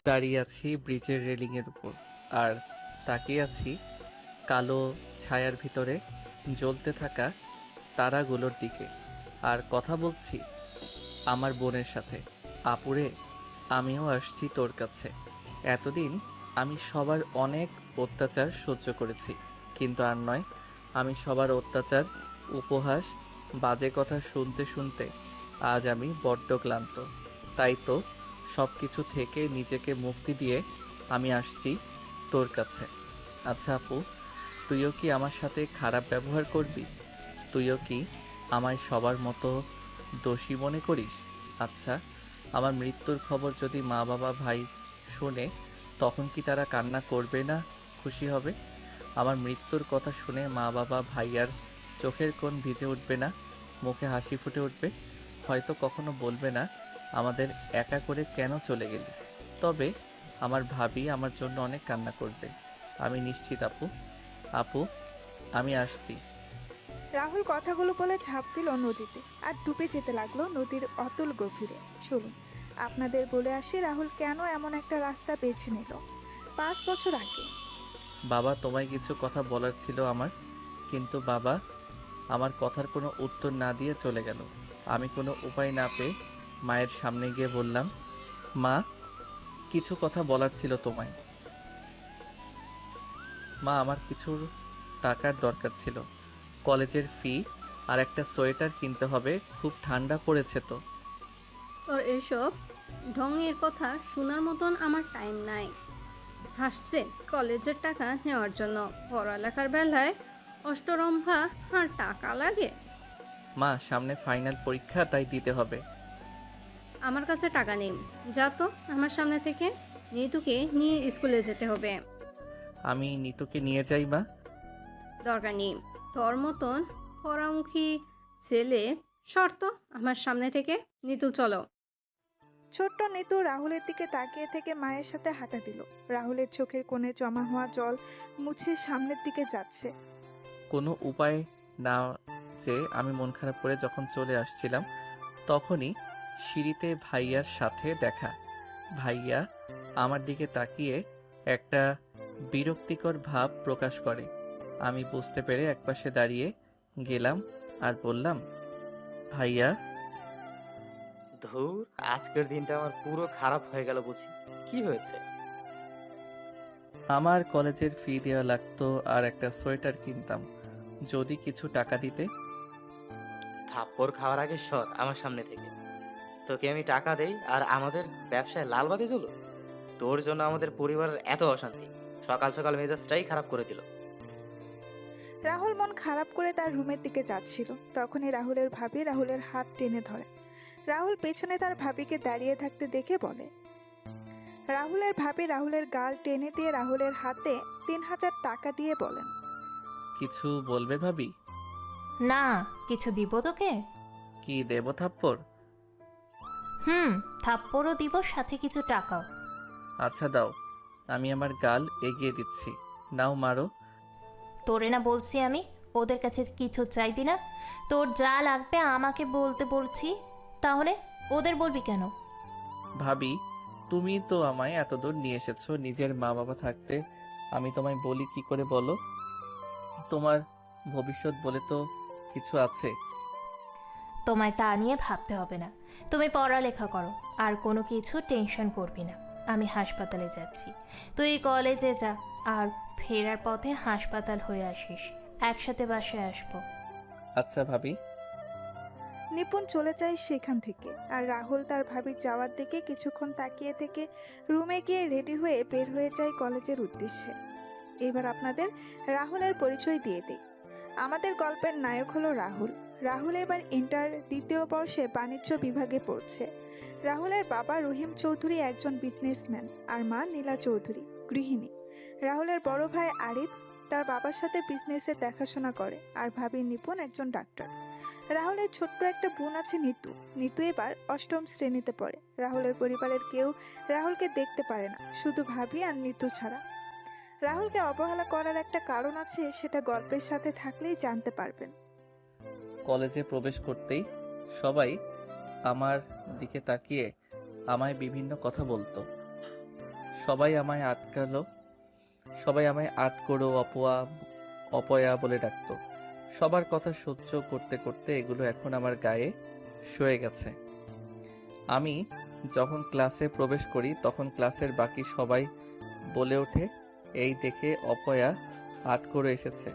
দাঁড়িয়ে আছি ব্রিজের রেলিংয়ের উপর, আর তাকিয়ে আছি কালো ছায়ার ভিতরে জ্বলতে থাকা তারাগুলোর দিকে। আর কথা বলছি আমার বোনের সাথে। আপুরে, আমিও আসছি তোর কাছে। এতদিন আমি সবার অনেক অত্যাচার সহ্য করেছি, কিন্তু আর নয়। আমি সবার অত্যাচার, উপহাস, বাজে কথা শুনতে শুনতে আজ আমি বড্ড ক্লান্ত। তাই তো সব কিছু থেকে নিজেকে মুক্তি দিয়ে আমি আসছি তোর কাছে। আচ্ছা আপু, তুইও কি আমার সাথে খারাপ ব্যবহার করবি? তুইও কি আমায় সবার মতো দোষী মনে করিস? আচ্ছা, আমার মৃত্যুর খবর যদি মা বাবা ভাই শোনে, তখন কি তারা কান্না করবে না খুশি হবে? আমার মৃত্যুর কথা শুনে মা বাবা ভাইয়ার চোখের কোণ ভিজে উঠবে না, মুখে হাসি ফুটে উঠবে? হয়তো কখনো বলবে না আমাদের একা করে কেন চলে গেলি। তবে আমার ভাবি আমার জন্য অনেক কান্না করবে, আমি নিশ্চিত আপু। আপু, আমি আসছি। রাহুল কথাগুলো বলে ঝাঁপ দিল নদীতে আর ডুবে যেতে লাগলো নদীর অতল গভীরে। চলুন আপনাদের বলে আসি রাহুল কেন এমন একটা রাস্তা বেছে নিল। 5 বছর আগে। বাবা, তোমায় কিছু কথা বলার ছিল আমার। কিন্তু বাবা আমার কথার কোনো উত্তর না দিয়ে চলে গেল। আমি কোনো উপায় না পেয়ে মায়ের সামনে গিয়ে বললাম, মা, কিছু কথা বলার ছিল তোমায়। মা, আমার কিছু টাকার দরকার ছিল। কলেজের ফি আর একটা সোয়েটার কিনতে হবে, খুব ঠান্ডা পড়েছে তো। তোর এসব ঢঙের কথা শোনার মতন আমার টাইম নাই। হাসছে কলেজের টাকা নেওয়ার জন্য, পড়ালেখার বেলায় অষ্টরম্ভা আর টাকা লাগে। মা, সামনে ফাইনাল পরীক্ষা, তাই দিতে হবে। আমার কাছে টাকা নেই, যা তো আমার সামনে থেকে। নিতুকে নিয়ে স্কুলে যেতে হবে। আমি নিতুকে নিয়ে যাই মা। দরকার নেই তোর মতন পরামুখী ছেলে। শর্ত আমার সামনে থেকে। নিতু চলো। ছোট্ট নিতু রাহুলের দিকে তাকিয়ে থেকে মায়ের সাথে হাঁটা দিল। রাহুলের চোখের কোণে জমা হওয়া জল মুছে সামনের দিকে যাচ্ছে। কোনো উপায় না যে আমি মন খারাপ করে যখন চলে আসছিলাম, তখনই সিঁড়িতে ভাইয়ার সাথে দেখা। ভাইয়া আমার দিকে তাকিয়ে একটা বিরক্তিকর ভাব প্রকাশ করে। আমি বুঝতে পেরে একপাশে দাঁড়িয়ে গেলাম আর বললাম, ভাইয়া। ধুর, আজকের দিনটা আমার পুরো খারাপ হয়ে গেল বুঝি। কি হয়েছে? আমার কলেজের ফি দেওয়া লাগতো আর একটা সোয়েটার কিনতাম, যদি কিছু টাকা দিতে। থাপ্পড় খাওয়ার আগে সর আমার সামনে থেকে। তোকে আমি টাকা দেই আর আমাদের ব্যবসায় লাল বাতি জ্বলো? তোর জন্য আমাদের পরিবারের এত অশান্তি, সকাল সকাল মেজাজটাই খারাপ করে দিল। রাহুল মন খারাপ করে তার রুমের দিকে যাচ্ছিল। তখনই রাহুলের ভাবি রাহুলের হাত টেনে ধরে। রাহুল পেছনে তার ভাবিকে দাঁড়িয়ে থাকতে দেখে বলে। রাহুলের ভাবি রাহুলের গাল টেনে দিয়ে রাহুলের হাতে 3,000 টাকা দিয়ে বলেন। কিছু বলবে ভাবি? না, কিছু দিব তোকে? কি দেব, থাপ্পড়? হুম, থাপ্পড়ও দিব, সাথে কিছু টাকাও। আচ্ছা দাও, আমি আমার গাল এগিয়ে দিচ্ছি, নাও মারো। তোরে না বলছি আমি ওদের কাছে কিছু চাইবি না? তোর যা লাগবে আমাকে বলতে বলছি, তাহলে ওদের বলবি কেন? ভাবি, তুমি তো আমায় এতদূর নিয়ে এসেছো, নিজের মা বাবা থাকতে আমি তোমায় বলি কি করে বলো? তোমার ভবিষ্যৎ বলে তো কিছু আছে। তোমায় তা নিয়ে ভাবতে হবে না। তুমি পড়ালেখা করো, আর কোনো কিছু টেনশন করবি না। আমি হাসপাতালে যাচ্ছি, তুই কলেজে যা, আর ফেরার পথে হাসপাতাল হয়ে আসিস, একসাথে বাসায় আসবো। আচ্ছা ভাবি। নিপুণ চলে যায় সেখান থেকে। আর রাহুল তার ভাবির যাওয়ার দিকে কিছুক্ষণ তাকিয়ে থেকে রুমে গিয়ে রেডি হয়ে বের হয়ে যায় কলেজের উদ্দেশ্যে। এবার আপনাদের রাহুলের পরিচয় দিয়ে দিই। আমাদের গল্পের নায়ক হলো রাহুল। রাহুল এবার ইন্টার 2য় বর্ষে বাণিজ্য বিভাগে পড়ছে। রাহুলের বাবা রহিম চৌধুরী একজন বিজনেসম্যান আর মা নীলা চৌধুরী গৃহিণী। রাহুলের বড় ভাই আরিফ তার বাবার সাথে বিজনেসের দেখাশোনা করে, আর ভাবি নিপুণ একজন ডাক্তার। রাহুলের ছোট্ট একটা বোন আছে নিতু। নিতু এবার 8ম শ্রেণীতে পড়ে। রাহুলের পরিবারের কেউ রাহুলকে দেখতে পারে না, শুধু ভাবি আর নিতু ছাড়া। রাহুলকে অবহেলা করার একটা কারণ আছে, সেটা গল্পের সাথে থাকলেই জানতে পারবেন। কলেজে প্রবেশ করতেই সবাই আমার দিকে তাকিয়ে আমায় বিভিন্ন কথা বলতো। সবাই আমায় আটকড়ো, অপয়া বলে ডাকতো। সবার কথা সহ্য করতে করতে এগুলো এখন আমার গায়ে সয়ে গেছে। আমি যখন ক্লাসে প্রবেশ করি তখন ক্লাসের বাকি সবাই বলে ওঠে, এই দেখে অপয়া আটকড়ো এসেছে,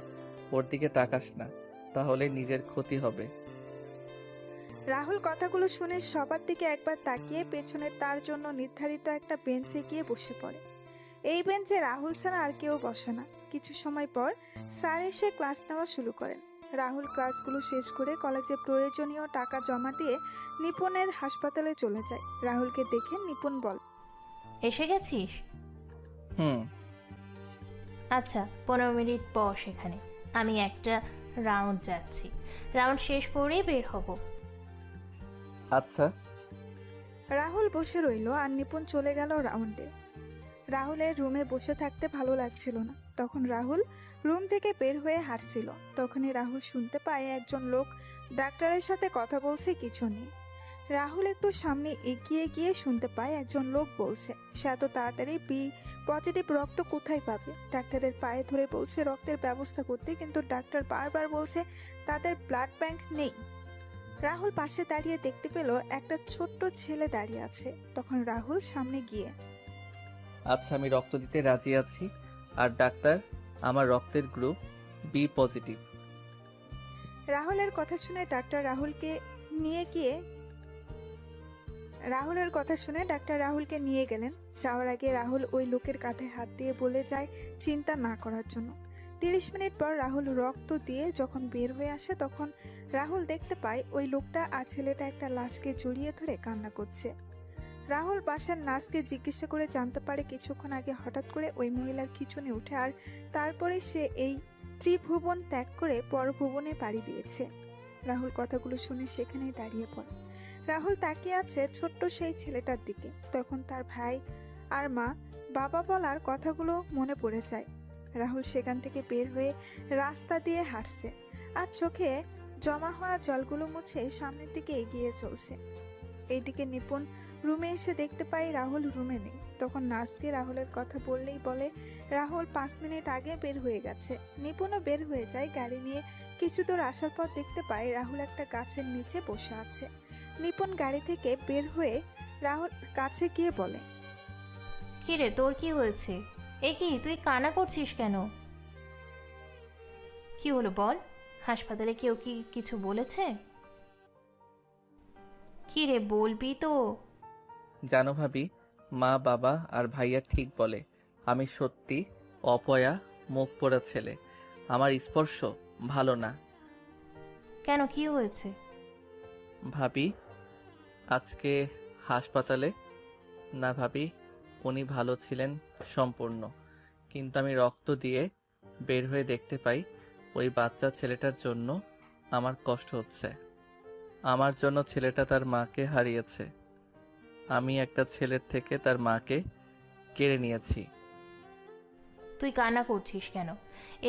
ওর দিকে তাকাস না, তাহলে নিজের ক্ষতি হবে। রাহুল কথাগুলো শুনে সবার দিকে একবার তাকিয়ে পেছনে তার জন্য নির্ধারিত একটা বেঞ্চে গিয়ে বসে পড়ে। এই বেঞ্চে রাহুল ছাড়া আর কেউ বসে না। কিছু সময় পর স্যার এসে ক্লাস নেওয়া শুরু করেন। রাহুল ক্লাসগুলো শেষ করে কলেজে প্রয়োজনীয় টাকা জমা দিয়ে নিপুণের হাসপাতালে চলে যায়। রাহুলকে দেখে নিপুণ বল, এসে গেছিস? হুম। আচ্ছা, 15 মিনিট বস এখানে, আমি একটা রাউন্ড যাচ্ছি। রাউন্ড শেষ করেই বের হব। আচ্ছা। রাহুল বসে রইল আর নিপুণ চলে গেল রাউন্ডে। রাহুলের রুমে বসে থাকতে ভালো লাগছিল না। তখন রাহুল রুম থেকে বের হয়ে হাঁটছিল। তখনই রাহুল শুনতে পায় একজন লোক ডাক্তারের সাথে কথা বলছে কিছু নিয়ে। রাহুল একটু সামনে এগিয়ে গিয়ে শুনতে পায় একজন লোক বলছে সে এত তাড়াতাড়ি বি পজিটিভ রক্ত কোথায় পাবে। ডাক্তারের পায়ে ধরে বলছে রক্তের ব্যবস্থা করতে, কিন্তু ডাক্তার বারবার বলছে তাদের ব্লাড ব্যাংক নেই। রাহুল পাশে দাঁড়িয়ে দেখতে পেল একটা ছোট্ট ছেলে দাঁড়িয়ে আছে। তখন রাহুল সামনে গিয়ে, আচ্ছা, আমি রক্ত দিতে রাজি আছি। আর ডাক্তার, আমার রক্তের গ্রুপ বি পজিটিভ। রাহুলের কথা শুনে ডাক্তার রাহুলকে নিয়ে গেলেন। যাওয়ার আগে রাহুল ওই লোকের কাঁধে হাত দিয়ে বলে যায় চিন্তা না করার জন্য। 30 মিনিট পর রাহুল রক্ত দিয়ে যখন বের হয়ে আসে তখন রাহুল দেখতে পায় ওই লোকটা আর ছেলেটা একটা লাশকে জড়িয়ে ধরে কান্না করছে। রাহুল বাসার নার্সকে জিজ্ঞাসা করে জানতে পারে কিছুক্ষণ আগে হঠাৎ করে ওই মহিলার খিঁচুনি ওঠে আর তারপরে সে এই ত্রিভুবন ত্যাগ করে পরভুবনে পাড়ি দিয়েছে। রাহুল কথাগুলো শুনে সেখানেই দাঁড়িয়ে পড়ে। রাহুল তাকিয়ে আছে ছোট্ট সেই ছেলেটার দিকে। তখন তার ভাই আর মা বাবা বলার কথাগুলো মনে পড়ে যায়। রাহুল সেখান থেকে বের হয়ে রাস্তা দিয়ে হাঁটছে আর চোখে জমা হওয়া জলগুলো মুছে সামনের দিকে এগিয়ে চলছে। এইদিকে নিপুণ রুমে এসে দেখতে পাই রাহুল রুমে নেই। তখন নার্সকে রাহুলের কথা বললেই বলে রাহুল 5 মিনিট আগে বের হয়ে গেছে। নিপুণও বের হয়ে যায় গাড়ি নিয়ে। কিছু দূর আসার পর দেখতে পাই রাহুল একটা গাছের নিচে বসে আছে। নিপুণ গাড়ি থেকে বের হয়ে রাহুল কাছে গিয়ে বলে, কি রে, তোর কি হয়েছে? এ কি, তুই কান্না করছিস কেন? কি হলো বল? হাসপাতালে কেউ কি কিছু বলেছে? কি রে, বলবি তো? জানো ভাবি, মা বাবা আর ভাইয়া ঠিক বলে, আমি সত্যি অপয়া মুখ পোড়া ছেলে। আমার স্পর্শ ভালো না। কেন, কি হয়েছে? ভাবি আজকে হাসপাতালে না ভাবি, উনি ভালো ছিলেন সম্পূর্ণ, কিন্তু আমি রক্ত দিয়ে বের হয়ে দেখতে পাই ওই বাচ্চা ছেলেটার জন্য আমার কষ্ট হচ্ছে। আমার জন্য ছেলেটা তার মাকে হারিয়েছে। আমি একটা ছেলের থেকে তার মাকে কেড়ে নিয়েছি। তুই কান্না করছিস কেন?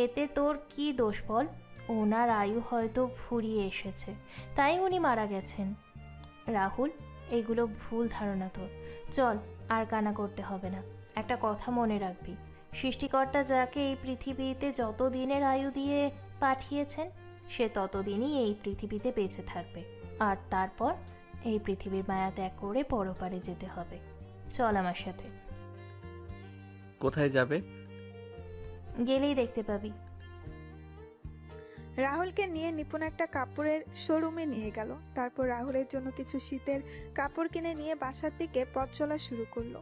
এতে তোর কি দোষ বল? ওনার আয়ু হয়তো ফুরিয়ে এসেছে, তাই উনি মারা গেছেন। রাহুল, এগুলো ভুল ধারণা তোর। চল, আর কান্না করতে হবে না। একটা কথা মনে রাখবি, সৃষ্টিকর্তা যাকে এই পৃথিবীতে যত দিনের আয়ু দিয়ে পাঠিয়েছেন সে ততদিনই এই পৃথিবীতে বেঁচে থাকবে। আর তারপর এই পৃথিবীর মায়া ত্যাগ করে পরপারে যেতে হবে। চল আমার সাথে। কোথায় যাবে? গেলেই দেখতে পাবি। রাহুলকে নিয়ে নিপুণ একটা কাপড়ের শোরুমে নিয়ে গেল। তারপর রাহুলের জন্য কিছু শীতের কাপড় কিনে নিয়ে বাসার দিকে পথ চলা শুরু করলো।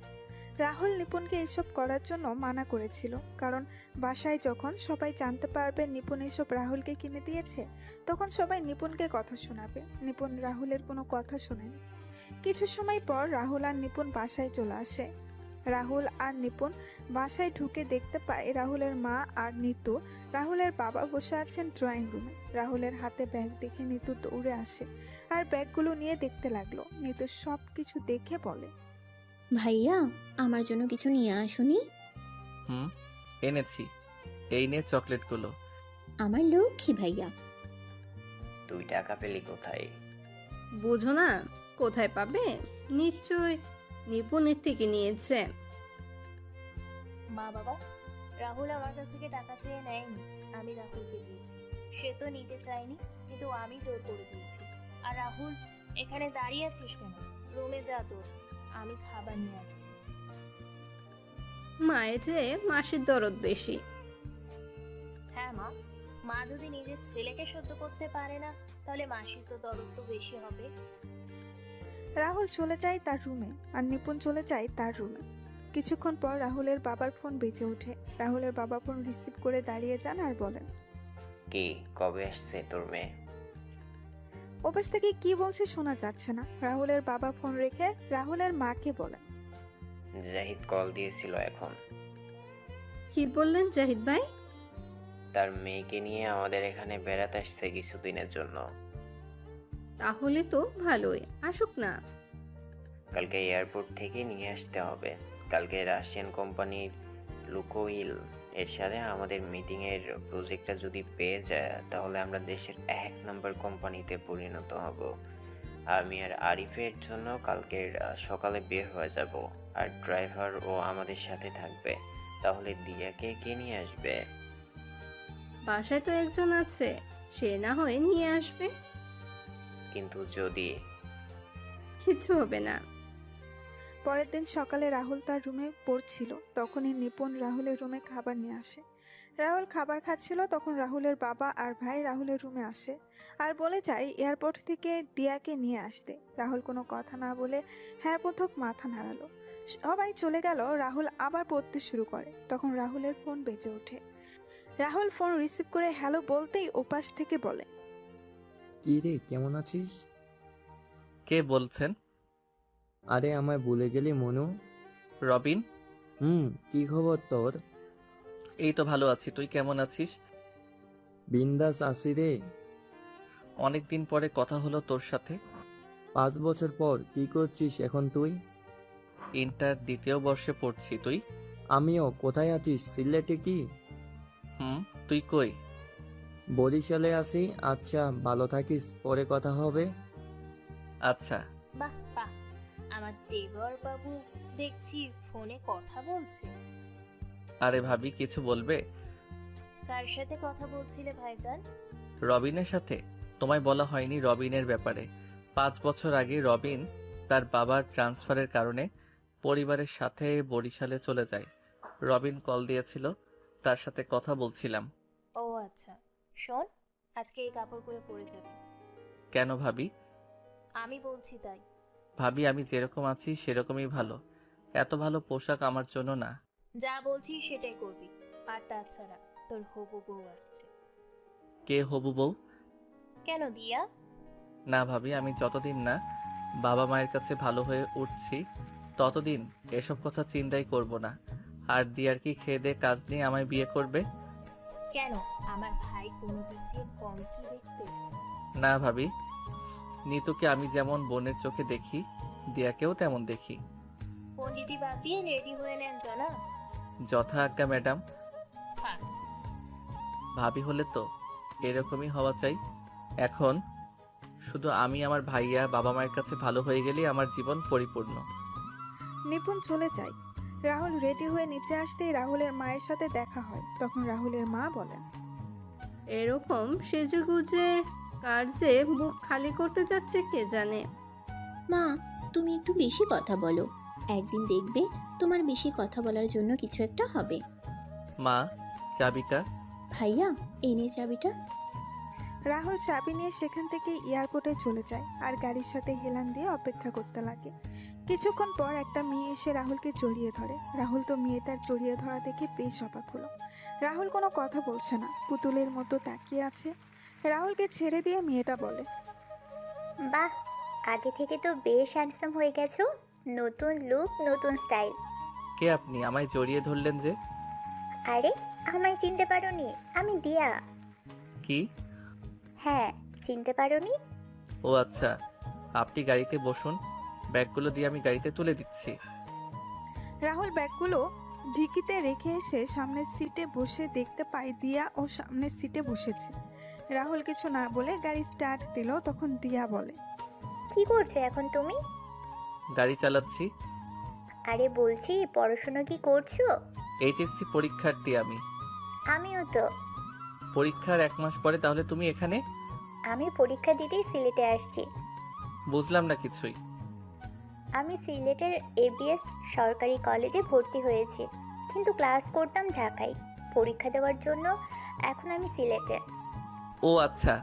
রাহুল নিপুণকে এসব করার জন্য মানা করেছিল, কারণ বাসায় যখন সবাই জানতে পারবে নিপুণ এসব রাহুলকে কিনে দিয়েছে তখন সবাই নিপুণকে কথা শোনাবে। নিপুণ রাহুলের কোনো কথা শোনেনি। কিছু সময় পর রাহুল আর নিপুণ বাসায় চলে আসে। রাহুল আর নিপুণ বাসায় ঢুকে দেখতে পায় রাহুলের মা আর নিতু রাহুলের বাবা বসে আছেন ড্রয়িং রুমে। রাহুলের হাতে ব্যাগ দেখে নিতু দৌড়ে আসে আর ব্যাগগুলো নিয়ে দেখতে লাগলো। নিতু সব কিছু দেখে বলে, ভাইয়া, আমার জন্য কিছু নিয়ে আসুনি? এনেছি, এই নে চকলেটগুলো। আমার লক্ষ্মী ভাইয়া। তুই টাকা পেলি কোথায়? বোঝো না কোথায় পাবে? নিশ্চয় নিপুণের থেকে নিয়েছে। মা বাবা, রাহুল আমার কাছ থেকে টাকা চেয়ে নেয়নি, আমি রাহুলকে দিয়েছি। সে তো নিতে চায়নি, কিন্তু আমি জোর করে দিয়েছি। আর রাহুল, এখানে দাঁড়িয়ে আছিস কেন? রুমে যা তোর, আমি খাবার নিয়ে আসছি। মায়ের চেয়ে মাসির দরদ বেশি। হ্যাঁ মা, মা যদি নিজের ছেলেকে সহ্য করতে পারে না, তাহলে মাসির তো দরদ তো বেশি হবে। রাহুল চলে যায় তার রুমে আর নিপুণ চলে যায় তার রুমে। কিছুক্ষণ পর রাহুলের বাবার ফোন বেজে ওঠে। রাহুলের বাবা ফোন রিসিভ করে দাঁড়িয়ে যান আর বলেন, কি কবে আসছে তোর মেয়ে? ওপাশ থেকে কি বলছে শোনা যাচ্ছে না। রাহুলের বাবা ফোন রেখে রাহুলের মাকে বলেন, জাহিদ কল দিয়েছিল এখন। কি বললেন জাহিদ ভাই? তার মেয়েকে নিয়ে আমাদের এখানে বেড়াতে আসছে কিছুদিনের জন্য। তাহলে তো ভালোই, আসুক না। কালকে এয়ারপোর্ট থেকে নিয়ে আসতে হবে। কালকে রাশিয়ান কোম্পানির লুকোইল এর সাথে আমাদের মিটিংয়ের প্রজেক্টটা যদি পেয়ে যায়, তাহলে আমরা দেশের 1 নম্বর কোম্পানিতে পরিণত হব। আমি আর আরিফের জন্য কালকের সকালে বের হয়ে যাব, আর ড্রাইভার ও আমাদের সাথে থাকবে। তাহলে দিয়াকে কে নিয়ে আসবে? বাসায় তো একজন আছে, সে না হয় নিয়ে আসবে। কিন্তু যদি কিচ্ছু হবে না। পরের দিন সকালে রাহুল তার রুমে পড়ছিল, তখনই নিপুণ রাহুলের রুমে খাবার নিয়ে আসে। রাহুল খাবার খাচ্ছিল, তখন রাহুলের বাবা আর ভাই রাহুলের রুমে আসে আর বলে যায় এয়ারপোর্ট থেকে দিয়াকে নিয়ে আসতে। রাহুল কোনো কথা না বলে হ্যাঁ বোধক মাথা নাড়ালো। সবাই চলে গেল। রাহুল আবার পড়তে শুরু করে। তখন রাহুলের ফোন বেজে ওঠে। রাহুল ফোন রিসিভ করে হ্যালো বলতেই ওপাশ থেকে বলে, কি রে, কেমন আছিস? কে বলছেন? আরে আমায় ভুলে গেলি মনু? রবিন। কি খবর তোর? এই তো ভালো আছি, তুই কেমন আছিস? বিন্দাস আছি রে। অনেকদিন পরে কথা হলো তোর সাথে। 5 বছর পর কি করছিস এখন তুই? ইন্টার দ্বিতীয় বর্ষে পড়ছি, তুই? আমিও। কোথায় আছিস? সিলেটে কি? তুই কই? বরিশালে আছি। আচ্ছা, ভালো থাকিস, পরে কথা হবে। আচ্ছা। বাহ বাহ, আমার দেবর বাবু দেখছি ফোনে কথা বলছে। আরে ভাবি, কিছু বলবে? কার সাথে কথা বলছিলে ভাইজান? রবিনের সাথে। তোমায় বলা হয়নি রবিনের ব্যাপারে। 5 বছর আগে রবিন তার বাবার ট্রান্সফারের কারণে পরিবারের সাথে বরিশালে চলে যায়। রবিন কল দিয়েছিল, তার সাথে কথা বলছিলাম। ও আচ্ছা, শোন, আজকে এই কাপড়গুলো পরে যাবে। কেন ভাবি? আমি বলছি তাই। ভাবি, আমি যেরকম আছি সেরকমই ভালো। এত ভালো পোশাক আমার জন্য না। যা বলছিস সেটাই করবি। আর তাছাড়া তোর হবু বউ আসছে। কে হবু বউ? কেন দিয়া? না ভাবি, আমি যতদিন না বাবা মায়ের কাছে ভালো হয়ে উঠছি ততদিন এসব কথা চিন্তাই করব না। আর দিয়ার কি খেয়ে দে কাজ নিয়ে আমায় বিয়ে করবে? কেন, আমার ভাই কোনো দিক দিয়ে কম কি দেখতে? না ভাবি, নিতুকে আমি যেমন বোনের চোখে দেখি, দিয়াকেও তেমন দেখি। পণ্ডিতি বাদ দিয়ে রেডি হয়ে নেন জনা। যথা আজ্ঞা ম্যাডাম। আচ্ছা। ভাবি হলে তো এরকমই হওয়া চাই। এখন শুধু আমি আমার ভাইয়া বাবা মায়ের কাছে ভালো হয়ে গেলেই আমার জীবন পরিপূর্ণ। নিপুণ চলে যায়। রাহুল রেডি হয়ে নিচে আসতেই রাহুলের মায়ের সাথে দেখা হয়। তখন রাহুলের মা বলেন, এরকম সেজেগুজে কার যে বুক খালি করতে যাচ্ছে কে জানে। মা, তুমি একটু বেশি কথা বলো। একদিন দেখবে তোমার বেশি কথা বলার জন্য কিছু একটা হবে। মা, চাবিটা। ভাইয়া, এনে চাবিটা। রাহুল চাবি নিয়ে সেখান থেকে এয়ারপোর্টে চলে যায় আর গাড়ির সাথে হেলান দিয়ে অপেক্ষা করতে লাগে। কিছুক্ষণ পর একটা মেয়ে এসে রাহুলকে জড়িয়ে ধরে। রাহুল তো মেয়েটার জড়িয়ে ধরা দেখে বেশ অবাক হলো। রাহুল কোনো কথা বলছে না, পুতুলের মতো তাকিয়ে আছে। রাহুলকে ছেড়ে দিয়ে মেয়েটা বলে, বাহ, আগে থেকে তো বেশ হ্যান্ডসাম হয়ে গেছো। নতুন লুক, নতুন স্টাইল। কে আপনি? আমায় জড়িয়ে ধরলেন যে? আরে, আমায় চিনতে পারোনি? আমি দিয়া। কি? হ্যাঁ, চিনতে পারোনি? ও আচ্ছা, আপনি গাড়িতে বসুন, ব্যাগগুলো দিয়ে আমি গাড়িতে তুলে দিচ্ছি। রাহুল ব্যাগগুলো ঢিকিতে রেখে এসে সামনের সিটে বসে দেখতে পায় দিয়া ও সামনের সিটে বসেছে। রাহুল কিছু না বলে গাড়ি স্টার্ট দিল। তখন দিয়া বলে, কি করছো এখন তুমি? গাড়ি চালাচ্ছি। আরে বলছি পড়াশোনা কি করছো? এইচএসসি পরীক্ষার্থী আমি। আমিও তো। পরীক্ষার 1 মাস পরে তাহলে তুমি এখানে? আমি পরীক্ষা দিতেই সিলেটে আসছি। বুঝলাম না কিছুই। আমি সিলেটের এবিএস সরকারি কলেজে ভর্তি হয়েছি, কিন্তু ক্লাস করতাম ঢাকায়। পরীক্ষা দেওয়ার জন্য এখন আমি সিলেটে। ও আচ্ছা।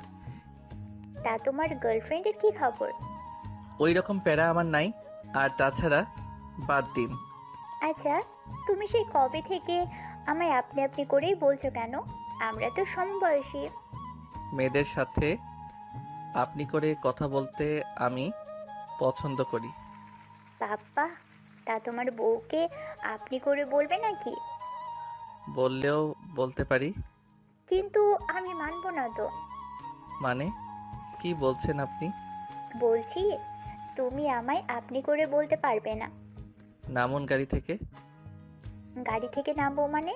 তা তোমার গার্লফ্রেন্ডের কি খবর? ওই রকম প্যারা আমার নাই। আর তাছাড়া বাদ দিন। আচ্ছা, তুমি সেই কবে থেকে আমায় আপনি আপনি করেই বলছো কেন? আমরা তো সমবয়সী। মেয়েদের সাথে আপনি করে কথা বলতে আমি পছন্দ করি। বাপ্পা, তা তোমার বউকে আপনি করে বলবে নাকি? বললেও বলতে পারি। কিন্তু আমি মানবো না তো। মানে কি বলছেন আপনি? বলছি তুমি আমায় আপনি করে বলতে পারবে না। নামুন গাড়ি থেকে। গাড়ি থেকে নামবো মানে?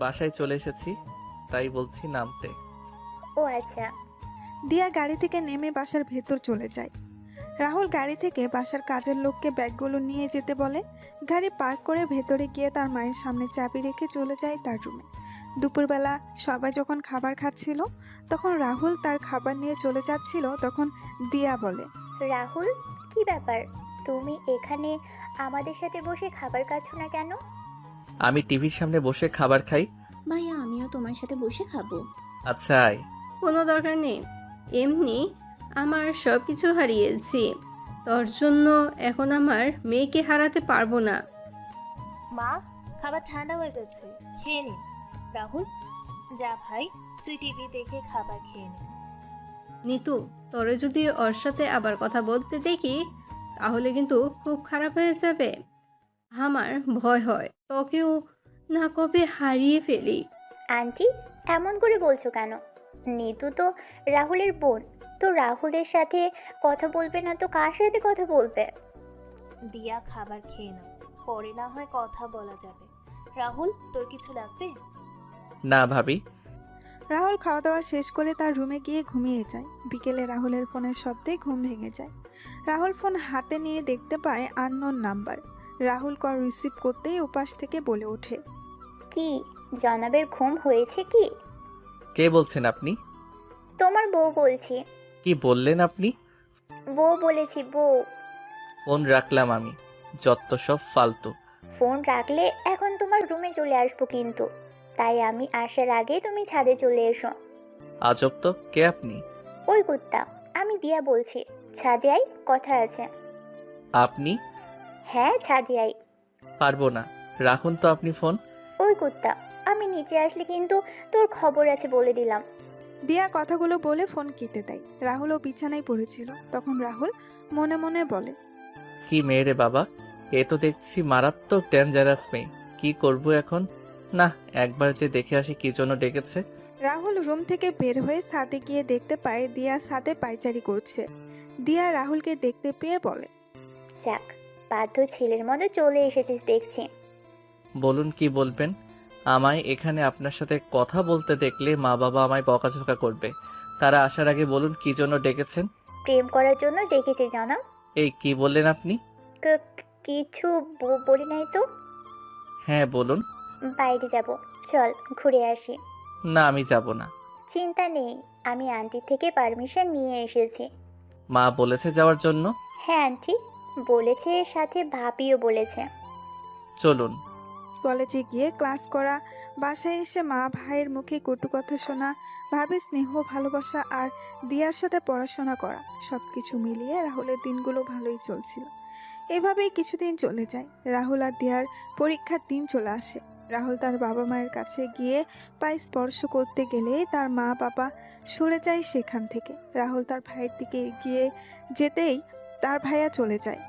বাসায় চলে এসেছি তাই বলছি নামতে। ও আচ্ছা। দিয়া গাড়ি থেকে নেমে বাসার ভেতর চলে যায়। রাহুল গাড়ি থেকে বাসার কাজের লোককে ব্যাগগুলো নিয়ে যেতে বলে। গাড়ি পার্ক করে ভেতরে গিয়ে তার মায়ের সামনে চাবি রেখে চলে যায় তার রুমে। দুপুরবেলা সবাই যখন খাবার খাচ্ছিল তখন রাহুল তার খাবার নিয়ে চলে যাচ্ছিল, তখন দিয়া বলে, রাহুল, কি ব্যাপার? তুমি এখানে আমাদের সাথে বসে খাবার খাচ্ছ না কেন? আমি টিভির সামনে বসে খাবার খাই। ভাইয়া আমিও তোমার সাথে বসে খাবো। আচ্ছা আয়। কোনো দরকার নেই, এমনি আমার সব কিছু হারিয়েছি। তোর জন্য এখন আমার মেয়েকে হারাতে পারবো না। মা, খাবার ঠান্ডা হয়ে যাচ্ছে, খেয়ে নিন। রাহুল, যা ভাই, তুই টিভি দেখে খাবার খেয়ে নে। নিতু, তোরে যদি ওর সাথে আবার কথা বলতে দেখি তাহলে কিন্তু খুব খারাপ হয়ে যাবে। আমার ভয় হয় তোকেও না কবে হারিয়ে ফেলি। আন্টি, এমন করে বলছো কেন? নিতু তো রাহুলের বোন। তো রাহুলের সাথে কথা বলবে না তো কার সাথে কথা বলবে? দিয়া, খাবার খেয়ে নাও, পরে না হয় কথা বলা যাবে। রাহুল, তোর কিছু লাগবে? না ভাবি। রাহুল খাওয়া দাওয়া শেষ করে তার রুমে গিয়ে ঘুমিয়ে যায়। বিকেলে রাহুলের ফোনের শব্দে ঘুম ভেঙে যায়। রাহুল ফোন হাতে নিয়ে দেখতে পায় unknown number. Rahul call receive করতেই ওপাশ থেকে বলে ওঠে, কি জনাবের ঘুম হয়েছে কি? কে বলছেন আপনি? তোমার বউ বলছি। কি বললেন আপনি? বউ বলেছি, বউ। ফোন রাখলাম আমি। যত সব ফালতু। ফোন রাখলে এখন তোমার রুমে চলে আসবো কিন্তু। তাই আমি আসার আগে তুমি ছাদে চলে এসো। আজব তো, কে আপনি? ওই কুত্তা, আমি দিয়া বলছি। ছাদে আই, কথা আছে। আপনি? হ্যাঁ, ছাদে আই। পারবো না, রাখুন তো আপনি ফোন। ওই কুত্তা, আমি নিচে আসলে কিন্তু তোর খবর আছে বলে দিলাম। দিয়া কথাগুলো বলে ফোন কেটে দেয়। রাহুলও বিছানায় পড়েছিল। তখন রাহুল মনে মনে বলে, কি মেয়ে রে বাবা, এ তো দেখছি মারাত্মক ডেঞ্জারাস মেয়ে। কি করব এখন? না, একবার যে দেখে আসি কি জন্য ডেকেছে। রাহুল রুম থেকে বের হয়ে ছাদে গিয়ে দেখতে পায় দিয়া ছাদে পায়চারি করছে। দিয়া রাহুলকে দেখতে পেয়ে বলে, যাক, বাধ্য ছেলের মধ্যে চলে এসেছিস দেখছি। বলুন কি বলবেন? আমায় এখানে আপনার সাথে কথা বলতে দেখলে মা বাবা আমায় বকাঝকা করবে। তারা আসার আগে বলুন কি জন্য ডেকেছেন। প্রেম করার জন্য ডেকেছি জানা। এই কি বললেন আপনি? কিছু বলি নাই তো। হ্যাঁ বলুন। বাইরে যাব, চল ঘুরে আসি। না, আমি যাব না। চিন্তা নেই, আমি আন্টি থেকে পারমিশন নিয়ে এসেছি। মা বলেছে যাওয়ার জন্য? হ্যাঁ আন্টি বলেছে, সাথে ভাবিও বলেছে। চলুন। কলেজে গিয়ে ক্লাস করা, বাসায় এসে মা ভাইয়ের মুখে কটু কথা শোনা, ভাবে স্নেহ ভালোবাসা আর দিয়ার সাথে পড়াশোনা করা, সব কিছু মিলিয়ে রাহুলের দিনগুলো ভালোই চলছিল। এভাবেই কিছুদিন চলে যায়। রাহুল আর দিয়ার পরীক্ষার দিন চলে আসে। রাহুল তার বাবা মায়ের কাছে গিয়ে পায়ে স্পর্শ করতে গেলে তার মা বাবা সরে যায় সেখান থেকে। রাহুল তার ভাইয়ের দিকে এগিয়ে যেতেই তার ভাইয়া চলে যায়।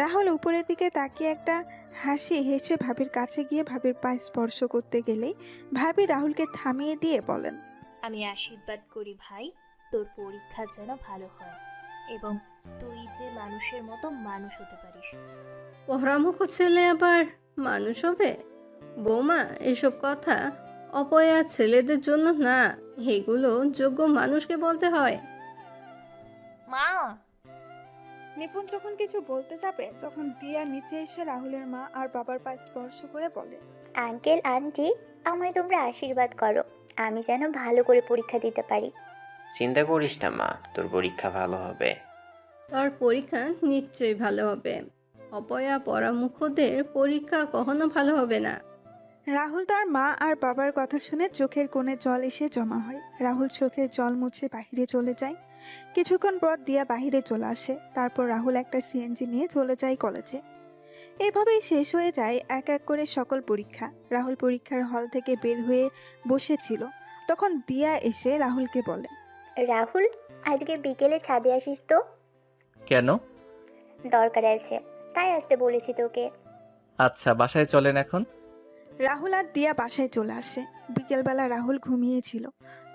রাহুল উপরের দিকে তাকিয়ে একটা হাসি হেসে ভাবির কাছে গিয়ে ভাবির পায়ে স্পর্শ করতে গেলেই ভাবি রাহুলকে থামিয়ে দিয়ে বলেন, আমি আশীর্বাদ করি ভাই, তোর পরীক্ষা যেন ভালো হয় এবং তুই যে মানুষের মতো মানুষ হতে পারিস। পহরামুখ ছেলে আবার মানুষ হবে? বৌমা, এসব কথা অপয়া ছেলেদের জন্য না, এগুলো যোগ্য মানুষকে বলতে হয়। নিপুণ যখন কিছু বলতে যাবে তখন দিয়া নিচে এসে রাহুলের মা আর বাবার পা স্পর্শ করে বলে, আঙ্কেল আন্টি, আমায় তোমরা আশীর্বাদ করো, আমি যেন ভালো করে পরীক্ষা দিতে পারি। চিন্তা করিস না মা, তোর পরীক্ষা ভালো হবে। তোর পরীক্ষা নিশ্চয়ই ভালো হবে। অপয়া পরামুখদের পরীক্ষা কখনো ভালো হবে না। রাহুল তার মা আর বাবার কথা শুনে চোখের কোণে জল এসে জমা হয়। রাহুল চোখের জল মুছে বাহিরে চলে যায়। কিছুক্ষণ পর দিয়া বাহিরে চলে আসে। তারপর রাহুল একটা সিএনজি নিয়ে চলে যায় কলেজে। এভাবেই শেষ হয়ে যায় এক এক করে সকল পরীক্ষা। রাহুল পরীক্ষার হল থেকে বের হয়ে বসেছিল, তখন দিয়া এসে রাহুলকে বলে, রাহুল, আজকে বিকেলে ছাদে আসিস তো, কেন? দরকার আছে, তাই আসতে বলেছি তোকে। আচ্ছা, বাসায় চলেন এখন। রাহুল আর দিয়া বাসায় চলে আসে। বিকেলবেলা রাহুল ঘুমিয়েছিল,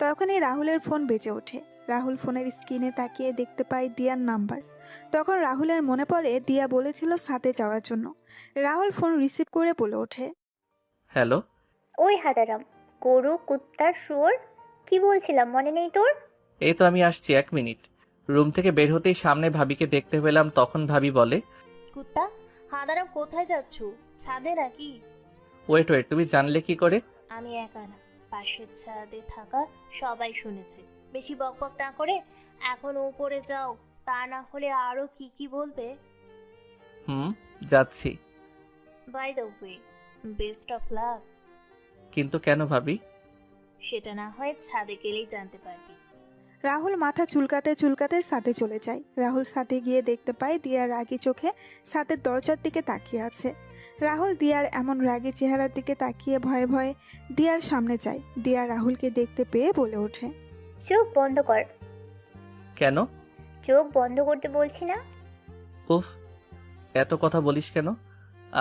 তখনই রাহুলের ফোন বেজে ওঠে। রাহুল ফোনের স্ক্রিনে তাকিয়ে দেখতে পায় দিয়ার নাম্বার। তখন রাহুলের মনে পড়ে দিয়া বলেছিল সাথে যাওয়ার জন্য। রাহুল ফোন রিসিভ করে বলে ওঠে, হ্যালো। ওই হাদারাম, গরু কুত্তার শুয়োর, কি বলছিলাম মনে নেই তোর? এই তো আমি আসছি, 1 মিনিট। রুম থেকে বের হতেই সামনে ভাবিকে দেখতে পেলাম। তখন ভাবি বলে, কুত্তা, হাদারাম কোথায় যাচ্ছ? ছাদে নাকি? ওয়েট ওয়েট, তুমি জানলে কি করে? আমি একা না, পাশের ছাদে থাকা সবাই শুনেছে। বেশি বকবক না করে এখন উপরে যাও, তা না হলে আরো কি কি বলবে। যাচ্ছি। By the way, best of luck. কিন্তু কেন ভাবি? সেটা না হয় ছাদে গেলেই জানতে পারবি। রাহুল মাথা চুলকাতে চুলকাতে সাথে চলে যায়। রাহুল সাথে গিয়ে দেখতে পায় দিয়া রাগী চোখে সাথের দরজার দিকে তাকিয়ে আছে। রাহুল দিয়ার এমন রাগী চেহারার দিকে তাকিয়ে ভয়ে ভয়ে দিয়ার সামনে যায়। দিয়া রাহুলকে দেখতে পেয়ে বলে ওঠে, চোখ বন্ধ কর। কেন? চোখ বন্ধ করতে বলছি না? উফ, এত কথা বলিস কেন?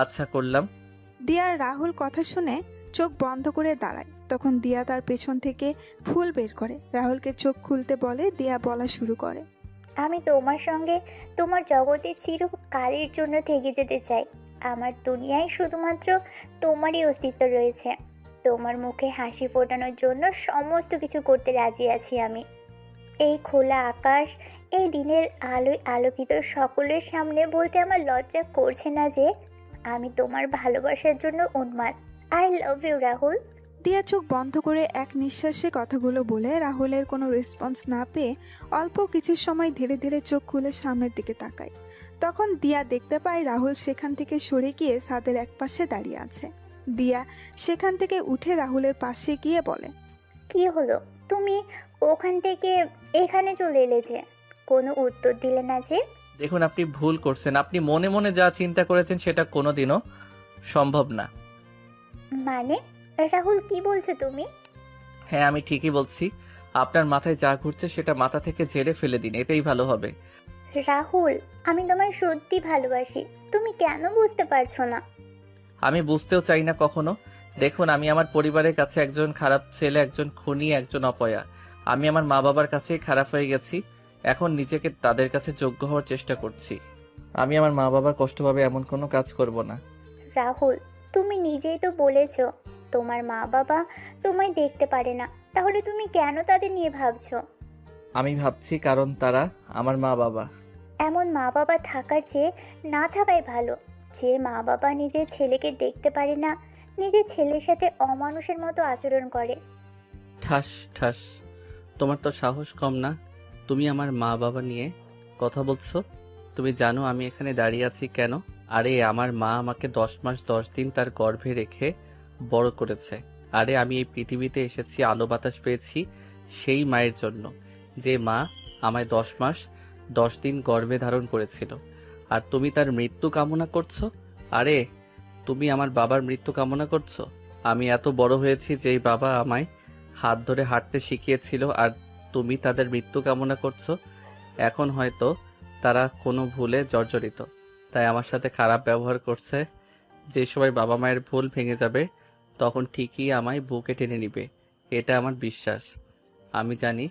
আচ্ছা, করলাম। দিয়ার রাহুল কথা শুনে চোখ বন্ধ করে দাঁড়ায়। তখন দিয়া তার পেছন থেকে ফুল বের করে রাহুলকে চোখ খুলতে বলে। দিয়া বলা শুরু করে, আমি তোমার সঙ্গে তোমার জগতে চিরকালের জন্য থেকে যেতে চাই। আমার দুনিয়ায় শুধুমাত্র তোমারই অস্তিত্ব রয়েছে। তোমার মুখে হাসি ফোটানোর জন্য সমস্ত কিছু করতে রাজি আছি আমি। এই খোলা আকাশ, এই দিনের আলোয় আলোকিত সকলের সামনে বলতে আমার লজ্জা করছে না যে আমি তোমার ভালোবাসার জন্য উন্মাদ। I love you Rahul. দিয়া চোখ বন্ধ করে এক নিঃশ্বাসে কথাগুলো বলে রাহুলের কোনো রেসপন্স না পেয়ে অল্প কিছু সময় ধীরে ধীরে চোখ খুলে সামনের দিকে তাকায়। তখন দিয়া দেখতে পায় রাহুল সেখান থেকে সরে গিয়ে ছাদের এক পাশে দাঁড়িয়ে আছে। দিয়া সেখান থেকে উঠে রাহুলের পাশে গিয়ে বলে, কি হলো, তুমি ওখান থেকে এখানে চলে এলে যে? কোনো উত্তর দিলে না যে? দেখুন, আপনি ভুল করছেন। আপনি মনে মনে যা চিন্তা করেছেন সেটা কোনোদিনও সম্ভব না। মানে রাহুল, কি বলছো তুমি? হ্যাঁ, আমি ঠিকই বলছি। আপনার মাথায় যা ঘুরছে সেটা মাথা থেকে ঝেড়ে ফেলে দিন, এটাই ভালো হবে। রাহুল, আমি তোমায় সত্যি ভালোবাসি, তুমি কেন বুঝতে পারছো না? আমি বুঝতেও চাই না কখনো। দেখুন, আমি আমার পরিবারের কাছে একজন খারাপ ছেলে, একজন খুনি, একজন অপয়া। আমি আমার মা বাবার কাছেই খারাপ হয়ে গেছি। এখন নিজেকে তাদের কাছে যোগ্য হওয়ার চেষ্টা করছি। আমি আমার মা বাবার কষ্ট পাবে এমন কোনো কাজ করব না। রাহুল, তুমি নিজেই তো বলেছো তোমার মা বাবা তোমায় দেখতে পারে না, তাহলে তুমি কেন তাদের নিয়ে ভাবছো? আমি ভাবছি কারণ তারা আমার মা বাবা। এমন মা বাবা থাকার চেয়ে না থাকাই ভালো। যে মা বাবা নিজের ছেলেকে দেখতে পারে না, নিজের ছেলের সাথে অমানুষের মতো আচরণ করে। ঠাস ঠাস, তোমার তো সাহস কম না। তুমি আমার মা বাবা নিয়ে কথা বলছো? তুমি জানো আমি এখানে দাঁড়িয়ে আছি কেন? আরে আমার মা আমাকে 10 মাস 10 দিন তার গর্ভে রেখে বড় করেছে। আরে আমি এই পৃথিবীতে এসেছি, আলো বাতাস পেয়েছি সেই মায়ের জন্য, যে মা আমায় 10 মাস 10 দিন গর্ভে ধারণ করেছিল। আর তুমি তার মৃত্যু কামনা করছো? আরে তুমি আমার বাবার মৃত্যু কামনা করছো? আমি এত বড় হয়েছি যেই বাবা আমায় হাত ধরে হাঁটতে শিখিয়েছিল, আর তুমি তাদের মৃত্যু কামনা করছো। এখন হয়তো তারা কোনো ভুলে জর্জরিত, তাই আমার সাথে খারাপ ব্যবহার করছে। যে সময় বাবা মায়ের ভুল ভেঙে যাবে তখন ঠিকই আমায় বুকে টেনে নিবে, এটা আমার বিশ্বাস। আমি জানি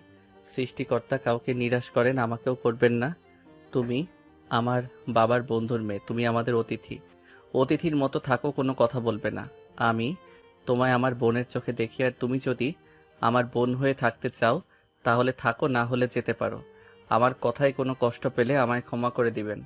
সৃষ্টিকর্তা কাউকে নিরাশ করেন, আমাকেও করবেন না। তুমি আমার বাবার বন্ধুর মেয়ে, তুমি আমাদের অতিথি। অতিথির মতো থাকো, কোনো কথা বলবে না। আমি তোমায় আমার বোনের চোখে দেখি, আর তুমি যদি আমার বোন হয়ে থাকতে চাও তাহলে থাকো, না হলে যেতে পারো। আমার কথায় কোনো কষ্ট পেলে আমায় ক্ষমা করে দিবেন।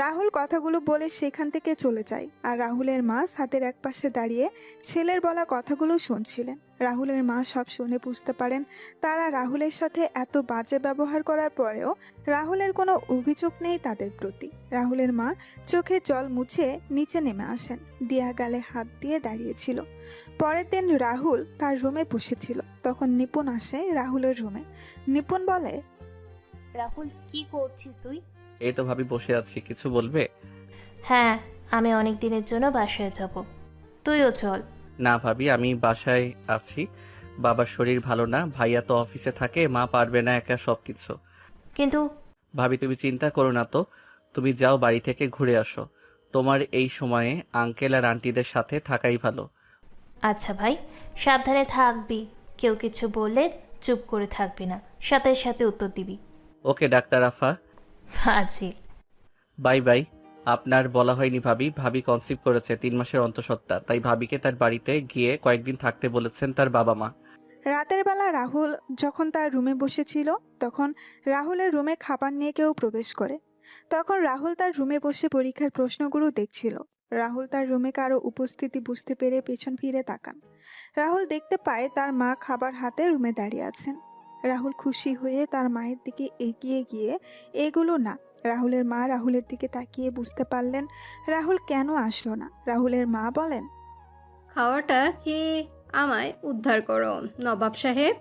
রাহুল কথাগুলো বলে সেখান থেকে চলে যায় আর রাহুলের মা ছাদের একপাশে দাঁড়িয়ে ছেলের বলা কথাগুলো শুনছিলেন। রাহুলের মা সব শুনে বুঝতে পারেন তারা রাহুলের সাথে এত বাজে ব্যবহার করার পরেও রাহুলের কোনো অভিযোগ নেই তাদের প্রতি। রাহুলের মা চোখে জল মুছে নিচে নেমে আসেন। দিয়া গালে হাত দিয়ে দাঁড়িয়েছিল। পরের দিন রাহুল তার রুমে বসেছিল, তখন নিপুণ আসে রাহুলের রুমে। নিপুণ বলে, রাহুল কি করছিস তুই? এই তো ভাবি বসে আছি, কিছু বলবে? হ্যাঁ, আমি অনেক দিনের জন্য বাসায় যাব, তুইও চল। না ভাবি, আমি বাসায় আছি, বাবার শরীর ভালো না, ভাইয়া তো অফিসে থাকে, মা পারবে না একা সব কিছু। কিন্তু ভাবি তুমি চিন্তা করো না তো, তুমি যাও বাড়ি থেকে ঘুরে আসো। তোমার এই সময়ে আঙ্কেল আর আন্টিদের সাথে থাকাই ভালো। আচ্ছা ভাই, সাবধানে থাকবি, কেউ কিছু বললে চুপ করে থাকবি না, সাথে সাথে উত্তর দিবি। ওকে ডাক্তার আফা, ফাজিল। Bye bye. আপনার বলা হয়নি ভাবি, ভাবি কনসিভ করেছে 3 মাসের অন্তঃসত্ত্বা, তাই ভাবিকে তার বাড়িতে গিয়ে কয়েকদিন থাকতে বলেছেন তার বাবা মা। রাতের বেলা রাহুল যখন তার রুমে বসেছিল তখন রাহুলের রুমে খাবার নিয়ে কেউ প্রবেশ করে। তখন রাহুল তার রুমে বসে পরীক্ষার প্রশ্নগুলো দেখছিল। রাহুল তার রুমে কারো উপস্থিতি বুঝতে পেরে পেছন ফিরে তাকান। রাহুল দেখতে পায় তার মা খাবার হাতে রুমে দাঁড়িয়ে আছেন। রাহুল খুশি হয়ে তার মায়ের দিকে এগিয়ে গিয়ে, এগুলো না। রাহুলের মা রাহুলের দিকে তাকিয়ে বুঝতে পারলেন রাহুল কেন আসলো না। রাহুলের মা বলেন, খাওয়াটা খেয়ে আমায় উদ্ধার করো নবাব সাহেব।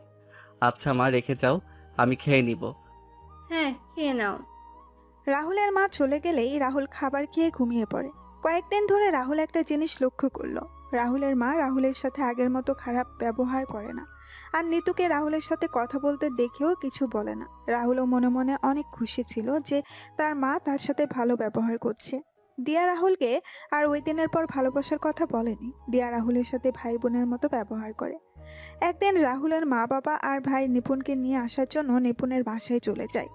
আচ্ছা মা, রেখে যাও, আমি খেয়ে নিব। হ্যাঁ, খেয়ে নাও। রাহুলের মা চলে গেলেই রাহুল খাবার খেয়ে ঘুমিয়ে পড়ে। কয়েকদিন ধরে রাহুল একটা জিনিস লক্ষ্য করলো, রাহুলের মা রাহুলের সাথে আগের মতো খারাপ ব্যবহার করে না। আর নিতুকে রাহুলের সাথে কথা বলতে দেখেও কিছু বলে না। রাহুলও মনে মনে অনেক খুশি ছিল যে তার মা তার সাথে ভালো ব্যবহার করছে। দিয়া রাহুলকে আর ওই দিনের পর ভালোবাসার কথা বলেনি। দিয়া রাহুলের সাথে ভাই বোনের মতো ব্যবহার করে। একদিন রাহুলের মা বাবা আর ভাই নিপুণকে নিয়ে আসার জন্য নিপুণের বাসায় চলে যায়।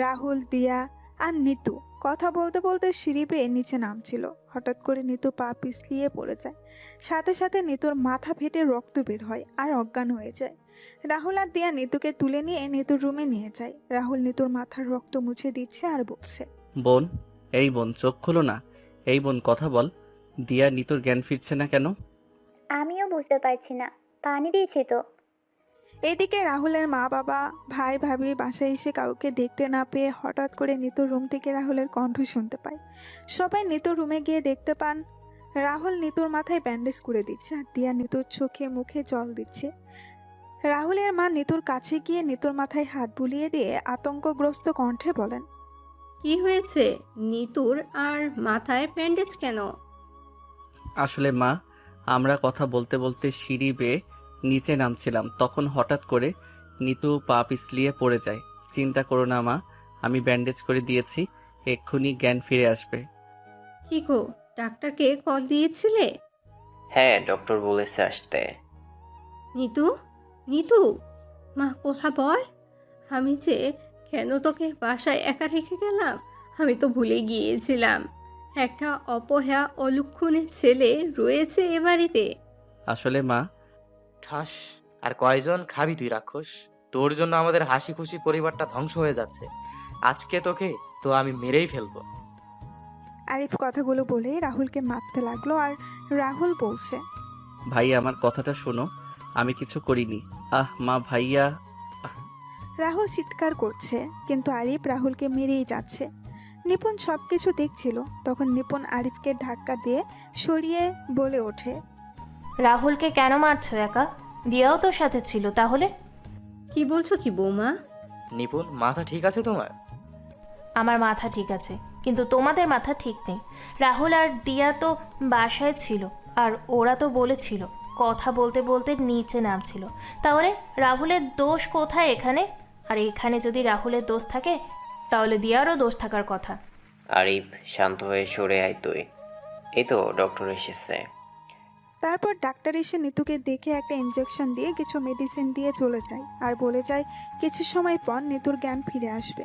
রাহুল, দিয়া আর নিতু কথা বলতে বলতে সিঁড়ি বেয়ে নিচে নামছিল। হঠাৎ করে নিতু পা পিছলিয়ে পড়ে যায়। সাথে সাথে নিতুর মাথা ফেটে রক্ত বের হয় আর অজ্ঞান হয়ে যায়। রাহুল আর দিয়া নিতুকে তুলে নিয়ে নিতুর রুমে নিয়ে যায়। রাহুল নিতুর মাথার রক্ত মুছে দিচ্ছে আর বলছে, বোন, এই বোন চোখ খোলো না, এই বোন কথা বল। দিয়া নিতুর জ্ঞান ফিরছে না কেন? আমিও বুঝতে পারছি না, পানি দিয়েছি তো। এদিকে রাহুলের মা বাবা, ভাই ভাবি বাসায় এসে কাউকে দেখতে না পেয়ে হঠাৎ করে নিতুর রুম থেকে রাহুলের কণ্ঠ শুনতে পায়। সবাই নিতুর রুমে গিয়ে দেখতে পান রাহুল নিতুর মাথায় ব্যান্ডেজ করে দিচ্ছে আর দিয়া নিতুর চোখে মুখে জল দিচ্ছে। রাহুলের মা নিতুর কাছে গিয়ে নিতুর মাথায় হাত বুলিয়ে দিয়ে আতঙ্কগ্রস্ত কণ্ঠে বলেন, কি হয়েছে নিতুর, আর মাথায় ব্যান্ডেজ কেন? আসলে মা, আমরা কথা বলতে বলতে সিঁড়ি বেয়ে নিচে নামছিলাম, তখন হঠাৎ করে নিতু পা পিছলিয়ে পড়ে যায়। চিন্তা করো না মা, আমি ব্যান্ডেজ করে দিয়েছি, এক্ষুনি জ্ঞান ফিরে আসবে। কি গো, ডাক্তারকে কল দিয়েছিলে? হ্যাঁ, ডক্টর বলেছে আসতে। নিতু, নিতু, মা কথা বল। আমি যে কেন তোকে বাসায় একা রেখে গেলাম, আমি তো ভুলে গিয়েছিলাম একটা অপয়া অলক্ষণের ছেলে রয়েছে এ বাড়িতে। আসলে মা, ঠাস, আর কয়জন খাবি তুই রাক্ষস? তোর জন্য আমাদের হাসি খুশি পরিবারটা ধ্বংস হয়ে যাচ্ছে। আজকে তোকে তো আমি মেরেই ফেলবো। আরিফ কথাগুলো বলে রাহুলকে মারতে লাগলো আর রাহুল বলছে, ভাই আমার কথাটা শোনো, আমি কিছু করিনি। আহ মা, ভাইয়া। রাহুল চিৎকার করছে কিন্তু আরিফ রাহুলকে মেরেই যাচ্ছে। নিপুণ সবকিছু দেখছিল। তখন নিপুণ আরিফকে ধাক্কা দিয়ে সরিয়ে বলে ওঠে, রাহুলকে কেন মারছো একা? দিয়াও তো সাথে ছিল তাহলে। কি বলছো কি বৌমা? নিপুণ, মাথা ঠিক আছে তোমার? আমার মাথা ঠিক আছে, কিন্তু তোমাদের মাথা ঠিক নেই। রাহুল আর দিয়া তো বাসায় ছিল, আর ওরা তো বলেছিল কথা বলতে বলতে নিচে নামছিল। তাহলে রাহুলের দোষ কোথায় এখানে? আর এখানে যদি রাহুলের দোষ থাকে তাহলে দিয়ারও দোষ থাকার কথা। আরিফ, শান্ত হয়ে সরে আয় তুই। এই তো ডক্টর এসেছে। তারপর ডাক্তার এসে নিতুকে দেখে একটা ইনজেকশন দিয়ে কিছু মেডিসিন দিয়ে চলে যায় আর বলে যায় কিছু সময় পর নিতুর জ্ঞান ফিরে আসবে।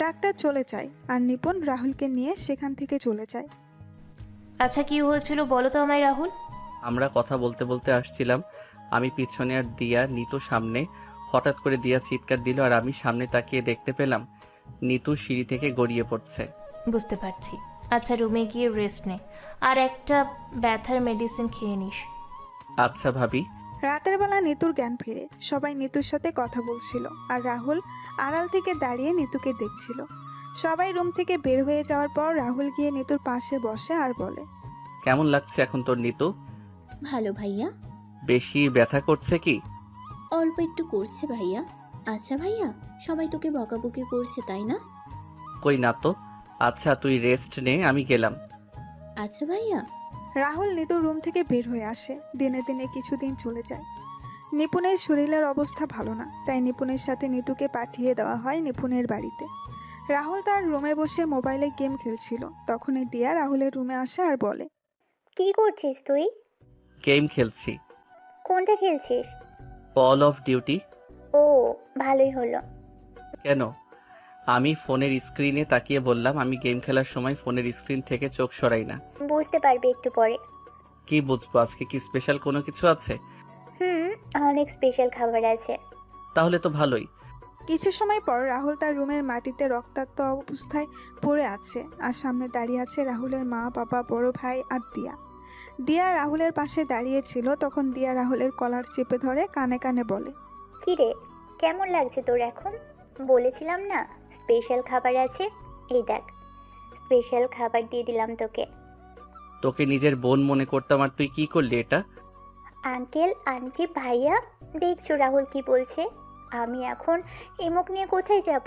ডাক্তার চলে যায় আর নিপুণ রাহুলকে নিয়ে সেখান থেকে চলে যায়। আচ্ছা, কি হয়েছিল বলো তো আমায় রাহুল? আমরা কথা বলতে বলতে আসছিলাম, আমি পিছনে আর দিয়া নিতু সামনে। হঠাৎ করে দিয়া চিৎকার দিল আর আমি সামনে তাকিয়ে দেখতে পেলাম নিতু সিঁড়ি থেকে গড়িয়ে পড়ছে। বুঝতে পারছি। আচ্ছা, রুমে গিয়ে রেস্ট নে, আর একটা ব্যথার মেডিসিন খেয়ে নিস। আচ্ছা ভাবি। রাতের বেলা নিতুর জ্ঞান ফিরে। সবাই নিতুর সাথে কথা বলছিল আর রাহুল আড়াল থেকে দাঁড়িয়ে নিতুকে দেখছিল। সবাই রুম থেকে বের হয়ে যাওয়ার পর রাহুল গিয়ে নিতুর পাশে বসে আর বলে, কেমন লাগছে এখন তোর নিতু? ভালো ভাইয়া। বেশি ব্যথা করছে কি? অল্প একটু করছে ভাইয়া। আচ্ছা ভাইয়া, সবাই তোকে বকাবকি করছে তাই না? কই না তো। আচ্ছা তুই রেস্ট নে, আমি গেলাম। আচ্ছা ভাইয়া। রাহুল নিতুর রুম থেকে বের হয়ে আসে। দিনে দিনে কিছুদিন চলে যায়। নিপুণের শরীরের অবস্থা ভালো না, তাই নিপুণের সাথে নিতুকে পাঠিয়ে দেওয়া হয় নিপুণের বাড়িতে। রাহুল তার রুমে বসে মোবাইলে গেম খেলছিল। তখনই দিয়া রাহুলের রুমে আসে আর বলে, কি করছিস তুই? গেম খেলছি। কোনটা খেলছিস? Call of Duty. ও, ভালোই হলো। কেন? আমি ফোনের স্ক্রিনে তাকিয়ে বললাম, আমি গেম খেলার সময় ফোনের স্ক্রিন থেকে চোখ সরাই না। বুঝতে পারবি একটু পরে। কি বুঝবো? আজকে কি স্পেশাল কোনো কিছু আছে? অনেক স্পেশাল খাবার আছে। তাহলে তো ভালোই। কিছু সময় পর রাহুল তার রুমের মাটিতে রক্তাক্ত অবস্থায় পড়ে আছে আর সামনে দাঁড়িয়ে আছে রাহুলের মা, বাবা, বড় ভাই আর দিয়া। দিয়া রাহুলের পাশে দাঁড়িয়েছিল। তখন দিয়া রাহুলের কলার চেপে ধরে কানে কানে বলে, কি রে, কেমন লাগছে তোর এখন? বলেছিলাম না স্পেশাল খাবার আছে। এই দেখ, স্পেশাল খাবার দিয়ে দিলাম তোকে। তোকে নিজের বোন মনে করতাম, আর তুই কি করলি এটা? আঙ্কেল, আন্টি, ভাইয়া, দেখছো রাহুল কি বলছে? আমি এখন এমুক নিয়ে কোথায় যাব?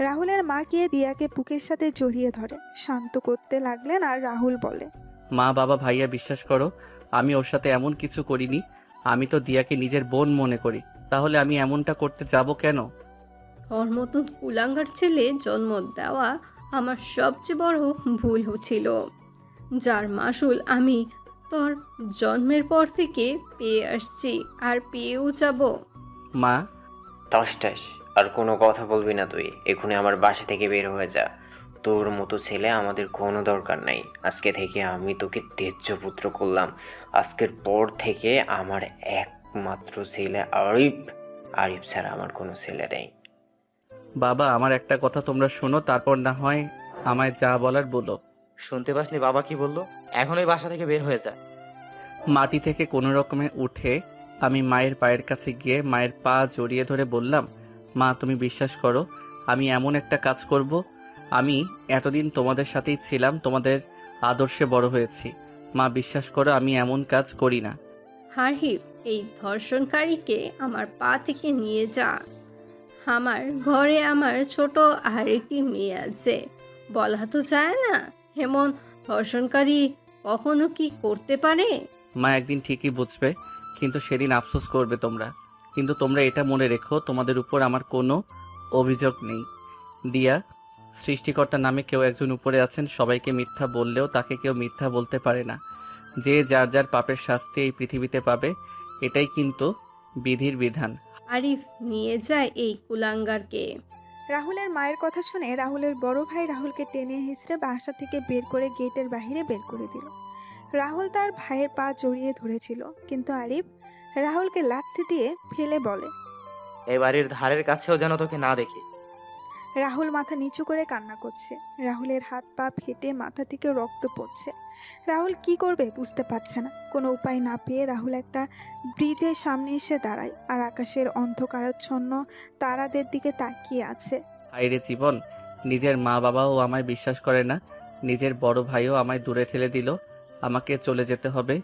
রাহুলের মা গিয়ে দিয়াকে বুকের সাথে জড়িয়ে ধরে শান্ত করতে লাগলেন আর রাহুল বলে, মা, বাবা, ভাইয়া, বিশ্বাস করো আমি ওর সাথে এমন কিছু করিনি। আমি তো দিয়াকে নিজের বোন মনে করি। তাহলে আমি এমনটা করতে যাব কেন? তোর মতন কুলাঙ্গার ছেলে জন্ম দেওয়া আমার সবচেয়ে বড় ভুল হচ্ছিল, যার মাসুল আমি তোর জন্মের পর থেকে পেয়ে আসছি আর পেয়েও যাব। মা। টসটাস, আর কোনো কথা বলবি না তুই। এখনই আমার বাসা থেকে বের হয়ে যা। তোর মতো ছেলে আমাদের কোনো দরকার নাই। আজকে থেকে আমি তোকে তেজ্য পুত্র করলাম। আজকের পর থেকে আমার একমাত্র ছেলে আরিফ। আরিফ ছাড়া আমার কোনো ছেলে নেই। বাবা, আমার একটা কথা তোমরা শোনো, তারপর না হয় আমায় যা বলার বলো। শুনতে পাসনি বাবা কি বললো? এখনই বাসা থেকে বের হয়ে যা। মাটি থেকে কোনো রকমে উঠে আমি মায়ের পায়ের কাছে গিয়ে মায়ের পা জড়িয়ে ধরে বললাম, মা তুমি বিশ্বাস করো আমি এমন একটা কাজ করব। আমি এতদিন তোমাদের সাথেই ছিলাম, তোমাদের আদর্শে বড় হয়েছি। মা বিশ্বাস করো আমি এমন কাজ করি না। হারিফ, এই ধর্ষণকারীকে আমার পা থেকে নিয়ে যা। আমার ঘরে আমার ছোট আরেকটি মেয়ে আছে। বলা তো যায় না এমন ধর্ষণকারী কখনো কি করতে পারে। মা একদিন ঠিকই বুঝবে, কিন্তু সেদিন আফসোস করবে তোমরা। কিন্তু তোমরা এটা মনে রেখো, তোমাদের উপর আমার কোনো অভিযোগ নেই। দিয়া, সৃষ্টিকর্তার নামে কেউ একজন উপরে আছেন। সবাইকে মিথ্যা বললেও তাকে কেউ মিথ্যা বলতে পারে না। যে যার যার পাপের শাস্তি এই পৃথিবীতে পাবে, এটাই কিন্তু বিধির বিধান। আরিফ, নিয়ে যায় এই কুলাঙ্গারকে। রাহুলের মায়ের কথা শুনে রাহুলের বড় ভাই রাহুলকে টেনে হিঁচড়ে বাসা থেকে বের করে গেটের বাইরে বের করে দিল। রাহুল তার ভাইয়ের পা জড়িয়ে ধরেছিল, কিন্তু আরিফ রাহুলকে লাথি দিয়ে ফেলে বলে, এই বাড়ির ধারের কাছেও যেন তোকে না দেখি। রাহুল মাথা নিচু করে কান্না করছে। রাহুলের হাত পা ফেটে মাথা থেকে রক্ত পড়ছে। রাহুল কি করবে বুঝতে পারছে না। কোনো উপায় না পেয়ে রাহুল একটা ব্রিজের সামনে এসে দাঁড়ায় আর আকাশের অন্ধকারাচ্ছন্ন তারাদের দিকে তাকিয়ে আছে। হায়রে জীবন, নিজের মা বাবাও আমায় বিশ্বাস করে না, নিজের বড় ভাইও আমায় দূরে ঠেলে দিল। আমাকে চলে যেতে হবে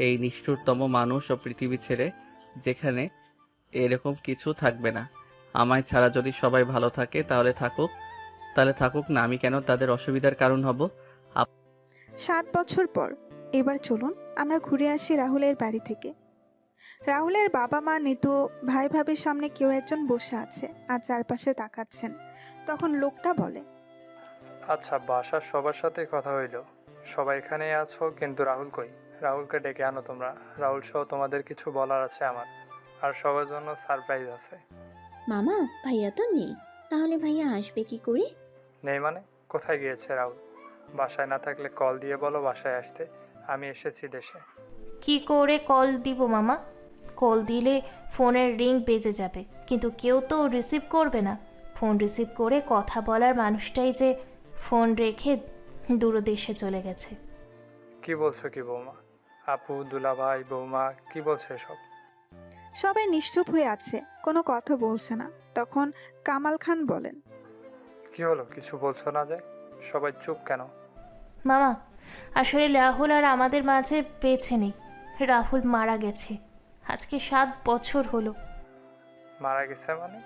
এই নিষ্ঠুরতম মানুষ ও পৃথিবী ছেড়ে, যেখানে এরকম কিছু থাকবে না। আমায় ছাড়া যদি সবাই ভালো থাকে তাহলে থাকুক না, আমি কেন তাদের অসুবিধার কারণ হব? 7 বছর পর এবার চলুন আমরা ঘুরে আসি রাহুলের বাড়ি থেকে। রাহুলের বাবা মা, নিতু, ভাই ভাবির সামনে কেউ একজন বসে আছে আর চারপাশে তাকাচ্ছেন। তখন লোকটা বলে, আচ্ছা, বাসার সবার সাথে কথা হইল, সবাই এখানেই আছো, কিন্তু রাহুল কই? রাহুলকে ডেকে আনো তোমরা। রাহুল সহ তোমাদের কিছু বলার আছে আমার, আর সবার জন্য সারপ্রাইজ আছে। মামা, ভাইয়া তো নেই, তাহলে ভাইয়া আসবে কি করে? নেই মানে? কোথায় গিয়েছে রাহুল? বাসায় না থাকলে কল দিয়ে বলো বাসায় আসতে। আমি এসেছি দেশে। কি করে কল দিব মামা? কল দিলে ফোনের রিং বেজে যাবে, কিন্তু কেউ তো রিসিভ করবে না। ফোন রিসিভ করে কথা বলার মানুষটাই যে ফোন রেখে দূরদেশে চলে গেছে। কি বলছো কি বৌমা? আপু, দুলাভাই, বৌমা কি বলছে এসব? সবাই নিশ্চুপ হয়ে আছে, কোনো কথা বলছে না। তখন কামাল খান বলেন, কি হলো, কিছু বলছো না যে? সবাই চুপ কেন? মামা, আসলে রাহুল আর আমাদের মাঝে বেঁচে নেই। রাহুল মারা গেছে। আজকে 7 বছর হলো। মারা গেছে মানে?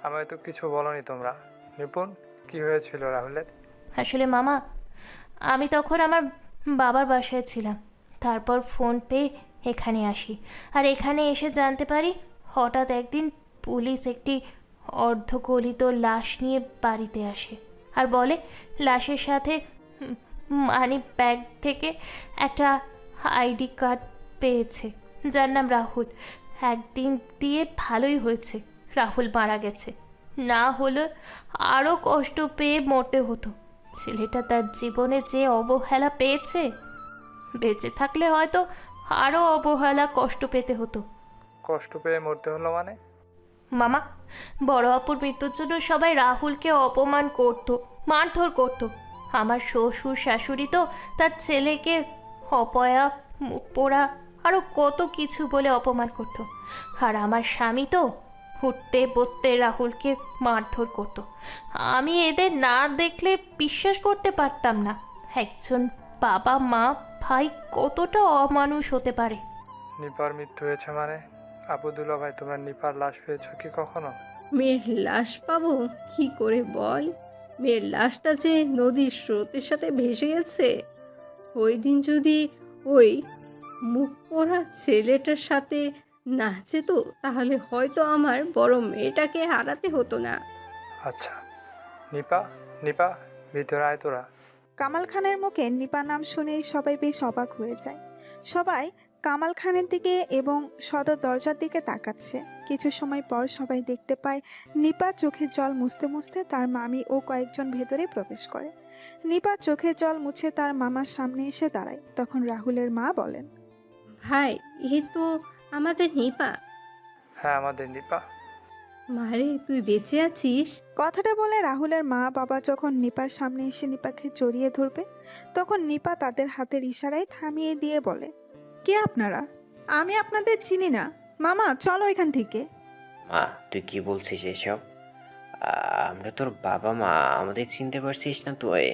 আমায় তো কিছু বলনি তোমরা। নিপুণ, কি হয়েছিল রাহুলের? আসলে মামা, আমি তখন আমার বাবার বাসায় ছিলাম। তারপর ফোন পেয়ে এখানে আসি, আর এখানে এসে জানতে পারি হঠাৎ একদিন পুলিশ একটি অর্ধগলিত লাশ নিয়ে বাড়িতে আসে আর বলে লাশের সাথে মানি ব্যাগ থেকে একটা আইডি কার্ড পেয়েছে, যার নাম রাহুল। একদিন দিয়ে ভালোই হয়েছে, রাহুল মারা গেছে। না হলে আরও কষ্ট পেয়ে মরতে হতো। ছেলেটা তার জীবনে যে অবহেলা পেয়েছে, বেঁচে থাকলে হয়তো আরও অবহেলা কষ্ট পেতে হতো। কষ্ট পেয়ে মরতে হলো মানে? মামা, বড় অপুর মৃত্যুর জন্য সবাই রাহুলকে অপমান করত, মারধর করত। আমার শ্বশুর শাশুড়ি তো তার ছেলেকে অপয়া, মুখ পোড়া, আরও কত কিছু বলে অপমান করত। আর আমার স্বামী তো উঠতে বসতে রাহুলকে মারধর করত। আমি এদের না দেখলে বিশ্বাস করতে পারতাম না একজন বাবা মা ভাই কতটা অমানুষ হতে পারে। নিপার মৃত্যু হয়েছে মানে? আপু, দুলাভাই, তোমরা নিপার লাশ পেয়েছো কি কখনো? মেয়ের লাশ পাবো কি করে বল? মেয়ের লাশটা যে নদীর স্রোতের সাথে ভেসে গেছে। ওই দিন যদি ওই মুখ পোড়া ছেলেটার সাথে না যেত, তাহলে হয়তো আমার বড় মেয়েটাকে হারাতে হতো না। আচ্ছা, নিপা, নিপা, ভিতরে আয় তোরা। কামাল খানের মুখে নিপা নাম শুনেই সবাই বেশ অবাক হয়ে যায়। সবাই কামাল খানের দিকে এবং সদর দরজার দিকে তাকাচ্ছে। কিছু সময় পর সবাই দেখতে পায় নিপা চোখের জল মুছতে মুছতে তার মামি ও কয়েকজন ভেতরে প্রবেশ করে। নিপা চোখের জল মুছে তার মামার সামনে এসে দাঁড়ায়। তখন রাহুলের মা বলেন, ভাই, এ তো আমাদের নিপা। হ্যাঁ, আমাদের নিপা। মারে, তুই বেঁচে আছিস? কথাটা বলে রাহুলের মা বাবা যখন নিপার সামনে এসে নিপাকে জড়িয়ে ধরবে, তখন নিপা তাদের হাতের ইশারায় থামিয়ে দিয়ে বলে, কে আপনারা? আমি আপনাদের চিনি না। মামা, চলো এখান থেকে। মা, তুই কি বলছিস এসব? আমরা তোর বাবা মা, আমাদের চিনতে পারছিস না তুই?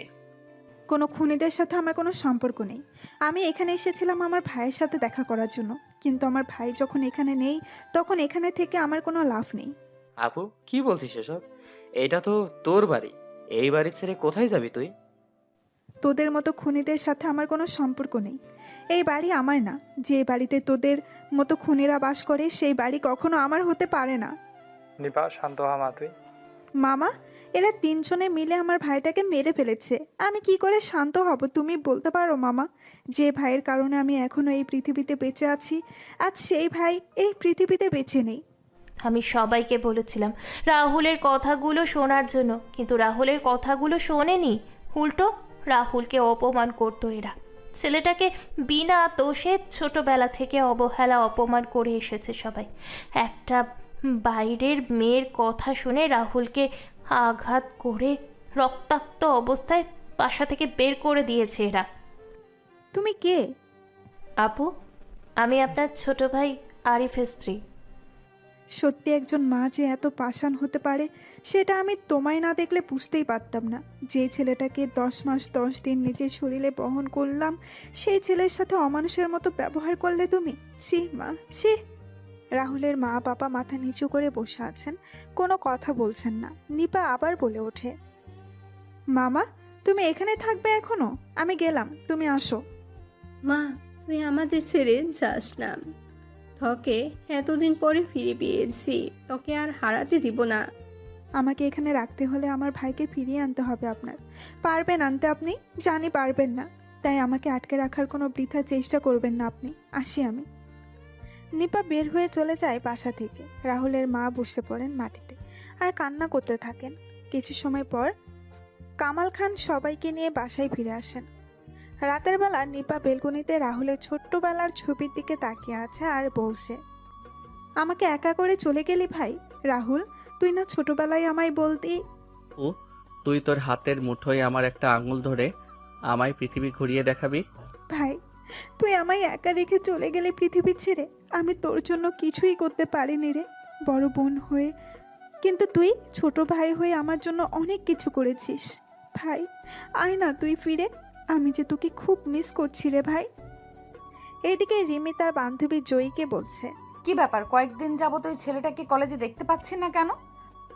কোনো খুনিদের সাথে আমার কোনো সম্পর্ক নেই। আমি এখানে এসেছিলাম আমার ভাইয়ের সাথে দেখা করার জন্য, কিন্তু আমার ভাই যখন এখানে নেই, তখন এখানে থেকে আমার কোনো লাভ নেই। আপু, কি বলছিস এসব? এটা তো তোর বাড়ি। এই বাড়ি ছেড়ে কোথায় যাবি তুই? তোদের মতো খুনিদের সাথে আমার কোনো সম্পর্ক নেই। এই বাড়ি আমার না। যে বাড়িতে তোদের মতো খুনিরা বাস করে, সেই বাড়ি কখনো আমার হতে পারে না। নিপা, শান্ত হ মা তুই। মামা, এরা 3 জনে মিলে আমার ভাইটাকে মেরে ফেলেছে। আমি কি করে শান্ত হব তুমি বলতে পারো মামা? যে ভাইয়ের কারণে আমি এখনো এই পৃথিবীতে বেঁচে আছি, আজ সেই ভাই এই পৃথিবীতে বেঁচে নেই। আমি সবাইকে বলেছিলাম রাহুলের কথাগুলো শোনার জন্য, কিন্তু রাহুলের কথাগুলো শোনেনি। উল্টো রাহুলকে অপমান করতো এরা। ছেলেটাকে বিনা দোষে ছোটবেলা থেকে অবহেলা অপমান করে এসেছে সবাই। একটা বাইরের মেয়ের কথা শুনে রাহুলকে আঘাত করে রক্তাক্ত অবস্থায় বাসা থেকে বের করে দিয়েছে এরা। তুমি কে? আপু, আমি আপনার ছোট ভাই আরিফের স্ত্রী। সত্যি একজন মা যে এত পাষাণ হতে পারে, সেটা আমি তোমায় না দেখলে বুঝতেই পারতাম না। যে ছেলেটাকে 10 মাস 10 দিন নিজের শরীরে বহন করলাম, সেই ছেলের সাথে অমানুষের মতো ব্যবহার করলে তুমি। ছি মা, ছি। রাহুলের মা বাবা মাথা নিচু করে বসে আছেন, কোনো কথা বলছেন না। নিপা আবার বলে ওঠে, মামা, তুমি এখানে থাকবে এখনো? আমি গেলাম, তুমি আসো। মা, তুই আমাদের ছেড়ে যাস না। তোকে এতদিন পরে ফিরে পেয়েছি, তোকে আর হারাতে দিব না। আমাকে এখানে রাখতে হলে আমার ভাইকে ফিরিয়ে আনতে হবে আপনার। পারবেন আনতে আপনি? জানি পারবেন না, তাই আমাকে আটকে রাখার কোনো বৃথা চেষ্টা করবেন না আপনি। আসি আমি। নিপা বের হয়ে চলে যায় বাসা থেকে। রাহুলের মা বসে পড়েন মাটিতে আর কান্না করতে থাকেন। কিছু সময় পর কামাল খান সবাইকে নিয়ে বাসায় ফিরে আসেন। রাতের বেলা নিপা বেলকনিতে রাহুলের ছোট্টবেলার ছবির দিকে তাকিয়ে আছে আর বলছে, আমাকে একা করে চলে গেলি ভাই। রাহুল, তুই না ছোটবেলায় আমায় বলতি। ও, তুই তোর হাতের মুঠোয় আমার একটা আঙুল ধরে আমায় পৃথিবী ঘুরিয়ে দেখাবি? ভাই, তুই আমায় একা রেখে চলে গেলে পৃথিবী ছেড়ে, আমি তোর জন্য কিছুই করতে পারিনি রে, বড় বোন হয়ে। কিন্তু তুই ছোট ভাই হয়ে আমার জন্য অনেক কিছু করেছিস। ভাই, আয় না তুই ফিরে, আমি যে তোকে খুব মিস করছি রে ভাই। এইদিকে রিমি তার বান্ধবী জয়ীকে বলছে, কি ব্যাপার, কয়েকদিন যাবত ওই ছেলেটাকে কলেজে দেখতে পাচ্ছি না কেন?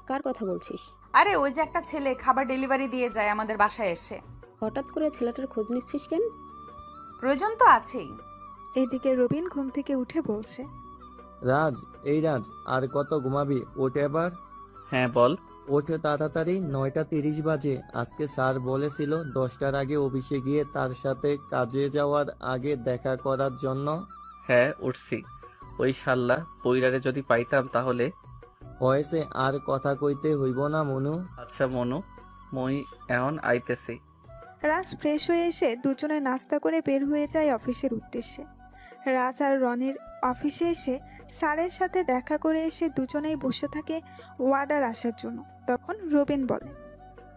কার কথা বলছিস? আরে ওই যে একটা ছেলে খাবার ডেলিভারি দিয়ে যায় আমাদের বাসায় এসে। হঠাৎ করে ছেলেটার খোঁজ নিচ্ছিস কেন? প্রয়োজন তো আছেই। এদিকে রবিন ঘুম থেকে উঠে বলছে, রাজ, এই রাজ, আর কত ঘুমাবি? ওঠে এবার। হ্যাঁ বল। ওঠে তাড়াতাড়ি, 9:30 বাজে। আজকে স্যার বলেছিল 10টার আগে অফিসে গিয়ে তার সাথে কাজে যাওয়ার আগে দেখা করার জন্য। হ্যাঁ উঠছি। ওই শাল্লা পইরারে যদি পাইতাম তাহলে। হয়েছে, আর কথা কইতে হইব না মনু। আচ্ছা মনু, মই এখন আইতেছি। রাজ ফ্রেশ হয়ে এসে দুজনে নাস্তা করে বের হয়ে যায় অফিসের উদ্দেশ্যে। রাজ আর রনির অফিসে এসে স্যারের সাথে দেখা করে এসে দুজনেই বসে থাকে ওয়ার্ডার আসার জন্য। তখন রবিন বলে,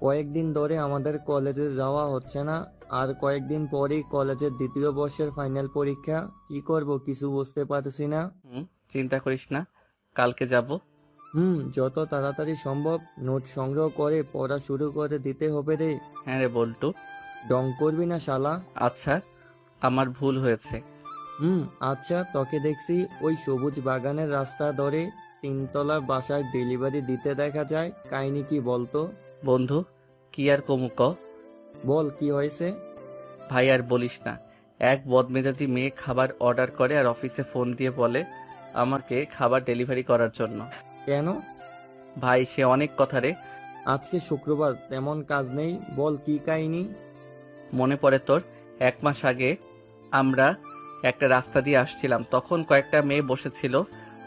কয়েকদিন ধরে আমাদের কলেজে যাওয়া হচ্ছে না, আর কয়েকদিন পরেই কলেজের 2য় বর্ষের ফাইনাল পরীক্ষা। কি করব কিছু বুঝতে পারছি না। চিন্তা করিস না, কালকে যাব। যত তাড়াতাড়ি সম্ভব নোট সংগ্রহ করে পড়া শুরু করে দিতে হবে রে। হ্যাঁ রে বল্টু। ডং করবি না শালা। আচ্ছা, আমার ভুল হয়েছে। আচ্ছা, তোকে দেখছি ওই সবুজ বাগানের রাস্তা ধরে 3তলা বাসায় ডেলিভারি দিতে দেখা যায়। কাহিনী কি বলতো? বন্ধু, কি আর কমু ক। বল, কি হয়েছে? ভাই আর বলিস না, এক বদমেজাজি মেয়ে খাবার অর্ডার করে আর অফিসে ফোন দিয়ে বলে আমাকে খাবার ডেলিভারি করার জন্য। কেন? ভাই সে অনেক কথা রে। আজকে শুক্রবার, তেমন কাজ নেই, বল কি কাহিনী। মনে পড়ে তোর, 1 মাস আগে আমরা একটা রাস্তা দিয়ে আসছিলাম, তখন কয়েকটা মেয়ে বসেছিল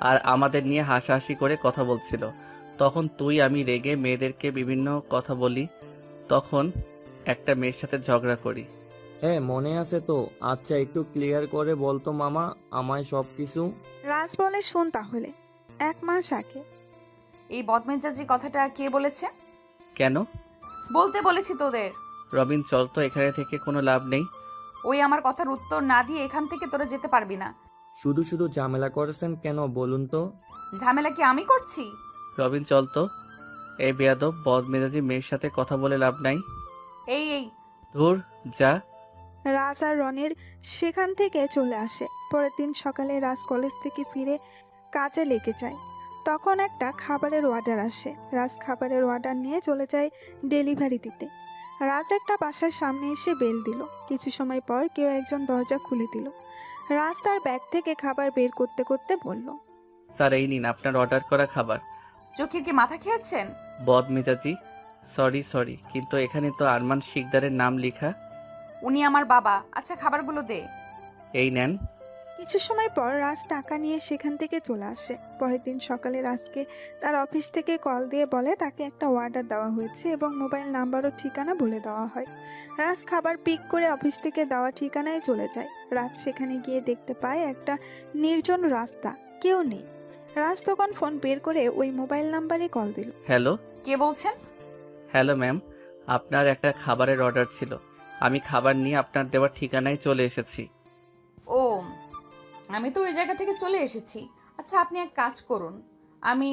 আর আমাদের নিয়ে হাসাহাসি করে কথা বলছিল। তখন তুই আমি রেগে মেয়েদেরকে বিভিন্ন কথা বলি, তখন একটা মেয়ের সাথে ঝগড়া করি। হ্যাঁ মনে আছে তো। আচ্ছা, একটু ক্লিয়ার করে বলতো মামা আমায় সবকিছু। রাজ বলে, শোন তাহলে। 1 মাস আগে। এই বদমেজাজি কথাটা কে বলেছে? কেন বলতে বলেছি তোদের? রবিন, চল তো, এখানে থেকে কোনো লাভ নেই। ওই আমার কথার উত্তর না দিয়ে এখান থেকে তোরা যেতে পারবি না। শুধু শুধু ঝামেলা করেছেন কেন বলুন তো? ঝামেলা কি আমি করছি? রবিন চল তো, এই বেয়াদব বদমেজাজি মেয়ের সাথে কথা বলে লাভ নাই। এই এই ধুর যা। রাজ আর রনির সেখান থেকে চলে আসে। পরের দিন সকালে রাজ কলেজ থেকে ফিরে কাজে লেগে যায়। তখন একটা খাবারের অর্ডার আসে। রাজ খাবারের অর্ডার নিয়ে চলে যায় ডেলিভারি দিতে। রাজ একটা বাসার সামনে এসে বেল দিল। কিছু সময় পর কেউ একজন দরজা খুলে দিল। রাজ তার ব্যাগ থেকে খাবার বের করতে করতে বলল, স্যার এই নিন আপনার অর্ডার করা খাবার। চোখের কি মাথা খেয়েছেন? বদমেজাজি, সরি, কিন্তু এখানে তো আরমান শিকদারের নাম লেখা। উনি আমার বাবা। আচ্ছা খাবারগুলো দে। এই নেন। কিছু সময় পর রাজ টাকা নিয়ে সেখান থেকে চলে আসে। পরের দিন সকালে রাজকে তার অফিস থেকে কল দিয়ে বলে তাকে একটা অর্ডার দেওয়া হয়েছে এবং মোবাইল নাম্বার ও ঠিকানা বলে দেওয়া হয়। রাজ খাবার পিক করে অফিস থেকে দেওয়া ঠিকানায় চলে যায়। রাজ সেখানে গিয়ে দেখতে পায় একটা নির্জন রাস্তা, কেউ নেই। রাজ তখন ফোন বের করে ওই মোবাইল নাম্বারে কল দিল। হ্যালো, কে বলছেন? হ্যালো ম্যাম, আপনার একটা খাবারের অর্ডার ছিল। আমি খাবার নিয়ে আপনার দেওয়া ঠিকানায় চলে এসেছি। ও, আমি তো ওই জায়গা থেকে চলে এসেছি। আচ্ছা আপনি এক কাজ করুন, আমি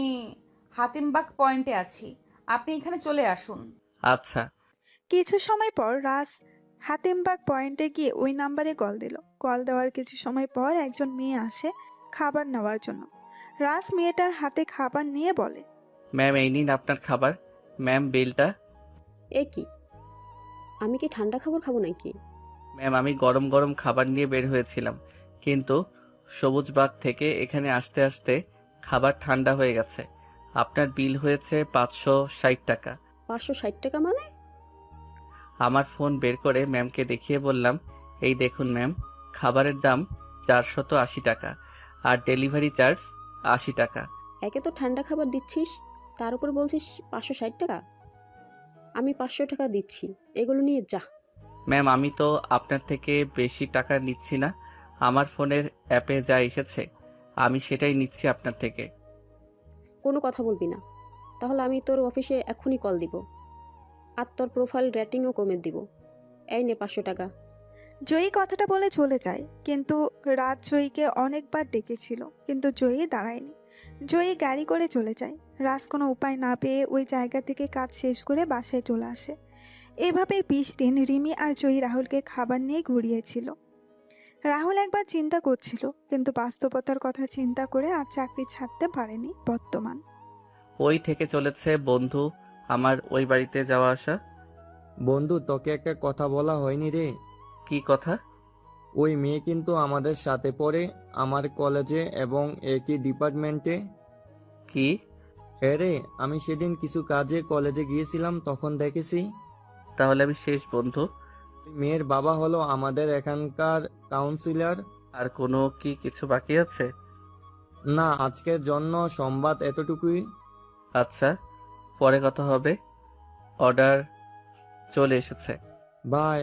হাতিমবাগ পয়েন্টে আছি, আপনি এখানে চলে আসুন। আচ্ছা। কিছু সময় পর রাজ হাতিমবাগ পয়েন্টে গিয়ে ওই নাম্বারে কল দিল। কল দেওয়ার কিছু সময় পর একজন মেয়ে আসে খাবার নেওয়ার জন্য। রাজ মেয়েটার হাতে খাবার নিয়ে বলে, ম্যাম এই নিন আপনার খাবার। ম্যাম বিলটা। এ কি, আমি কি ঠান্ডা খাবার খাবো নাকি? ম্যাম আমি গরম গরম খাবার নিয়ে বের হয়েছিলাম, কিন্তু সবুজবাগ থেকে এখানে আসতে আসতে খাবার ঠান্ডা হয়ে গেছে। আপনার বিল হয়েছে 560 টাকা। 560 টাকা মানে? আমার ফোন বের করে ম্যামকে দেখিয়ে বললাম, এই দেখুন ম্যাম, খাবারের দাম 480 টাকা আর ডেলিভারি চার্জ 80 টাকা। একে তো ঠান্ডা খাবার দিচ্ছিস, তার উপর বলছিস 560 টাকা। আমি 500 টাকা দিচ্ছি, এগুলো নিয়ে যা। ম্যাম আমি তো আপনার থেকে বেশি টাকা নিচ্ছি না, আমার ফোনের অ্যাপে যা এসেছে আমি সেটাই নিচ্ছি আপনার থেকে। কোনো কথা বলবি না। তাহলে আমি তোর অফিসে এখনই কল দিব, আর তোর প্রোফাইল রেটিংও কমে দিব। এই নে 500 টাকা। জয়ী কথাটা বলে চলে যায়, কিন্তু রাত জয়ীকে অনেকবার ডেকেছিল, কিন্তু জয়ী দাঁড়ায়নি। জয়ী গাড়ি করে চলে যায়। রাজ কোনো উপায় না পেয়ে ওই জায়গা থেকে কাজ শেষ করে বাসায় চলে আসে। এভাবে 20 দিন রিমি আর জয়ী রাহুলকে খাবার নিয়ে ঘুরিয়েছিল। রাহুল একবার চিন্তা করছিল, কিন্তু বাস্তবতার কথা চিন্তা করে আর চাকরি ছাড়তে পারেনি। বর্তমান ওই থেকে চলেছে বন্ধু আমার ওই বাড়িতে যাওয়া আসা। বন্ধু, তোকে একটা কথা বলা হয়নি রে। কি কথা? ওই মেয়ে কিন্তু আমাদের সাথে পড়ে, আমার কলেজে এবং একই ডিপার্টমেন্টে। কি? হ্যাঁ রে, আমি সেদিন কিছু কাজে কলেজে গিয়েছিলাম, তখন দেখেছি। তাহলে আমি শেষ বন্ধু। ওই মেয়ের বাবা হলো আমাদের এখানকার কাউন্সিলর। আর কোনো কি কিছু বাকি আছে? না, আজকের জন্য সংবাদ এতটুকুই। আচ্ছা, পরে কথা হবে। অর্ডার চলে এসেছে। বাই।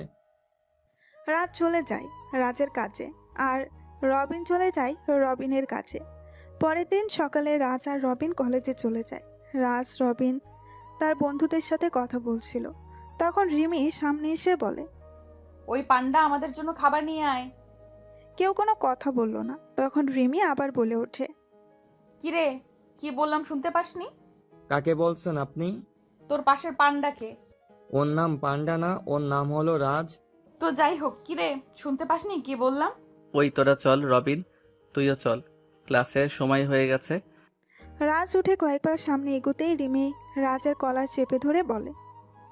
রাত চলে যায় রাজের কাজে, আর রবিন চলে যায় রবিনের কাছে। পরের দিন সকালে রাজ আর রবিন কলেজে চলে যায়। রাজ রবিন তার বন্ধুদের সাথে কথা বলছিল, তখন রিমি সামনে এসে বলে, ওই পান্ডা আমাদের জন্য খাবার নিয়ে আয়। কেউ কোনো কথা বলল না। তখন রিমি আবার বলে ওঠে, কিরে, কি বললাম শুনতে পাসনি? কাকে বলছেন আপনি? তোর পাশের পান্ডাকে। ওর নাম পান্ডা না, ওর নাম হলো রাজ। তো যাই হোক, কিরে শুনতে পাসনি কি বললাম? ওই তোরা চল রবিন, তুইও চল, ক্লাসের সময় হয়ে গেছে। রাজ উঠে কয়েকবার সামনে এগোতেই রিমি রাজের কলার চেপে ধরে বলে,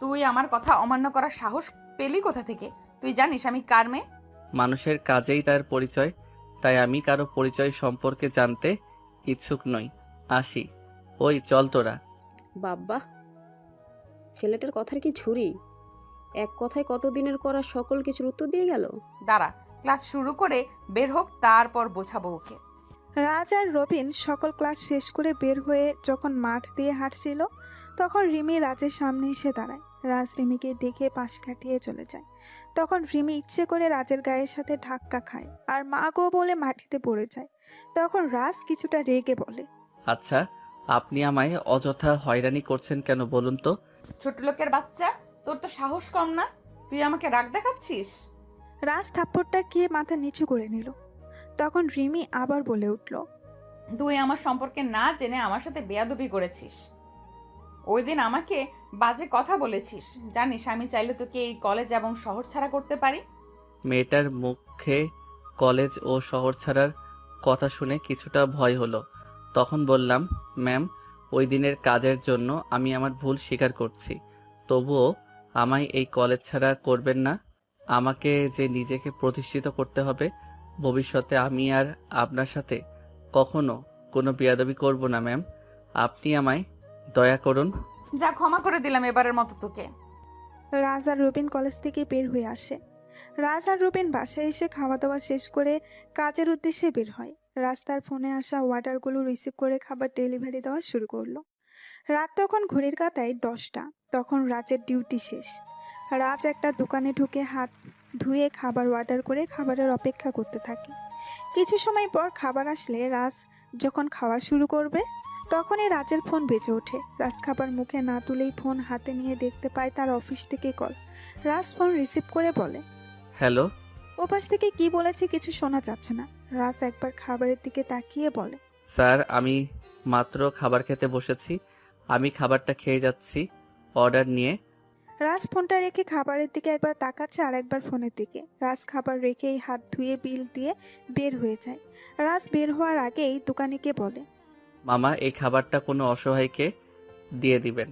তুই আমার কথা অমান্য করার সাহস পেলি কোথা থেকে? তুই জানিস আমি কার মেয়ে? মানুষের কাজেই তার পরিচয়, তাই আমি কারো পরিচয় সম্পর্কে জানতে ইচ্ছুক নই। আসি। ওই চল তোরা। বাবা, ছেলেটার কথার কি ঝুরি! এক কথায় কতদিনের করা সকল কিছুর উত্তর দিয়ে গেল। দাঁড়া, ক্লাস শুরু করে বের হোক, তারপর বোঝাবো ওকে। রাজ আর রবিন সকল ক্লাস শেষ করে বের হয়ে যখন মাঠ দিয়ে হাঁটছিল, তখন রিমি রাজের সামনে এসে দাঁড়ায়। রাজ রিমিকে দেখে পাশ কাটিয়ে চলে যায়। তখন রিমি ইচ্ছে করে রাজের গায়ের সাথে ধাক্কা খায় আর মা গো বলে মাটিতে পড়ে যায়। তখন রাজ কিছুটা রেগে বলে, আচ্ছা, আপনি আমায় অযথা হয়রানি করছেন কেন বলুন তো? ছোট লোকের বাচ্চা, তোর তো সাহস কম না? তুই আমাকে রাগ দেখাচ্ছিস? রাজ থাপ্পড়টা গিয়ে মাথা নিচু করে নিল। তখন রিমি আবার বলে উঠল, তুই আমার সম্পর্কে না জেনে আমার সাথে বেয়াদবি করেছিস। ওই দিন আমাকে বাজে কথা বলেছিস। জানিস আমি চাইলে তোকে এই কলেজ এবং শহর ছাড়া করতে পারি। মেয়েটার মুখে কলেজ ও শহর ছাড়ার কথা শুনে কিছুটা ভয় হলো। তখন বললাম, ম্যাম, ওই দিনের কাজের জন্য আমি আমার ভুল স্বীকার করছি। তবুও আমায় এই কলেজ ছাড়া করবেন না। আমাকে যে নিজেকে প্রতিষ্ঠিত করতে হবে। ভবিষ্যতে আমি আর আপনার সাথে কখনো কোনো বেয়াদবি করব না ম্যাম। আপনি আমায় দয়া করুন। যা, ক্ষমা করে দিলাম এবারের মতো তোকে। রাজ আর রবিন কলেজ থেকে বের হয়ে আসে। রাজ আর রবিন বাসায় এসে খাওয়া দাওয়া শেষ করে কাজের উদ্দেশ্যে বের হয়। রাজ তার ফোনে আসা অর্ডারগুলো রিসিভ করে খাবার ডেলিভারি দেওয়া শুরু করলো। রাত তখন ঘড়ির কাঁটায় 10টা। তখন রাজের ডিউটি শেষ। রাজ একটা দোকানে ঢুকে হাত ধুয়ে খাবার অর্ডার করে খাবারের অপেক্ষা করতে থাকে। কিছু সময় পর খাবার আসলে রাজ যখন খাওয়া শুরু করবে, তখনই রাজের ফোন বেজে ওঠে। রাজ খাবার মুখে না তুলেই ফোন হাতে নিয়ে দেখতে পায় তার অফিস থেকে কল। রাজ ফোন রিসিভ করে বলে, হ্যালো। ওপাশ থেকে কি বলেছে কিছু শোনা যাচ্ছে না। রাজ একবার খাবারের দিকে তাকিয়ে বলে, স্যার, আমি মাত্র খাবার খেতে বসেছি। আমি খাবারটা খেয়ে যাচ্ছি অর্ডার নিয়ে। রাজ ফোনটা রেখে খাবারের দিকে একবার তাকাচ্ছে আর একবার ফোনের দিকে। রাজ খাবার রেখেই হাত ধুয়ে বিল দিয়ে বের হয়ে যায়। রাজ বের হওয়ার আগেই দোকানিকে বলে, মামা, এই খাবারটা কোনো অসহায়কে দিয়ে দিবেন।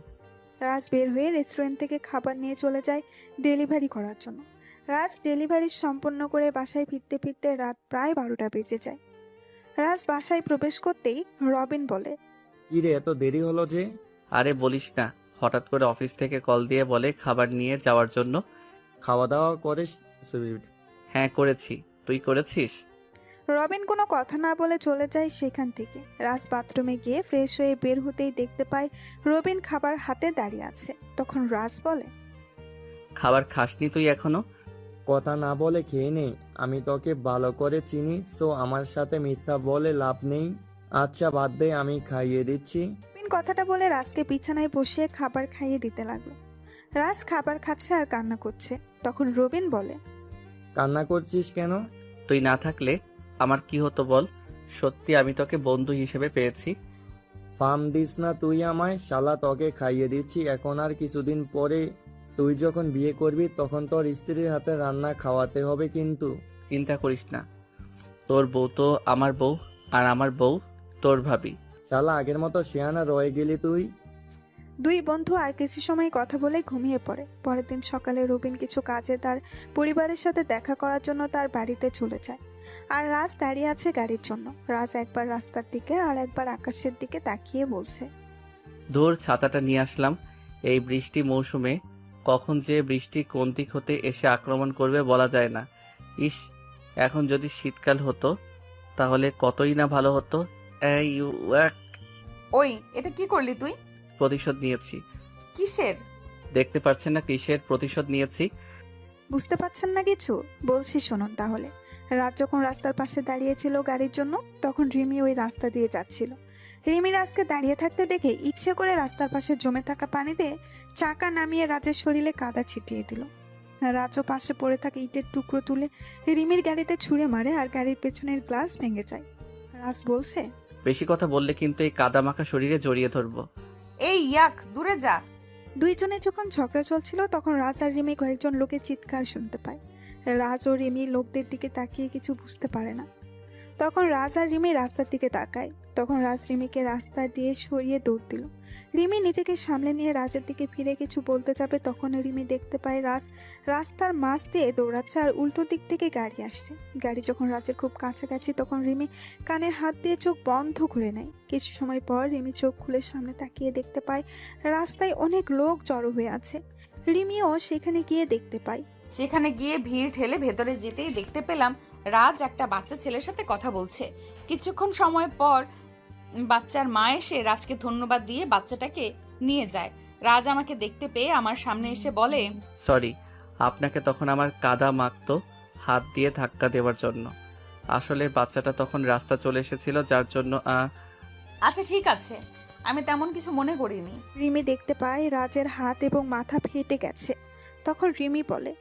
রাজ বের হয়ে রেস্টুরেন্ট থেকে খাবার নিয়ে চলে যায় ডেলিভারি করার জন্য। রাজ ডেলিভারি সম্পন্ন করে বাসায় ফিরতে ফিরতে রাত প্রায় 12টা বেজে যায়। রাজ বাসায় প্রবেশ করতেই রবিন বলে, কি রে, এত দেরি হলো যে? আরে বলিস না, হঠাৎ করে অফিস থেকে কল দিয়ে বলে খাবার নিয়ে যাওয়ার জন্য। খাওয়া দাওয়া করিস? হ্যাঁ করেছি, তুই করেছিস? রবিন কোনো কথা না বলে চলে যায় সেখান থেকে। রাজ বাথরুমে গিয়ে ফ্রেশ হয়ে বের হতেই দেখতে পায় রবিন খাবার হাতে দাঁড়িয়ে আছে। তখন রাজ বলে, খাবার খাসনি তুই এখনো? কথা না বলে খেয়ে নে, আমি তোকে ভালো করে চিনি, সো আমার সাথে মিথ্যা বলে লাভ নেই। আচ্ছা বাদ দে, আমি খাইয়ে দিচ্ছি। রবিন কথাটা বলে রাজকে বিছানায় বসিয়ে খাবার খাইয়ে দিতে লাগলো। রাজ খাবার খাচ্ছে আর কান্না করছে। তখন রবিন বলে, কান্না করছিস কেন? তুই না থাকলে আমার কি হতো বল? সত্যি আমি তোকে বন্ধু হিসেবে পেয়েছি। ফার্ম দিস না তুই আমায়, শালা তোকে খাইয়ে দিচ্ছি। এখন আর কিছুদিন পরে তুই যখন বিয়ে করবি তখন তোর স্ত্রীর হাতে রান্না খাওয়াতে হবে কিন্তু। চিন্তা করিস না, তোর বউ তো আমার বউ আর আমার বউ তোর ভাবি। শালা আগের মতো শেয়ানা রয়ে গেলি তুই। দুই বন্ধু আর কিছু সময় কথা বলে ঘুমিয়ে পড়ে। পরের দিন সকালে রবিন কিছু কাজে তার পরিবারের সাথে দেখা করার জন্য তার বাড়িতে চলে যায়। আর রাজ দাঁড়িয়ে আছে গাড়ির জন্য। রাজ একবার রাস্তার দিকে আর একবার আকাশের দিকে তাকিয়ে বলছে, ধুর, ছাতাটা নিয়ে আসলাম। এই বৃষ্টি মৌসুমে কখন যে বৃষ্টি কোন দিক হতে এসে আক্রমণ করবে বলা যায় না। ইস, এখন যদি শীতকাল হতো তাহলে কতই না ভালো হতো। এই ওয়াক, ওই এটা কি করলি তুই? প্রতিশোধ নিয়েছি। কিসের? দেখতে পাচ্ছেন না কিসের প্রতিশোধ নিয়েছি? বুঝতে পারছেন না কিছু? বলছি শুনুন তাহলে। রাজ যখন রাস্তার পাশে দাঁড়িয়েছিল গাড়ির জন্য, তখন রিমি ওই রাস্তা দিয়ে যাচ্ছিল। রিমি রাজকে দাঁড়িয়ে থাকতে দেখে ইচ্ছে করে রাস্তার পাশে জমে থাকা পানিতে চাকা নামিয়ে রাজের শরীরে কাদা ছিটিয়ে দিল। রাজও পাশে পড়ে থাকা ইটের টুকরো তুলে রিমির গাড়িতে ছুঁড়ে মারে আর গাড়ির পেছনের গ্লাস ভেঙে যায়। রাজ বলছে, বেশি কথা বললে কিন্তু এই কাদামাখা শরীরে জড়িয়ে ধরবো। এই ইয়াক, দূরে যা। দুইজনে যখন ঝগড়া চলছিল তখন রাজ আর রিমি কয়েকজন লোকের চিৎকার শুনতে পায়। রাজ ও রিমি লোকদের দিকে তাকিয়ে কিছু বুঝতে পারে না। তখন রাজ আর রিমি রাস্তার দিকে তাকায়। তখন রাজ রিমিকে রাস্তা দিয়ে সরিয়ে দৌড় দিল। রিমি নিজেকে সামলে নিয়ে রাজের দিকে ফিরে কিছু বলতে যাবে, তখন রিমি দেখতে পায় রাজ রাস্তার মাঝ দিয়ে দৌড়াচ্ছে আর উল্টো দিক থেকে গাড়ি আসছে। গাড়ি যখন রাজের খুব কাছাকাছি তখন রিমি কানে হাত দিয়ে চোখ বন্ধ করে নেয়। কিছু সময় পর রিমি চোখ খুলে সামনে তাকিয়ে দেখতে পায় রাস্তায় অনেক লোক জড়ো হয়ে আছে। রিমিও সেখানে গিয়ে দেখতে পায়। সেখানে গিয়ে ভিড় ঠেলে ভেতরে যেতেই দেখতে পেলাম রাজ একটা বাচ্চা ছেলের সাথে কথা বলছে। কিছুক্ষণ সময় পর বাচ্চার মা এসে রাজকে ধন্যবাদ দিয়ে বাচ্চাটাকে নিয়ে যায়। রাজ আমাকে দেখতে পেয়ে আমার সামনে এসে বলে, সরি, আপনাকে তখন আমার কাদা মাখতো হাত দিয়ে ধাক্কা দেওয়ার জন্য। আসলে বাচ্চাটা তখন রাস্তা চলে এসেছিল, যার জন্য আচ্ছা ঠিক আছে, আমি তেমন কিছু মনে করিনি। রিমি দেখতে পায় রাজের হাত এবং মাথা ফেটে গেছে। তখন রিমি বলে,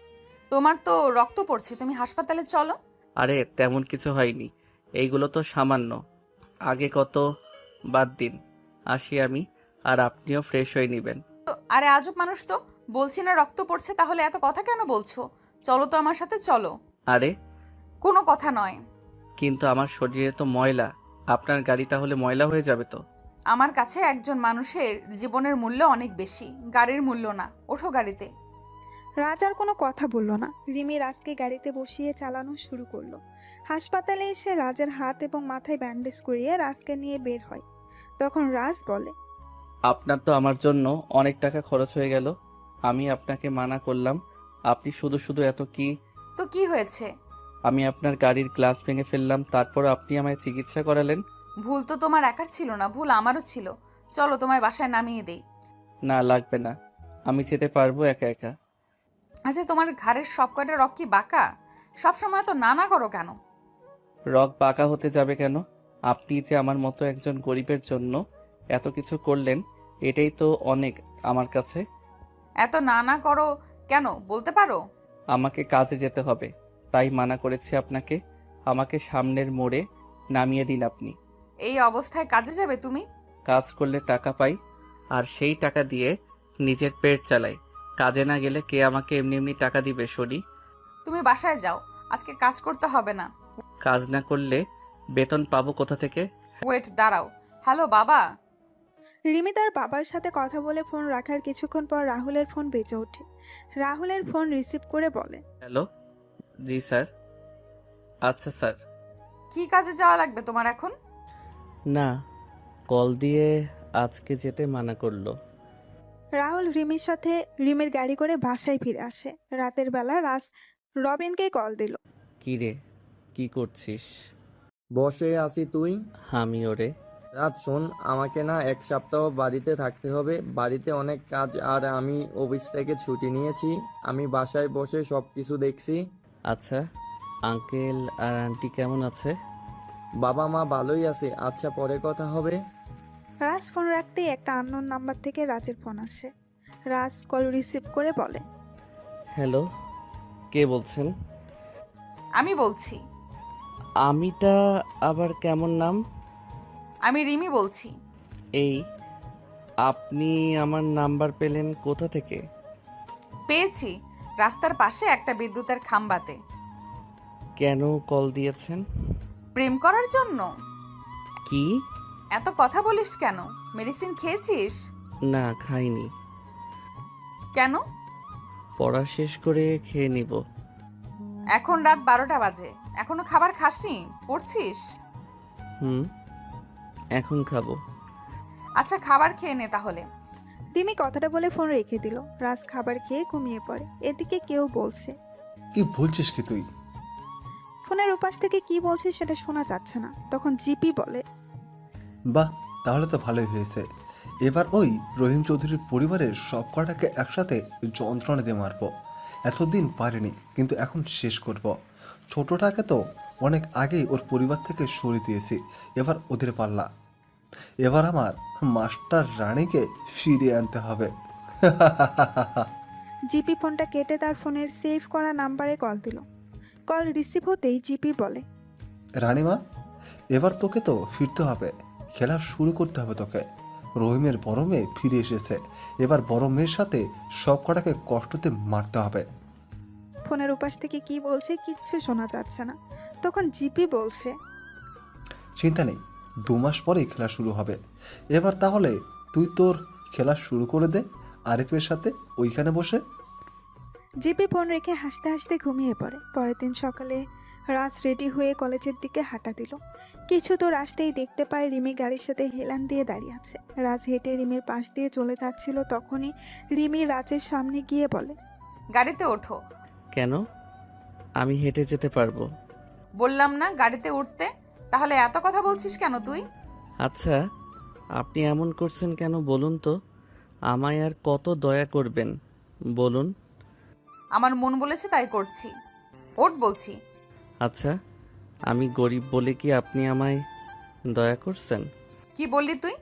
তোমার তো রক্ত পড়ছে, তুমি হাসপাতালে চলো। আরে তেমন কিছু হয়নি, এইগুলো তো সামান্য। আগে কত, বাদ দিন, আসি আমি, আর আপনিও ফ্রেশ হয়ে নেবেন। আরে আজব মানুষ তো, বলছি না রক্ত পড়ছে, তাহলে এত কথা কেন বলছো? চলো তো আমার সাথে, চলো। আরে কোনো কথা নয়। কিন্তু আমার শরীরে তো ময়লা, আপনার গাড়ি তাহলে ময়লা হয়ে যাবে তো। আমার কাছে একজন মানুষের জীবনের মূল্য অনেক বেশি, গাড়ির মূল্য না। ওঠো গাড়িতে। রাজ আর কোনো কথা বলল না। রিমি রাজকে গাড়িতে বসিয়ে চালানো শুরু করলো। হাসপাতালে এসে রাজের হাত এবং মাথায় ব্যান্ডেজ করিয়ে রাজকে নিয়ে বের হয়। তখন রাজ বলে, আপনার তো আমার জন্য অনেক টাকা খরচ হয়ে গেল। আমি আপনাকে মানা করলাম, আপনি শুধু শুধু এত কি। তো কি হয়েছে? আমি আপনার গাড়ির গ্লাস ভেঙে ফেললাম, তারপর আপনি আমায় চিকিৎসা করালেন। ভুল তো তোমার একার ছিল না, ভুল আমারও ছিল। চলো তোমায় বাসায় নামিয়ে দেই। না, লাগবে না, আমি যেতে পারবো একা একা। আচ্ছা, তোমার ঘাড়ের সব কয়টা রক কি বাঁকা? সবসময় তো নানা করো কেন? রক বাঁকা হতে যাবে কেন? আপনি যে আমার মতো একজন গরিবের জন্য এত কিছু করলেন, এটাই তো অনেক আমার কাছে। এত নানা করো কেন বলতে পারো? আমাকে কাজে যেতে হবে, তাই মানা করেছি আপনাকে। আমাকে সামনের মোড়ে নামিয়ে দিন আপনি। এই অবস্থায় কাজে যাবে তুমি? কাজ করলে টাকা পাই, আর সেই টাকা দিয়ে নিজের পেট চালাই। কাজে না গেলে কে আমাকে এমনি এমনি টাকা দিবে শুনি? তুমি বাসায় যাও, আজকে কাজ করতে হবে না। কাজ না করলে বেতন পাবো কোথা থেকে? ওয়েট, দাঁড়াও। হ্যালো বাবা। রিমি তার বাবার সাথে কথা বলে ফোন রাখার কিছুক্ষণ পর রাহুলের ফোন বেজে ওঠে। রাহুলের ফোন রিসিভ করে বলে, হ্যালো, জি স্যার। আচ্ছা স্যার। কি কাজে যাওয়া লাগবে তোমার এখন? না, কল দিয়ে আজকে যেতে মানা করলো। রাহুল রিমির সাথে রিমির গাড়ি করে বাসায় ফিরে আসে। রাতের বেলা রাজ রবিনকে কল দিল। কি রে, কি করছিস? বসে আছি, তুই? আমি ওরে। রাত শোন, আমাকে না 1 সপ্তাহ বাড়িতে থাকতে হবে। বাড়িতে অনেক কাজ, আর আমি অফিস থেকে ছুটি নিয়েছি। আমি বাসায় বসে সব কিছু দেখছি। আচ্ছা, আঙ্কেল আর আন্টি কেমন আছে? বাবা মা ভালোই আছে। আচ্ছা, পরে কথা হবে। রাজ ফোন রাখতেই একটা আননোন নাম্বার থেকে রাজের ফোন আসে। রাজ কল রিসিভ করে বলে, হ্যালো, কে বলছেন? আমি বলছি। আমিটা আবার কেমন নাম? আমি রিমি বলছি। এই, আপনি আমার নাম্বার পেলেন কোথা থেকে? পেয়েছি রাস্তার পাশে একটা বিদ্যুতের খাম্বাতে। কেন কল দিয়েছেন? প্রেম করার জন্য। কি? এত কথা বলিস কেন? মেডিসিন খেয়েছিস? না, খাইনি। কেন? পড়া শেষ করে খেয়ে নিব। এখন রাত 12টা বাজে, এখনো খাবার খাসনি? পড়ছিস? হুম, এখন খাবো। আচ্ছা খাবার খেয়ে নে তাহলে। রিমি কথাটা বলে ফোন রেখে দিল। রাজ খাবার খেয়ে ঘুমিয়ে পড়ে। এদিকে কেউ বলছে, কি বলছিস কি তুই? ফোনের উপাস থেকে কি বলছে সেটা শোনা যাচ্ছে না। তখন জিপি বলে, বাহ, তাহলে তো ভালোই হয়েছে। এবার ওই রহিম চৌধুরীর পরিবারের সব কটাকে একসাথে যন্ত্রণা দিয়ে মারবো। এতদিন পারিনি, কিন্তু এখন শেষ করব। ছোটটাকে তো অনেক আগেই ওর পরিবার থেকে সরিয়ে দিয়েছি, এবার ওদের পাল্লা। এবার আমার মাস্টার রানীকে ফিরিয়ে আনতে হবে। জিপি ফোনটা কেটে তার ফোনের সেভ করা নাম্বারে কল দিল। কল রিসিভ হতেই জিপি বলে, রানীমা, এবার তোকে তো ফিরতে হবে, খেলা শুরু করতে হবে তোকে। রহিমের বড় মেয়ে ফিরে এসেছে, এবার বড় মেয়ের সাথে সব কটাকে কষ্টতে মারতে হবে। ফোনের উপাস থেকে কি বলছে কিচ্ছু শোনা যাচ্ছে না। তখন জিপি বলছে, চিন্তা নেই, 2 মাস পরেই খেলা শুরু হবে। এবার তাহলে তুই তোর খেলা শুরু করে দে আরিফের সাথে ওইখানে বসে। জিপি ফোন রেখে হাসতে হাসতে ঘুমিয়ে পড়ে। পরের দিন সকালে রাজ রেডি হয়ে কলেজের দিকে হাঁটা দিল। কিছু দূর আসতেই দেখতে পায় রিমি গাড়ির সাথে হেলান দিয়ে দাঁড়িয়ে আছে। রাজ হেঁটে রিমির পাশ দিয়ে চলে যাচ্ছিল। তখনই রিমি রাজের সামনে গিয়ে বলে, গাড়িতে ওঠো। কেন? আমি হেঁটে যেতে পারবো। বললাম না গাড়িতে উঠতে? তাহলে এত কথা বলছিস কেন তুই? আচ্ছা, আপনি এমন করছেন কেন বলুন তো? আমায় আর কত দয়া করবেন বলুন। আমার মন বলেছে তাই করছি। ওঠ বলছি। আচ্ছা, আমি গরিব বলে কি আপনি আমায় দয়া করছেন? কি বললি তুই?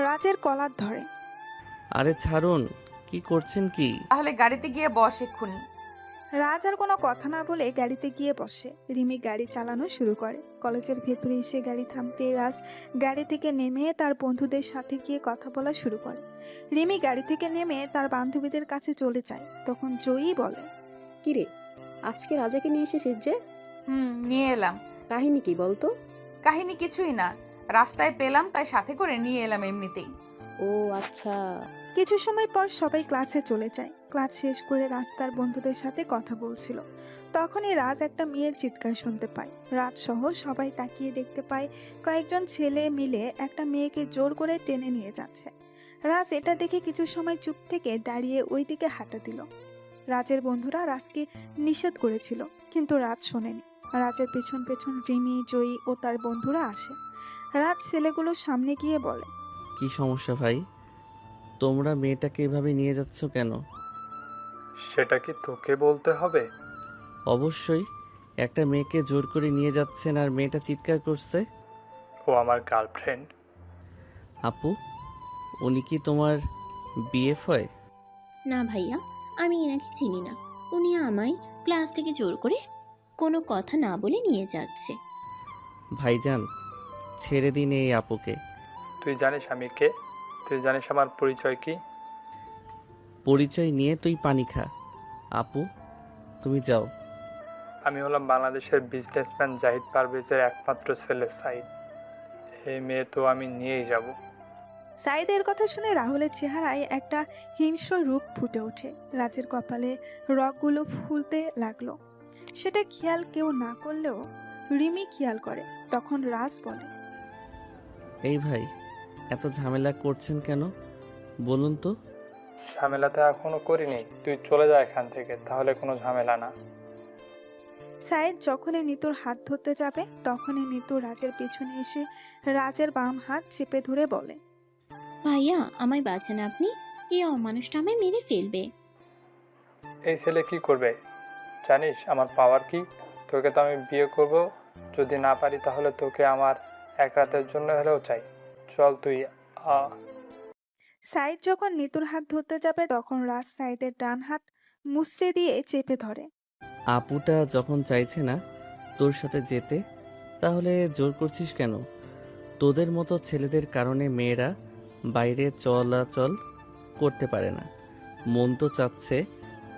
রাজের কলার ধরে। আরে ছাড়ুন, কি করছেন কি? তাহলে গাড়িতে গিয়ে বস এক্ষুনি। রাজ আর কোনো কথা না বলে গাড়িতে গিয়ে বসে। রিমি গাড়ি চালানো শুরু করে। কলেজের ভেতরে এসে গাড়ি থামতে রাজ গাড়ি থেকে নেমে তার বন্ধুদের সাথে গিয়ে কথা বলা শুরু করে। রিমি গাড়ি থেকে নেমে তার বান্ধবীদের কাছে চলে যায়। তখন জয়ী বলে, কিরে, আজকে রাজাকে নিয়ে এসেছিস যে? নিয়ে এলাম। কাহিনী কি বলতো? কাহিনী কিছুই না, রাস্তায় পেলাম তাই সাথে করে নিয়ে এলাম এমনিতেই। ও আচ্ছা। কিছু সময় পর সবাই ক্লাসে চলে যায়। ক্লাস শেষ করে রাস্তার বন্ধুদের সাথে কথা বলছিল। তখনই রাজ একটা মেয়ের চিৎকার শুনতে পায়। রাজ সহ সবাই তাকিয়ে দেখতে পায় কয়েকজন ছেলে মিলে একটা মেয়েকে জোর করে টেনে নিয়ে যাচ্ছে। রাজ এটা দেখে কিছু সময় চুপ থেকে দাঁড়িয়ে ওই দিকে হাঁটা দিল। রাজের বন্ধুরা রাজকে নিষেধ করেছিল, কিন্তু রাজ শোনেনি। রাজের পেছন পেছন রিমি, জয়ী ও তার বন্ধুরা আসে। রাজ ছেলেগুলোর সামনে গিয়ে বলে, কি সমস্যা ভাই? তোমরা মেয়েটাকে এভাবে নিয়ে যাচ্ছ কেন? সেটা কি তোকে বলতে হবে? অবশ্যই, একটা মেয়েকে জোর করে নিয়ে যাচ্ছেন আর মেয়েটা চিৎকার করছে। ও আমার গার্লফ্রেন্ড। আপু, উনি কি তোমার বিএফ হয়? না ভাইয়া, আমি এনাকে চিনি না। উনি আমায় ক্লাস থেকে জোর করে কোনো কথা না বলে নিয়ে যাচ্ছে। ভাইজান, ছেড়ে দিন এই আপুকে। তুই জানিস আমি কে? তুই জানিস আমার পরিচয় কি? পরিচয় নিয়ে তুই পানি খা। আপু, তুমি যাও। আমি হলাম বাংলাদেশের বিজনেসম্যান জাহিদ পারভেজের একমাত্র ছেলে সাইদ। এই মেয়ে তো আমি নিয়েই যাব। সাইদের কথা শুনে রাহুলের চেহারায় একটা হিংস্র রূপ ফুটে ওঠে। রাজের কপালে রগগুলো ফুলতে লাগলো। সেটা খেয়াল কেউ না করলেও রিমি খেয়াল করে। তখন রাজ বলে, এই ভাই, এত ঝামেলা করছেন কেন বলুন তো? ঝামেলাতে এখনো করিনি, তুই চলে যা এখান থেকে, তাহলে কোনো ঝামেলা না। সাইদ যখনই নিতুর হাত ধরতে যাবে তখনই নিতু রাজের পেছনে এসে রাজের বাম হাত চেপে ধরে বলে, ভাইয়া আমায় বাঁচান আপনি, এই অমানুষটা আমায় মেরে ফেলবে। এই ছেলে কি করবে জানিস আমার পাওয়ার কি? তোকে তো আমি বিয়ে করব, যদি না পারি তাহলে তোকে আমার এক রাতের জন্য হলেও চাই। চল তুই হ্যাঁ। সাইদ যখন নিতুর হাত ধরতে যাবে তখন রাজ সাইদের ডান হাত মুচড়ে দিয়ে চেপে ধরে। আপুটা যখন চাইছে না তোর সাথে যেতে, তাহলে জোর করছিস কেন? তোদের মতো ছেলেদের কারণে মেয়েরা বাইরে চলাচল করতে পারে না। মন তো চাচ্ছে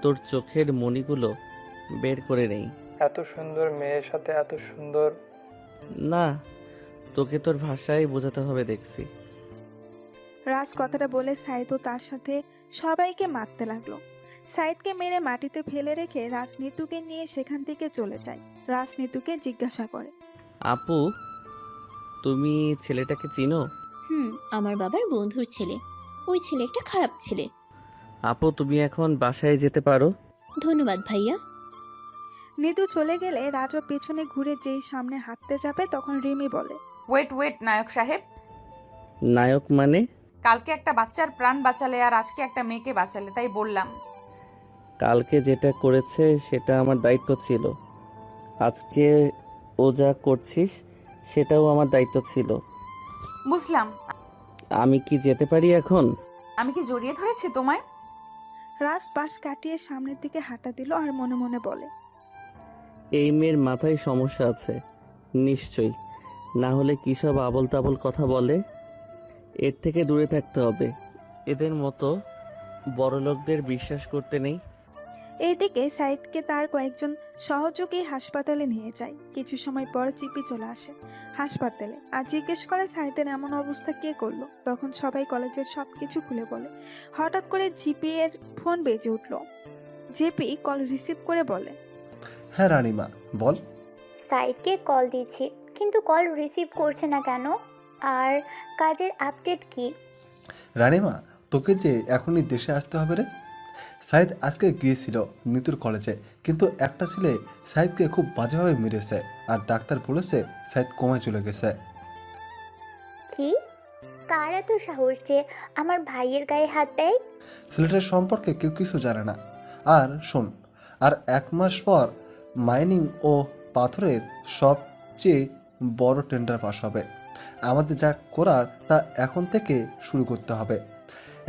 তোর চোখের মণিগুলো বের করে নেই। এত সুন্দর মেয়ের সাথে এত সুন্দর। না, তোকে তোর ভাষায় বোঝাতে হবে দেখছি। রাজ কথাটা বলে সাইদও তার সাথে সবাইকে মারতে লাগলো। সাইদকে মেরে মাটিতে ফেলে রেখে রাজ নিতুকে নিয়ে সেখান থেকে চলে যায়। রাজ নিতুকে জিজ্ঞাসা করে, আপু, তুমি ছেলেটাকে চিনো? আমার বাবার বন্ধুর ছেলে। ওই ছেলে একটা খারাপ ছেলে। আপু, তুমি এখন বাসায় যেতে পারো। ধন্যবাদ ভাইয়া। নিতু চলে গেলে রাজও পেছনে ঘুরে যেই সামনে হাঁটতে যাবে তখন রিমি বলে, ওয়েট নায়ক সাহেব। নায়ক মানে? কালকে একটা বাচ্চার প্রাণ বাঁচালে আর আজকে একটা মেয়েকে বাঁচালে, তাই বললাম। কালকে যেটা করেছে সেটা আমার দায়িত্ব ছিল, আজকে ও যা করছিস সেটাও আমার দায়িত্ব ছিল। বুঝলাম। আমি কি যেতে পারি এখন? আমি কি জড়িয়ে ধরেছি তোমায়? রাজ পাশ কাটিয়ে সামনের দিকে হাঁটা দিল আর মনে মনে বলে, এই মেয়ের মাথায় সমস্যা আছে নিশ্চয়ই, না হলে কী সব আবল তাবল কথা বলে। এর থেকে দূরে থাকতে হবে। এদের মতো বড়লোকদের বিশ্বাস করতে নেই। এইদিকে সাইদকে তার কয়েকজন সহযোগী হাসপাতালে নিয়ে যায়। কিছু সময় পর চিপি চলে আসে হাসপাতালে আর জিজ্ঞেস করে সাইদের এমন অবস্থা কে করলো। তখন সবাই কলেজের সবকিছু খুলে বলে। হঠাৎ করে জিপি এর ফোন বেজে উঠল। জেপি কল রিসিভ করে বলে, হ্যাঁ রানিমা, বল। সাইদকে কল দিচ্ছি কিন্তু কল রিসিভ করছে না কেন? আর কাজের আপডেট কি? রানিমা, তোকে যে এখনই দেশে আসতে হবে রে। সাইদ আজকে গিয়েছিল নিতুর কলেজে, কিন্তু একটা ছেলে সাইদকে খুব বাজেভাবে মেরেছে আর ডাক্তার বলেছে সাইদ কমায় চলে গেছে। কি? কার এত সাহস যে আমার ভাইয়ের গায়ে হাত দেয়? ছেলেটার সম্পর্কে কেউ কিছু জানে না। আর শোন, আর 1 মাস পর মাইনিং ও পাথরের সবচেয়ে বড় টেন্ডার পাস হবে। আমাদের যা করার তা এখন থেকে শুরু করতে হবে।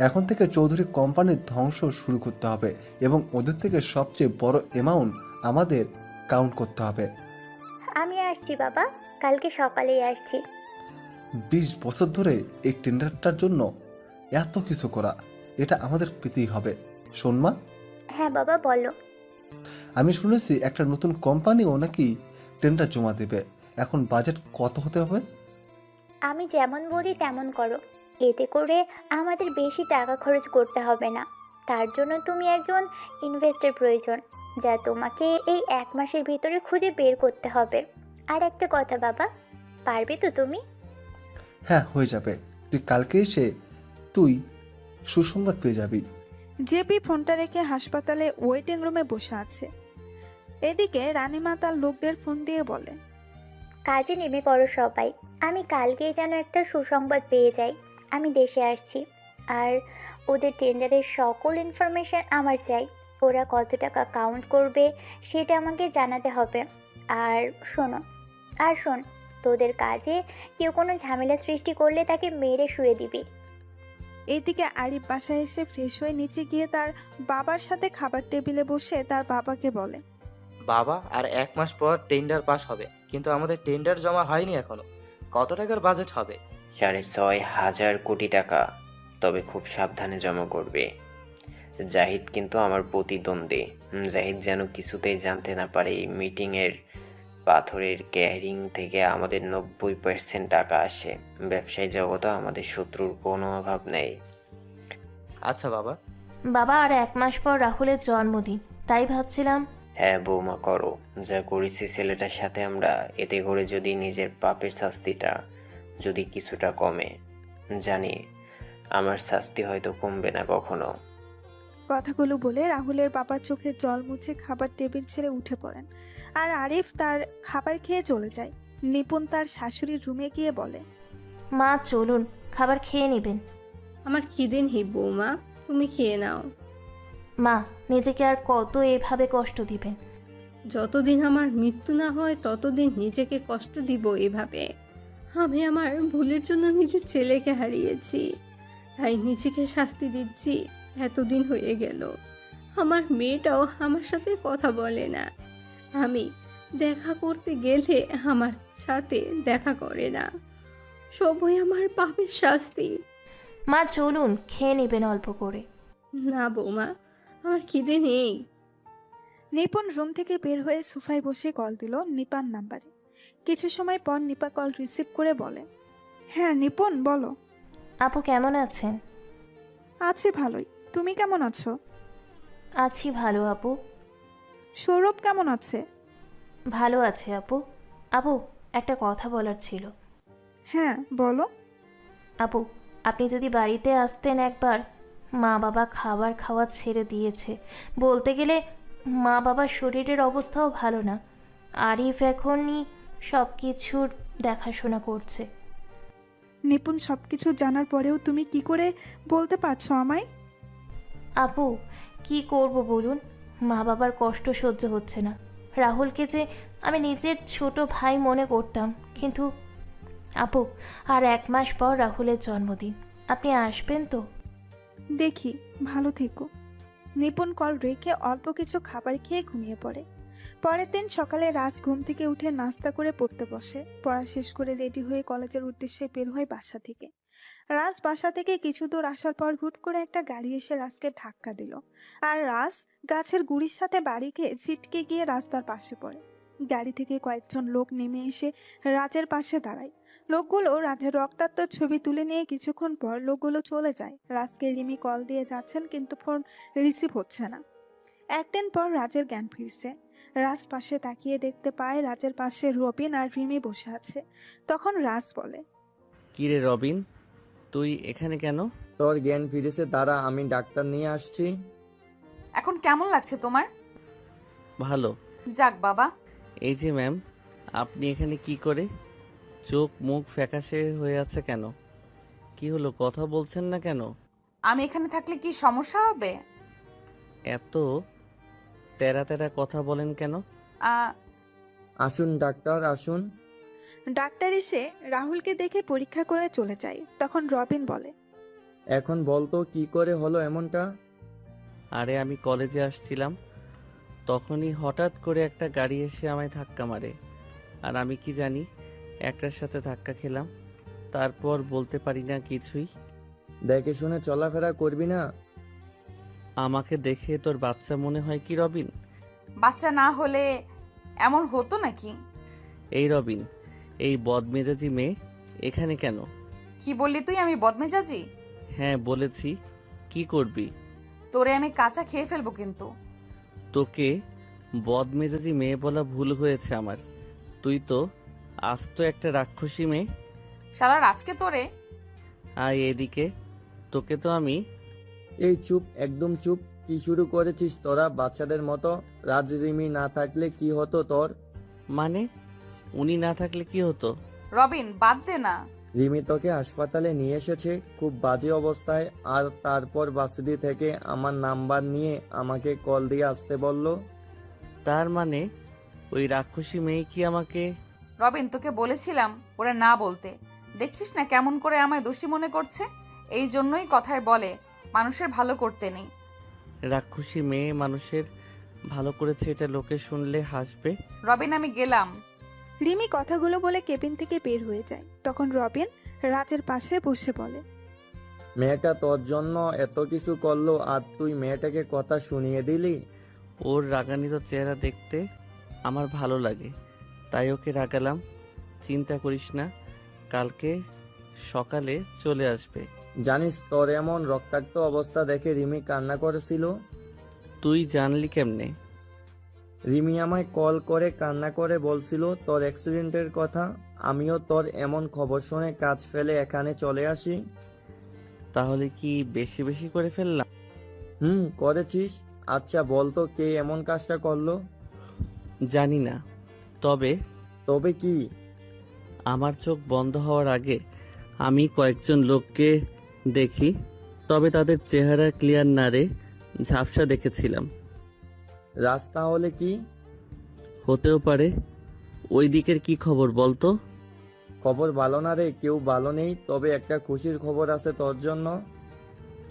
এখন থেকে চৌধুরী কোম্পানির ধ্বংস শুরু করতে হবে এবং ওদের থেকে সবচেয়ে বড় অ্যামাউন্ট আমাদের কাউন্ট করতে হবে। আমি আসছি বাবা, কালকে সকালেই আসছি। 20 বছর ধরে এই টেন্ডারটার জন্য এত কিছু করা, এটা আমাদের পেতেই হবে। শোন মা। হ্যাঁ বাবা, বলো। আমি শুনেছি একটা নতুন কোম্পানিও নাকি টেন্ডার জমা দেবে। এখন বাজেট কত হতে হবে? আমি যেমন বলি তেমন করো, এতে করে আমাদের বেশি টাকা খরচ করতে হবে না। তার জন্য তুমি একজন ইনভেস্টর প্রয়োজন, যা তোমাকে এই 1 মাসের ভিতরে খুঁজে বের করতে হবে। আর একটা কথা বাবা, পারবে তো তুমি? হ্যাঁ, হয়ে যাবে। তুই কালকে এসে তুই সুসংবাদ পেয়ে যাবি। জেপি ফোনটা রেখে হাসপাতালে ওয়েটিং রুমে বসে আছে। এদিকে রানীমা তার লোকদের ফোন দিয়ে বলে, কাজে নেমে পড়ো সবাই। আমি কালকেই যেন একটা সুসংবাদ পেয়ে যাই। আমি দেশে আসছি আর ওদের টেন্ডারের সকল ইনফরমেশন আমার চাই। ওরা কত টাকা কাউন্ট করবে সেটা আমাকে জানাতে হবে। আর শোন, তোদের কাজে কেউ কোনো ঝামেলা সৃষ্টি করলে তাকে মেরে শুয়ে দিবি। এইদিকে আরিফ বাসায় এসে ফ্রেশ হয়ে নিচে গিয়ে তার বাবার সাথে খাবার টেবিলে বসে তার বাবাকে বলে, বাবা, আর 1 মাস পর টেন্ডার পাস হবে, কিন্তু আমাদের টেন্ডার জমা হয়নি এখনো। কত টাকার বাজেট হবে? 6,500 কোটি টাকা। তবে খুব সাবধানে জমা করবে। জাহিদ কিন্তু আমার প্রতিদ্বন্দ্বী। জাহিদ যেন কিছুতেই জানতে না পারে এই মিটিংয়ের পাথরের ক্যারিং থেকে আমাদের 90% টাকা আসে। ব্যবসায়ী জগতে আমাদের শত্রুর কোনো অভাব নেই। আচ্ছা বাবা। বাবা, আর 1 মাস পর রাহুলের জন্মদিন, তাই ভাবছিলাম। হ্যাঁ বৌমা, করো যা করেছি ছেলেটার সাথে আমরা, এতে করে যদি নিজের পাপের শাস্তিটা যদি কিছুটা কমে। জানি আমার শাস্তি হয়তো কমবে না কখনো। কথাগুলো বলে রাহুলের বাবার চোখে জল মুছে খাবার টেবিল ছেড়ে উঠে পড়েন আর আরিফ তার খাবার খেয়ে চলে যায়। নিপুণ তার শাশুড়ির রুমে গিয়ে বলে, মা চলুন, খাবার খেয়ে নেবেন। আমার খিদে নেই বৌমা, তুমি খেয়ে নাও। মা, নিজেকে আর কত এভাবে কষ্ট দিবেন? যতদিন আমার মৃত্যু না হয় ততদিন নিজেকে কষ্ট দিব এভাবে। আমি আমার ভুলের জন্য নিজের ছেলেকে হারিয়েছি, তাই নিজেকে শাস্তি দিচ্ছি। এতদিন হয়ে গেল আমার মেয়েটাও আমার সাথে কথা বলে না, আমি দেখা করতে গেলে আমার সাথে দেখা করে না। সবই আমার পাপের শাস্তি। মা চলুন, খেয়ে নেবেন অল্প করে। না বৌমা, আমার খিদে নেই। নিপুণ রুম থেকে বের হয়ে সোফায় বসে কল দিল নিপার নাম্বারে। কিছু সময় পর নিপা কল রিসিভ করে বলে, হ্যাঁ নিপুণ বলো। আপু কেমন আছেন? আছি ভালোই, তুমি কেমন আছো? আছি ভালো আপু। সৌরভ কেমন আছে? ভালো আছে আপু। আপু একটা কথা বলার ছিল। হ্যাঁ বলো। আপু আপনি যদি বাড়িতে আসতেন একবার। মা বাবা খাবার খাওয়া ছেড়ে দিয়েছে, বলতে গেলে মা বাবার শরীরের অবস্থাও ভালো না। আরিফ এখনই সব কিছুর দেখাশোনা করছে। নিপুণ সবকিছু জানার পরেও তুমি কি করে বলতে পারছো আমায়? আপু কি করব বলুন, মা বাবার কষ্ট সহ্য হচ্ছে না। রাহুলকে যে আমি নিজের ছোট ভাই মনে করতাম, কিন্তু আপু আর 1 মাস পর রাহুলের জন্মদিন, আপনি আসবেন তো? দেখি, ভালো থেকো। নিপুণ কল রেখে অল্প কিছু খাবার খেয়ে ঘুমিয়ে পড়ে। পরের দিন সকালে রাজ ঘুম থেকে উঠে নাস্তা করে পড়তে বসে। পড়া শেষ করে রেডি হয়ে কলেজের উদ্দেশ্যে বের হয় বাসা থেকে। রাজ বাসা থেকে কিছু দূর আসার পর হুট করে একটা গাড়ি এসে রাজকে ধাক্কা দিল, আর রাজ গাছের গুড়ির সাথে বাড়ি খেয়ে ছিটকে গিয়ে রাস্তার পাশে পড়ে। গাড়ি থেকে কয়েকজন লোক নেমে এসে রাজের পাশে দাঁড়ায়। লোকগুলো রাজের রক্তাক্ত ছবি তুলে নিয়ে কিছুক্ষণ পর লোকগুলো চলে যায়। রাজকে রিমি কল দিয়ে যাচ্ছেন, কিন্তু ফোন রিসিভ হচ্ছে না। একদিন পর রাজের জ্ঞান ফিরছে। রাজ পাশে তাকিয়ে দেখতে পায় রাজের পাশে রবিন আর রিমি বসে আছে। তখন রাজ বলে, কিরে রবিন, তুই এখানে কেন? তোর জ্ঞান ফিরেছে, দাঁড়া আমি ডাক্তার নিয়ে আসছি। এখন কেমন লাগছে তোমার? ভালো। যাক বাবা। এই যে ম্যাম, আপনি এখানে কি করে? চোখ মুখ ফ্যাকাশে হয়ে আছে কেন? কি হলো, কথা বলছেন না কেন? আমি এখানে থাকলে কি সমস্যা হবে? এত তেরা তেরা কথা বলেন কেন? আসুন ডাক্তার আসুন। ডাক্তার এসে রাহুলকে দেখে পরীক্ষা করে চলে যায়। তখন রবিন বলে, এখন বলতো কি করে হলো এমনটা? আরে আমি কলেজে আসছিলাম, তখনই হঠাৎ করে একটা গাড়ি এসে আমায় ধাক্কা মারে। আর আমি কি জানি একটার সাথে ধাক্কা খেলাম, তারপর বলতে পারি না কিছুই। দেখে শুনে চলাফেরা করবি না। আমাকে দেখে তোর বাচ্চা মনে হয় কি রবিন? বাচ্চা না হলে এমন হতো নাকি? এই রবিন, এই বদমেজাজি মেয়ে এখানে কেন? কি বললি তুই, আমি বদমেজাজি? হ্যাঁ বলেছি। কি করবি? তোরে আমি কাঁচা খেয়ে ফেলবো কিন্তু। তোকে বদমেজাজি মেয়ে বলা ভুল হয়েছে আমার। তুই তো আস্ত একটা রাক্ষসী মেয়ে। শালা রাজকে তোরে। আয় এদিকে, তোকে তো আমি। এই চুপ, একদম চুপ। কি শুরু করেছিস তোরা বাচ্চাদের মতো? রাজরিমি না থাকলে কি হতো তোর? মানে উনি না থাকলে কি হতো? রবিন বাদ দে না। রিমি তোকে হাসপাতালে নিয়ে এসেছে খুব বাজে অবস্থায়, আর তারপর বাসিদি থেকে আমার নাম্বার নিয়ে আমাকে কল দিয়ে আসতে বলল। তার মানে ওই রাক্ষসী মেয়ে কি আমাকে? রবিন তোকে বলেছিলাম ওরা না বলতে, দেখছিস না কেমন করে আমায় দোষী মনে করছে। এই জন্যই কথায় বলে মানুষের ভালো করতে নেই। রাক্ষসী মেয়ে মানুষের ভালো করেছে, এটা লোকে শুনলে হাসবে। রবিন আমি গেলাম। রিমি কথাগুলো বলে কেবিন থেকে বের হয়ে যায়। তখন রবিন রাজের পাশে বসে বলে, মেয়েটা তোর জন্য এত কিছু করলো আর তুই মেয়েটাকে কথা শুনিয়ে দিলি? ওর রাগান্বিত চেহারা দেখতে আমার ভালো লাগে, তাই ওকে রাগালাম। চিন্তা করিস না, কালকে সকালে চলে আসবে। জানিস তোর এমন রক্তাক্ত অবস্থা দেখে রিমি কান্না করেছিল। তুই জানলি কেমনে? রিমি আমায় কল করে কান্না করে বলছিল তোর অ্যাক্সিডেন্টের কথা। আমিও তোর এমন খবর শুনে কাজ ফেলে এখানে চলে আসি। তাহলে কি বেশি বেশি করে ফেললাম? করেছিস। আচ্ছা বলতো কে এমন কাজটা করলো? জানি না, তবে তবে কি? আমার চোখ বন্ধ হওয়ার আগে আমি কয়েকজন লোককে দেখি, তবে তাদের চেহারা ক্লিয়ার না রে, ঝাপসা দেখেছিলাম। রাস্তা হলে কি হতেও পারে। ওই দিকের কি খবর বলতো? খবর ভালো না রে, কেউ ভালো নেই, তবে একটা খুশির খবর আছে তোর জন্য।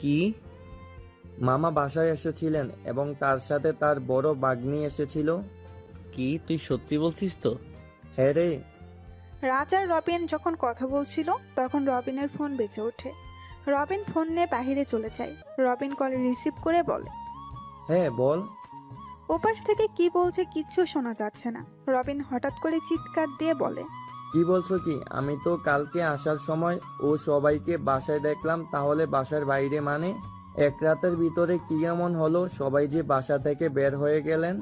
কি? মামা বাসায় এসেছিলেন এবং তার সাথে তার বড় ভাগ্নি এসেছিল। কি তুই সত্যি বলছিস তো? হ্যাঁ রে। রাজ আর রবিন যখন কথা বলছিল তখন রবিনের ফোন বেজে ওঠে। রবিন ফোন নিয়ে বাহিরে চলে যায়। রবিন কল রিসিভ করে বলে, হ্যাঁ বল। ওপাশ থেকে কি বলছে কিচ্ছু শোনা যাচ্ছে না। রবিন হঠাৎ করে চিৎকার দিয়ে বলে, কি বলছো কি? আমি তো কালকে আসার সময় ও সবাইকে বাসায় দেখলাম, তাহলে বাসার বাইরে মানে? এক রাতের ভিতরে কি এমন হলো সবাই যে বাসা থেকে বের হয়ে গেলেন?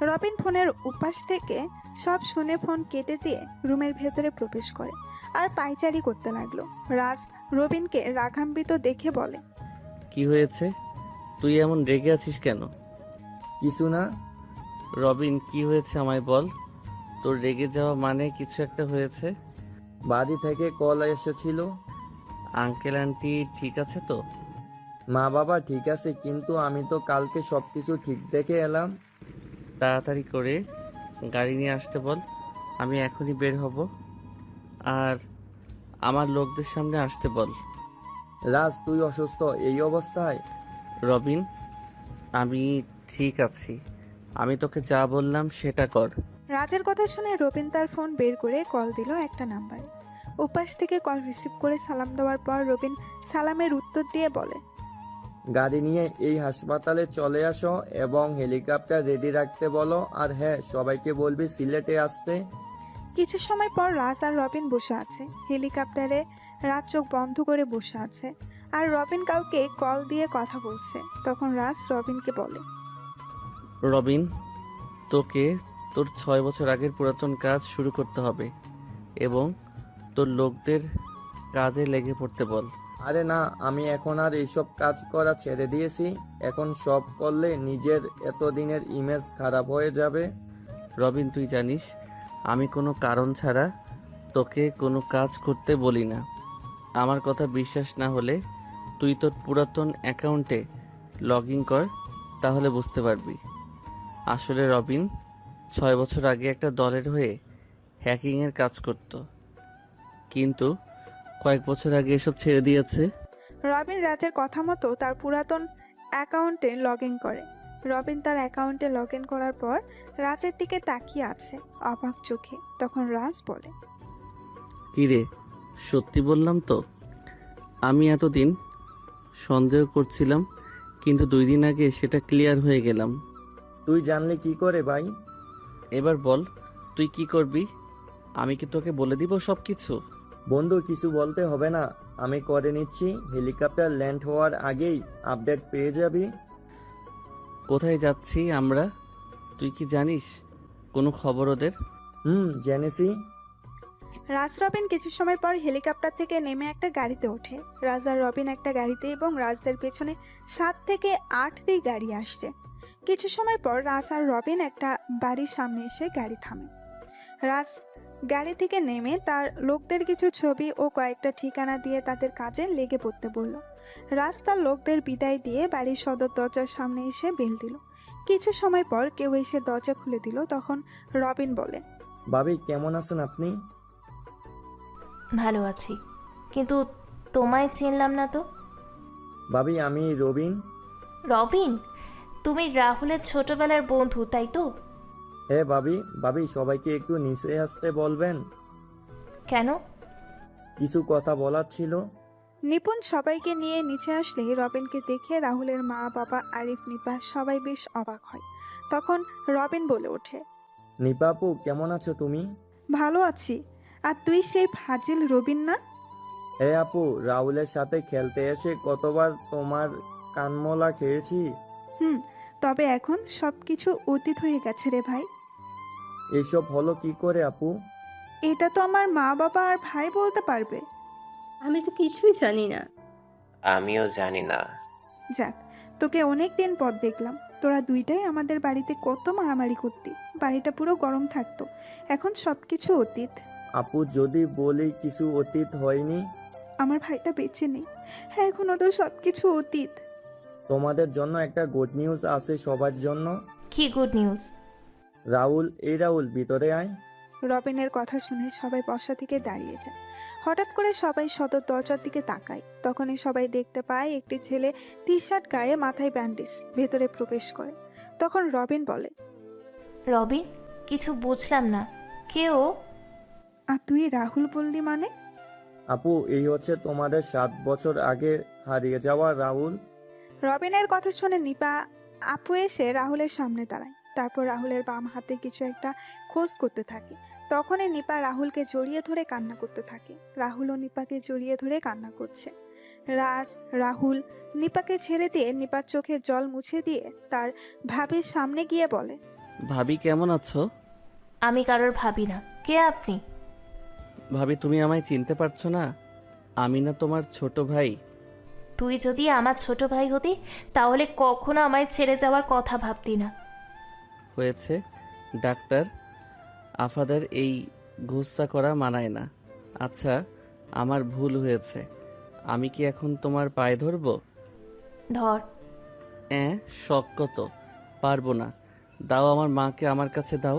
রবিন ফোনের উপাস থেকে সব শুনে ফোন কেটে দিয়ে রুমের ভেতরে প্রবেশ করে আর পায়চারি করতে লাগলো। রাজ রবিনকে রাগান্বিত দেখে বলে, কি হয়েছে? তুই এমন রেগে আছিস কেন? কিছু না। রবিন, কি হয়েছে আমায় বল। তোর রেগে যাওয়া মানে কিছু একটা হয়েছে। বাড়ি থেকে কল এসেছিল। আঙ্কেল আন্টি ঠিক আছে তো? মা বাবা ঠিক আছে, কিন্তু আমি তো কালকে সবকিছু ঠিক দেখে এলাম। তাড়াতাড়ি করে গাড়ি নিয়ে আসতে বল, আমি এখনই বের হব। আর আমার লোকদের সামনে আসতে বল। রাজ, তুই অসুস্থ এই অবস্থায়? রবিন, আমি ঠিক আছি, আমি তোকে যা বললাম সেটা কর। রাজের কথা শুনে রবিন তার ফোন বের করে কল দিল একটা নাম্বারে। ওপাশ থেকে কল রিসিভ করে সালাম দেওয়ার পর রবিন সালামের উত্তর দিয়ে বলে, গাড়ি নিয়ে এই হাসপাতালে চলে আসো এবং হেলিকপ্টার রেডি রাখতে বলো। আর হ্যাঁ, সবাইকে বলবি সিলেটে আসতে। কিছু সময় পর রাজ আর রবিন বসে আছে হেলিকপ্টারে। রাজ চোখ বন্ধ করে বসে আছে আর রবিন কাউকে কল দিয়ে কথা বলছে। তখন রাজ রবিনকে বলে, রবিন, তোকে তোর 6 বছর আগের পুরাতন কাজ শুরু করতে হবে এবং তোর লোকদের কাজে লেগে পড়তে বল। আরে না, আমি এখন আর এইসব কাজ করা ছেড়ে দিয়েছি। এখন সব করলে নিজের এতদিনের ইমেজ খারাপ হয়ে যাবে। রবিন, তুই জানিস আমি কোনো কারণ ছাড়া তোকে কোনো কাজ করতে বলি না। আমার কথা বিশ্বাস না হলে তুই তোর পুরাতন অ্যাকাউন্টে লগ ইন কর, তাহলে বুঝতে পারবি। আসলে রবিন 6 বছর আগে একটা দলের হয়ে হ্যাকিংয়ের কাজ করত, কিন্তু কয়েক বছর আগে এসব ছেড়ে দিয়েছে। রবিন রাজের কথা মতো তার পুরাতন অ্যাকাউন্টে লগ ইন করে। রবিন তার অ্যাকাউন্টে লগ ইন করার পর রাজের দিকে তাকিয়ে আছে অবাক চোখে। তখন রাজ বলে, কিরে, সত্যি বললাম তো? আমি এতদিন সন্দেহ করছিলাম, কিন্তু 2 দিন আগে সেটা ক্লিয়ার হয়ে গেলাম। তুই জানলি কি করে ভাই? এবার বল তুই কি করবি? আমি কি তোকে বলে দিব সব কিছু? বন্ধু, কিছু বলতে হবে না, আমি করে নিচ্ছি। হেলিকপ্টার ল্যান্ড হওয়ার আগেই আপডেট পেয়ে যাবি। কোথায় যাচ্ছি আমরা, তুই কি জানিস কোনো খবর ওদের? জেনেছি। রাজ রবিন কিছু সময় পর হেলিকপ্টার থেকে নেমে একটা গাড়িতে ওঠে। রাজ আর রবিন একটা গাড়িতে এবং রাজদের পেছনে 7 থেকে 8টি গাড়ি আসছে। কিছু সময় পর রাজ আর রবিন একটা বাড়ির সামনে এসে গাড়ি থামে। রাজ গাড়ি থেকে নেমে তার লোকদের কিছু ছবি ও কয়েকটা ঠিকানা দিয়ে তাদের কাজে লেগে পড়তে বলল। রাজ তার লোকদের বিদায় দিয়ে বাড়ির সদর দরজার সামনে এসে বেল দিল। কিছু সময় পর কেউ এসে দরজা খুলে দিল। তখন রবিন বলে, ভাবি কেমন আছেন আপনি? ভালো আছি, কিন্তু তোমায় চিনলাম না তো। ভাবি, আমি রবিন। রবিন, তুমি রাহুলের ছোটবেলার বন্ধু তাই তো? হ্যাঁ ভাবি। ভাবি, সবাইকে একটু নিচে আসতে বলবেন। কেন? কিছু কথা বলার ছিল। নিপুণ সবাইকে নিয়ে নিচে আসলে রবিনকে দেখে রাহুলের মা বাবা আরিফ নিপা সবাই বেশ অবাক হয়। তখন রবিন বলে ওঠে, নিপাপু, কেমন আছো তুমি? ভালো আছি। আর তুই সেই ফাজিল রবিন না? হ্যাঁ আপু, রাহুলের সাথে খেলতে এসে কতবার তোমার কানমলা খেয়েছি। তবে এখন সব কিছু অতীত হয়ে গেছে রে ভাই। এসব হলো কি করে আপু? এটা তো আমার মা বাবা আর ভাই বলতে পারবে। আমি তো কিছুই জানি না। আমিও জানি না। যাক, তোকে অনেক দিন পর দেখলাম। তোরা দুইটাই আমাদের বাড়িতে কত মারামারি করতি, বাড়িটা পুরো গরম থাকতো। এখন সব কিছু অতীত। আপু, যদি বলি কিছু অতীত হয়নি। আমার ভাইটা বেঁচে নেই। হ্যাঁ, এখনো তো সব কিছু অতীত। তোমাদের জন্য একটা গুড নিউজ আছে সবার জন্য। কি গুড নিউজ? রাহুল, এই রাহুল, ভিতরে আয়। রবিনের কথা শুনে সবাই বসা থেকে দাঁড়িয়ে যায়। হঠাৎ করে সবাই সদর দরজার দিকে তাকায়। তখনই সবাই দেখতে পায় একটি ছেলে টি শার্ট গায়ে, মাথায় ব্যান্ডেজ, ভেতরে প্রবেশ করে। তখন রবিন বলে, রবিন, কিছু বুঝলাম না, কে ও? আর তুই রাহুল বললি মানে? আপু, এই হচ্ছে তোমাদের 7 বছর আগে হারিয়ে যাওয়া রাহুল। রবিনের কথা শুনে নিপা আপু এসে রাহুলের সামনে দাঁড়ায়। তারপর রাহুলের বাম হাতে কিছু একটা খোঁজ করতে থাকে। তখনই নিপা রাহুলকে জড়িয়ে ধরে কান্না করতে থাকে। রাহুলও নিপাকে জড়িয়ে ধরে কান্না করছে। রাহুল নিপাকে ছেড়ে দিয়ে নিপার চোখে জল মুছে দিয়ে তার ভাবির সামনে গিয়ে বলে, ভাবি কেমন আছো? আমি কারোর ভাবি না, কে আপনি? ভাবি, তুমি আমায় চিনতে পারছো না? আমি না তোমার ছোট ভাই। তুই যদি আমার ছোট ভাই হতি তাহলে কখনো আমায় ছেড়ে যাওয়ার কথা ভাবতি না। হয়েছে ডাক্তার, আফাদের এই গুস্সা করা মানায় না। আচ্ছা, আমার ভুল হয়েছে। আমি কি এখন তোমার পায়ে ধরবো? ধর। শখ কত, পারবো না। দাও, আমার মাকে আমার কাছে দাও।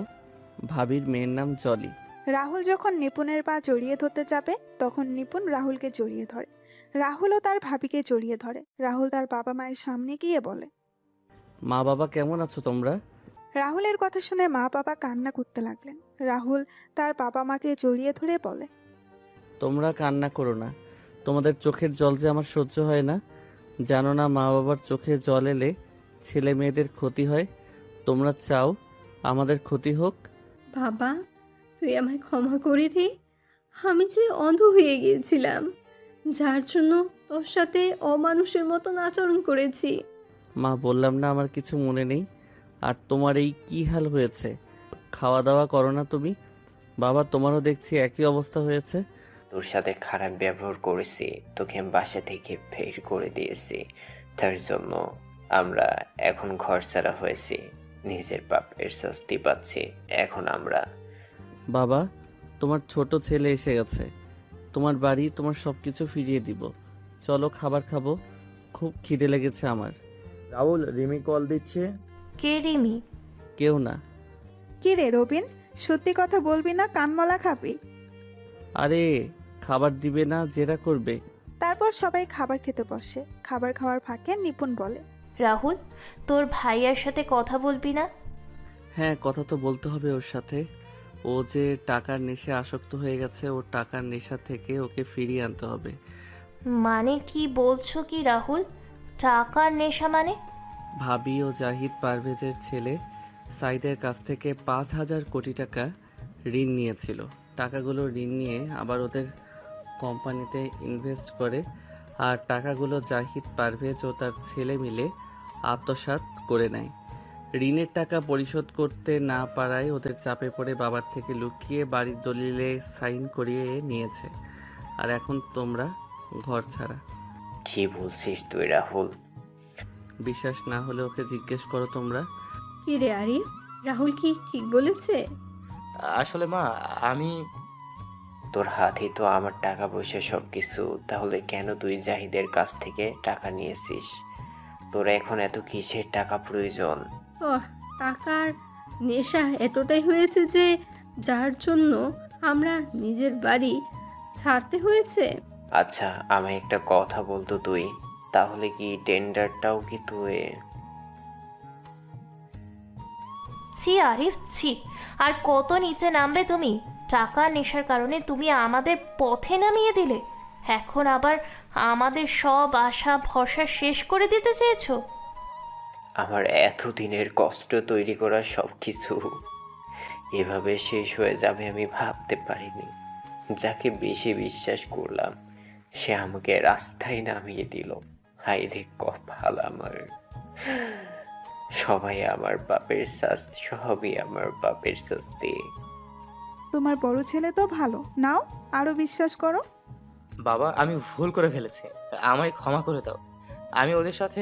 ভাবির মেয়ের নাম জলি। রাহুল যখন নিপুণের পা জড়িয়ে ধরতে যাবে তখন নিপুণ রাহুলকে জড়িয়ে ধরে। রাহুলও তার ভাবিকে জড়িয়ে ধরে। রাহুল তার বাবা মায়ের সামনে গিয়ে বলে, মা বাবা কেমন আছো তোমরা? রাহুলের কথা শুনে মা বাবা কান্না করতে লাগলেন। রাহুল তার বাবা মাকে জড়িয়ে ধরে বলে, তোমরা কান্না করো না। তোমাদের চোখের জল যে আমার সহ্য হয় না। জানো না, মা বাবার চোখে জল এলে ছেলে মেয়েদের ক্ষতি হয়। তোমরা চাও আমাদের ক্ষতি হোক? বাবা, তুই আমায় ক্ষমা করে দে। আমি যে অন্ধ হয়ে গিয়েছিলাম, যার জন্য তোর সাথে অমানুষের মতন আচরণ করেছি। মা, বললাম না আমার কিছু মনে নেই। আর তোমার এই কি হাল হয়েছে? খাওয়া দাওয়া করো না তুমি? বাবা, তোমারও দেখছি একই অবস্থা হয়েছে। তোর সাথে খারাপ ব্যবহার করেছি, তোকে বাসা থেকে বের করে দিয়েছি, তার জন্য আমরা এখন ঘর ছাড়া হয়েছি, নিজের পাপের শাস্তি পাচ্ছি এখন আমরা। বাবা, তোমার ছোট ছেলে এসে গেছে। তোমার বাড়ি, তোমার সব কিছু ফিরিয়ে দিব। চলো খাবার খাবো, খুব খিদে লেগেছে আমার। রাহুল, রিমি কল দিচ্ছে। কে রিমি? কেউ না। কি রে রবিন, সত্যি কথা বলবি না কানমলা খাবি? আরে, খাবার দিবে না, জেরা করবে। তারপর সবাই খাবার খেতে বসে। খাবার খাওয়ার ফাঁকে নিপুণ বলে, রাহুল, তোর ভাইয়ার সাথে কথা বলবি না? হ্যাঁ, কথা তো বলতে হবে ওর সাথে। ও যে টাকার নেশে আসক্ত হয়ে গেছে, ওর টাকার নেশা থেকে ওকে ফিরিয়ে আনতে হবে। মানে কি বলছো কি রাহুল? টাকার নেশা মানে? ভাবি ও জাহিদ পারভেজের ছেলে সাইদের কাছ থেকে 5,000 কোটি টাকা ঋণ নিয়েছিল। টাকাগুলো ঋণ নিয়ে আবার ওদের কোম্পানিতে ইনভেস্ট করে, আর টাকাগুলো জাহিদ পারভেজ ও তার ছেলে মিলে আত্মসাৎ করে নেয়। ঋণের টাকা পরিশোধ করতে না পারায় ওদের চাপে পড়ে বাবার থেকে লুকিয়ে বাড়ির দলিলে সাইন করিয়ে নিয়েছে। আর এখন তোমরা ঘর ছাড়া। কি বলছিস তুই রাহুল? বিশ্বাস না হলে ওকে জিজ্ঞেস করো তোমরা। কি রে আরিফ, রাহুল কি ঠিক বলেছে? আসলে মা, আমি তোর হাতেই তো আমার টাকা পয়সা সব কিছু, তাহলে কেন তুই জাহিদের কাছ থেকে টাকা নিয়েছিস? তোর এখন এত কিসের টাকা প্রয়োজন? তোর টাকার নেশা এতটাই হয়েছে যে যার জন্য আমরা নিজের বাড়ি ছাড়তে হয়েছে। আচ্ছা, আমায় একটা কথা বলতো তুই, তাহলে কি টেন্ডারটাও কি তুই? ছি আরিফ, ছি। আর কত নিচে নামবে তুমি? টাকার নেশার কারণে তুমি আমাদের পথে নামিয়ে দিলে, এখন আবার আমাদের সব আশা ভরসা শেষ করে দিতে চেয়েছো? আমার এতদিনের কষ্ট তৈরি করা সব কিছু এভাবে শেষ হয়ে যাবে আমি ভাবতে পারিনি। যাকে বেশি বিশ্বাস করলাম সে আমাকে রাস্তায় নামিয়ে দিল। হায় রে কপাল আমার! সবাই আমার বাপের শাস্তি, সবই আমার বাপের শাস্তি। তোমার বড় ছেলে তো ভালো, নাও আরো বিশ্বাস করো। বাবা, আমি ভুল করে ফেলেছি, আমায় ক্ষমা করে দাও। আমি ওদের সাথে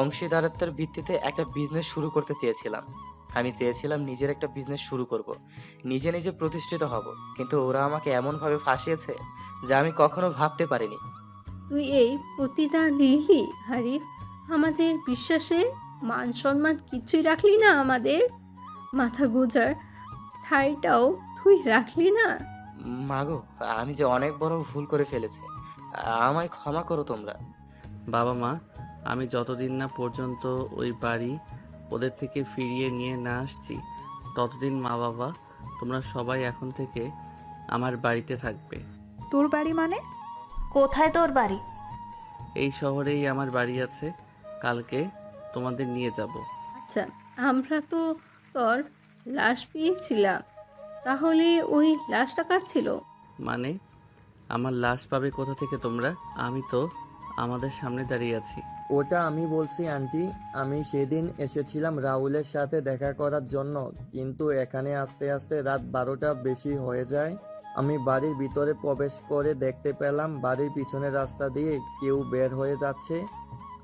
অংশীদারত্বের ভিত্তিতে একটা বিজনেস শুরু করতে চেয়েছিলাম। আমি চেয়েছিলাম নিজের একটা বিজনেস শুরু করব, নিজে নিজে প্রতিষ্ঠিত হব, কিন্তু ওরা আমাকে এমন ভাবে ফাঁসিয়েছে যা আমি কখনো ভাবতে পারিনি। তুই এই প্রতিদান দিলি আরিফ, আমাদের বিশ্বাসে মান সম্মান কিছুই রাখলি না। আমাদের মাথা গোজার ঠাইটাও তুই রাখলি না? মাগো, আমি যে অনেক বড় ভুল করে ফেলেছি, আমায় ক্ষমা করো তোমরা। বাবা মা, আমি যতদিন না পর্যন্ত ওই বাড়ি ওদের থেকে ফিরিয়ে নিয়ে না আসছি, ততদিন মা বাবা তোমরা সবাই এখন থেকে আমার বাড়িতে থাকবে। তোর বাড়ি মানে? কোথায় তোর বাড়ি? এই শহরেই আমার বাড়ি আছে, কালকে তোমাদের নিয়ে যাব। আচ্ছা, আমরা তো তোর লাশ পেয়েছিলাম, তাহলে ওই লাশটা কার ছিল? মানে আমার লাশ পাবে কোথা থেকে তোমরা? আমি তো আমাদের সামনে দাঁড়িয়ে আছি। ওটা আমি বলছি আন্টি, আমি সেদিন এসেছিলাম রাহুলের সাথে দেখা করার জন্য, কিন্তু এখানে আস্তে আস্তে রাত 12টা বেশি হয়ে যায়। আমি বাড়ির ভিতরে প্রবেশ করে দেখতে পেলাম বাড়ির পিছনের রাস্তা দিয়ে কেউ বের হয়ে যাচ্ছে।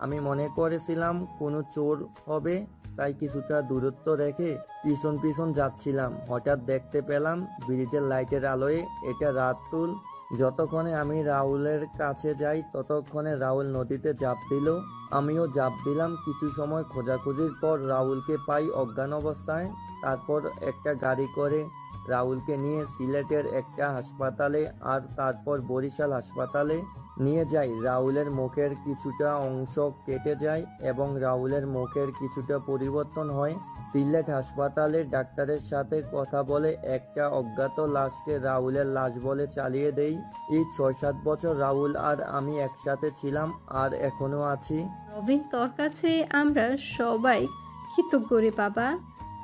আমি মনে করেছিলাম কোনো চোর হবে, তাই কিছুটা দূরত্ব রেখে পিছন পিছন যাচ্ছিলাম। হঠাৎ দেখতে পেলাম ব্রিজের লাইটের আলোয় এটা রাতুল। যতক্ষণে আমি রাহুলের কাছে যাই ততক্ষণে রাহুল নদীতে ঝাঁপ দিল, আমিও ঝাঁপ দিলাম। কিছু সময় খোঁজাখুঁজির পর রাহুলকে পাই অজ্ঞান অবস্থায়। তারপর একটা গাড়ি করে রাহুলকে নিয়ে সিলেটের একটা হাসপাতালে আর তারপর বরিশাল হাসপাতালে নিয়ে যাই। রাহুলের মুখের কিছুটা অংশ কেটে যায় এবং রাহুলের মুখের কিছুটা পরিবর্তন হয়। সিলেট হাসপাতালে ডাক্তারের সাথে কথা বলে একটা অজ্ঞাত লাশকে রাহুলের লাশ বলে চালিয়ে দেই। এই 6-7 বছর রাহুল আর আমি একসাথে ছিলাম আর এখনো আছি। রবিন, তোর কাছে আমরা সবাই কৃতজ্ঞ রে বাবা।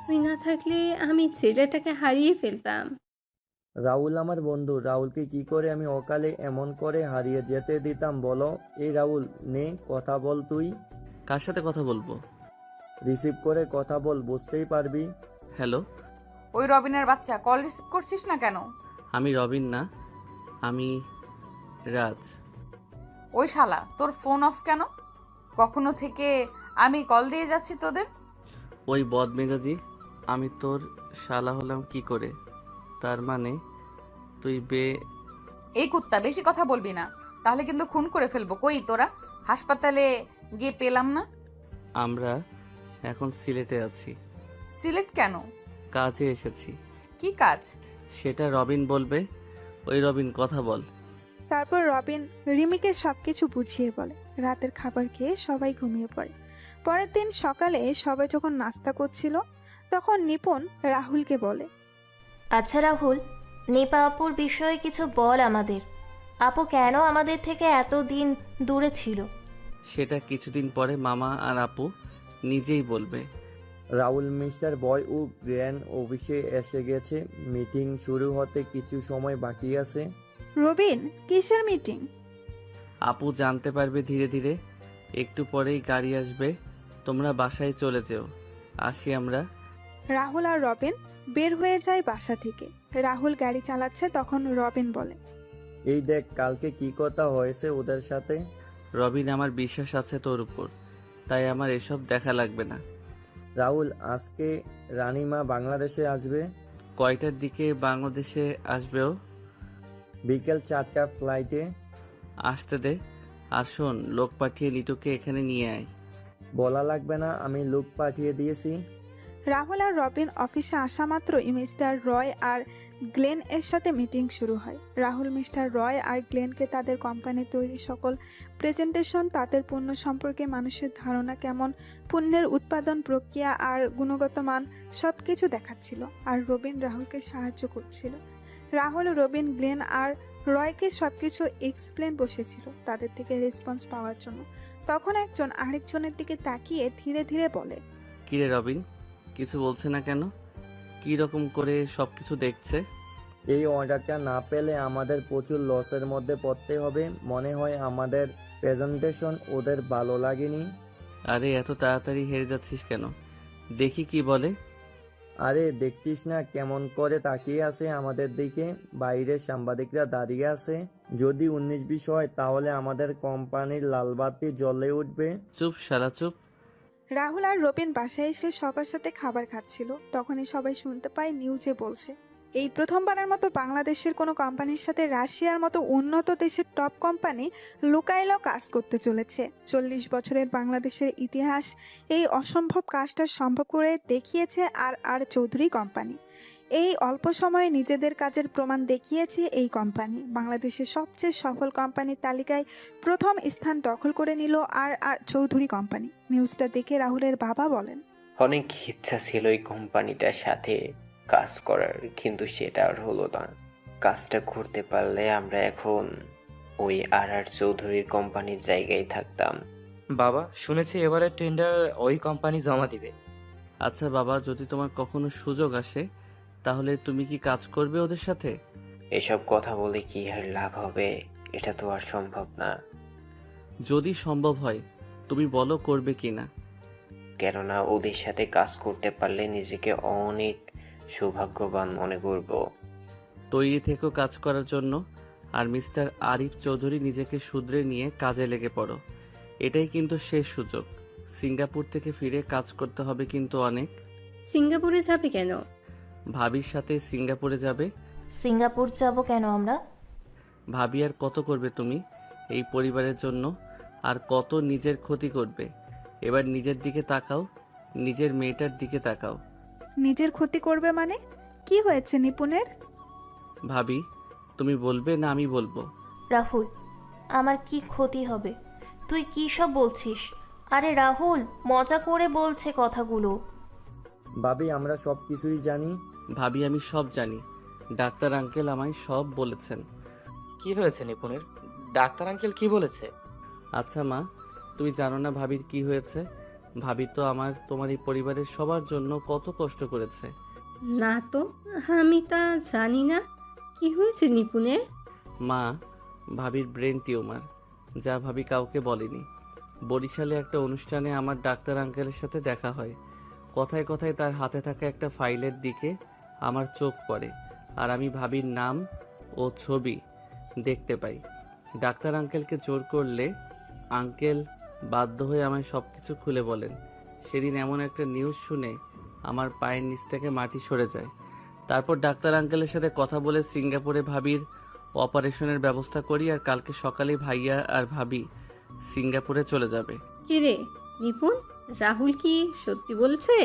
তুই না থাকলে আমি ছেলেটাকে হারিয়ে ফেলতাম। রাহুল আমার বন্ধু, রাহুলকে কি করে আমি অকালে এমন করে হারিয়ে যেতে দিতাম বলো? এই রাহুল, নে কথা বল তুই। কার সাথে কথা বলবো? রিসিভ করে কথা বল, বুঝতেই পারবি। হ্যালো। ওই রবিনের বাচ্চা, কল রিসিভ করছিস না কেন? আমি রবিন না, আমি রাজ। ওই শালা, তোর ফোন অফ কেন? কখনো থেকে আমি কল দিয়ে যাচ্ছি তোদের। ওই বদমেজাজি, আমি তোর শালা হলাম কি করে? তার মানে তুই এই কুত্তা, বেশি কথা বলবি না, তাহলে কিন্তু খুন করে ফেলবো। কই তোরা? হাসপাতালে গিয়ে পেলাম না। আমরা এখন সিলেটে আছি। সিলেট কেন? কাজে এসেছি। কি কাজ? সেটা রবিন বলবে। ওই রবিন, কথা বল। তারপর রবিন রিমিকে সবকিছু বুঝিয়ে বলে। রাতের খাবার খেয়ে সবাই ঘুমিয়ে পড়ে। পরের দিন সকালে সবাই যখন নাস্তা করছিল তখন নিপুণ রাহুলকে বলে, আচ্ছা রাহুল, নিপা আপুর বিষয়ে কিছু বল আমাদের। আপু কেন আমাদের থেকে এতদিন দূরে ছিল? সেটা কিছুদিন পরে মামা আর আপু নিজেই বলবে। রাহুল মিস্টার বয় ও গ্র্যান্ড অফিসে এসে গেছে। মিটিং শুরু হতে কিছু সময় বাকি আছে। রবিন, কিসের মিটিং? আপু জানতে পারবে ধীরে ধীরে। একটু পরেই গাড়ি আসবে, তোমরা বাসায় চলে যেও। আসি আমরা। রাহুল আর রবিন বের হয়ে যায় বাসা থেকে। রাহুল গাড়ি চালাচ্ছে, তখন রবিন বলে, এই দেখ কালকে কি কথা হয়েছে ওদের সাথে। রবিন, আমার বিশ্বাস আছে তোর উপর, তাই আমার এসব দেখা লাগবে না। রাহুল, আজকে রানীমা বাংলাদেশে আসবে। কয়টার দিকে বাংলাদেশে আসবেও? বিকেল 4টা ফ্লাইটে। আসতে দে। আর শোন, লোক পাঠিয়ে নিতুকে এখানে নিয়ে আয়। বলা লাগবে না, আমি লোক পাঠিয়ে দিয়েছি। রাহুল আর রবিন অফিসে আসা মাত্রই মিস্টার রয় আর গ্লেন এর সাথে মিটিং শুরু হয়। রাহুল মিস্টার রয় আর গ্লেনকে তাদের কোম্পানির তৈরি সকল প্রেজেন্টেশন, তাদের পণ্য সম্পর্কে মানুষের ধারণা কেমন, পণ্যের উৎপাদন প্রক্রিয়া আর গুণগত মান সব কিছু দেখাচ্ছিল। আর রবিন রাহুলকে সাহায্য করছিল। রাহুল, রবিন, গ্লেন আর রয়কে সবকিছু এক্সপ্লেন বসেছিল তাদের থেকে রেসপন্স পাওয়ার জন্য। তখন একজন আরেকজনের দিকে তাকিয়ে ধীরে ধীরে বলে, কিরে রবিন, কিছু বলছে না কেন? কি রকম করে সবকিছু দেখছে? এই অর্ডারটা না পেলে আমাদের প্রচুর লসের মধ্যে পড়তে হবে। মনে হয় আমাদের প্রেজেন্টেশন ওদের ভালো লাগেনি। আরে এত তাড়াতাড়ি হেরে যাচ্ছিস কেন? দেখি কি বলে। আরে দেখছিস না কেমন করে তাকিয়ে আছে আমাদের দিকে? বাইরের সাংবাদিকরা দাঁড়িয়ে আছে। যদি 19-20 হয় তাহলে আমাদের কোম্পানির লালবাতি জ্বলে উঠবে। চুপ শালা, চুপ। রাহুল আর রবিন বাসায় এসে সবার সাথে খাবার খাচ্ছিল। তখনই সবাই শুনতে পায় নিউজে বলছে, এই প্রথমবারের মতো বাংলাদেশের কোনো কোম্পানির সাথে রাশিয়ার মতো উন্নত দেশের টপ কোম্পানি লুকাইলো কাজ করতে চলেছে। 40 বছরের বাংলাদেশের ইতিহাস এই অসম্ভব কাজটা সম্ভব করে দেখিয়েছে আর চৌধুরী কোম্পানি। এই অল্প সময়ে নিজেদের কাজের প্রমাণ দেখিয়েছে এই কোম্পানি। বাংলাদেশের সবচেয়ে সফল কোম্পানির তালিকায় প্রথম স্থান দখল করে নিল আর আর চৌধুরী কোম্পানি। নিউজটা দেখে রাহুলের বাবা বলেন, অনেক ইচ্ছা ছিল এই কোম্পানিটার সাথে কাজ করার, কিন্তু সেটা আর হলো না। কাজটা করতে পারলে আমরা এখন ওই আর আর চৌধুরীর কোম্পানির জায়গায় থাকতাম। বাবা, শুনেছি এবারে টেন্ডার ওই কোম্পানি জমা দিবে। আচ্ছা বাবা, যদি তোমার কখনো সুযোগ আসে তাহলে তুমি কি কাজ করবে ওদের সাথে? এসব কথা বলে কি আর লাভ হবে? এটা তো আর সম্ভব না। যদি সম্ভব হয় তুমি বলো করবে কি না। কেননা ওদের সাথে কাজ করতে পারলে নিজেকে অনেক সৌভাগ্যবান মনে করব। তৈরি থেকো কাজ করার জন্য। আর মিস্টার আরিফ চৌধুরী, নিজেকে শুধরে নিয়ে কাজে লেগে পড়ো। এটাই কিন্তু শেষ সুযোগ। সিঙ্গাপুর থেকে ফিরে কাজ করতে হবে কিন্তু অনেক। সিঙ্গাপুরে যাবে কেন? ভাবির সাথে সিঙ্গাপুরে যাবে। সিঙ্গাপুর যাব কেন আমরা? ভাবি আর কত করবে তুমি এই পরিবারের জন্য? আর কত নিজের ক্ষতি করবে? এবার নিজের দিকে তাকাও, নিজের মেয়েটার দিকে তাকাও। নিজের ক্ষতি করবে মানে? কি হয়েছে নিপুণের? ভাবি, তুমি বলবে না আমি বলবো? রাহুল, আমার কি ক্ষতি হবে? তুই কি সব বলছিস? আরে রাহুল, মজা করে বলছে কথাগুলো। ভাবি, আমরা সব কিছুই জানি। ভাবি, আমি সব জানি। ডাক্তার আঙ্কেল আমায় সব বলেছেন। কি হয়েছে নিপুণের? ডাক্তার আঙ্কেল কি বলেছে? আচ্ছা মা, তুমি জানো না ভাবির কি হয়েছে? ভাবি তো তোমার এই পরিবারের সবার জন্য কত কষ্ট করেছে। না তো, আমি তা জানি না। কি হয়েছে নিপুণের? মা, ভাবির ব্রেন টিউমার, যা ভাবি কাউকে বলেনি। বরিশালে একটা অনুষ্ঠানে আমার ডাক্তার আঙ্কেলের সাথে দেখা হয়। কথায় কথায় তার হাতে থাকা একটা ফাইলের দিকে আমার চোখ পড়ে, আর আমি ভাবির নাম ও ছবি দেখতে পাই। ডাক্তার আঙ্কেলকে জোর করলে আঙ্কেল বাধ্য হয়ে আমায় সব কিছু খুলে বলেন। সেদিন এমন একটা নিউজ শুনে আমার পায়ের নিচ থেকে মাটি সরে যায়। তারপর ডাক্তার আঙ্কেলের সাথে কথা বলে সিঙ্গাপুরে ভাবির অপারেশনের ব্যবস্থা করি, আর কালকে সকালে ভাইয়া আর ভাবি সিঙ্গাপুরে চলে যাবে। কিরে নিপুণ, রাহুল কি সত্যি বলছে?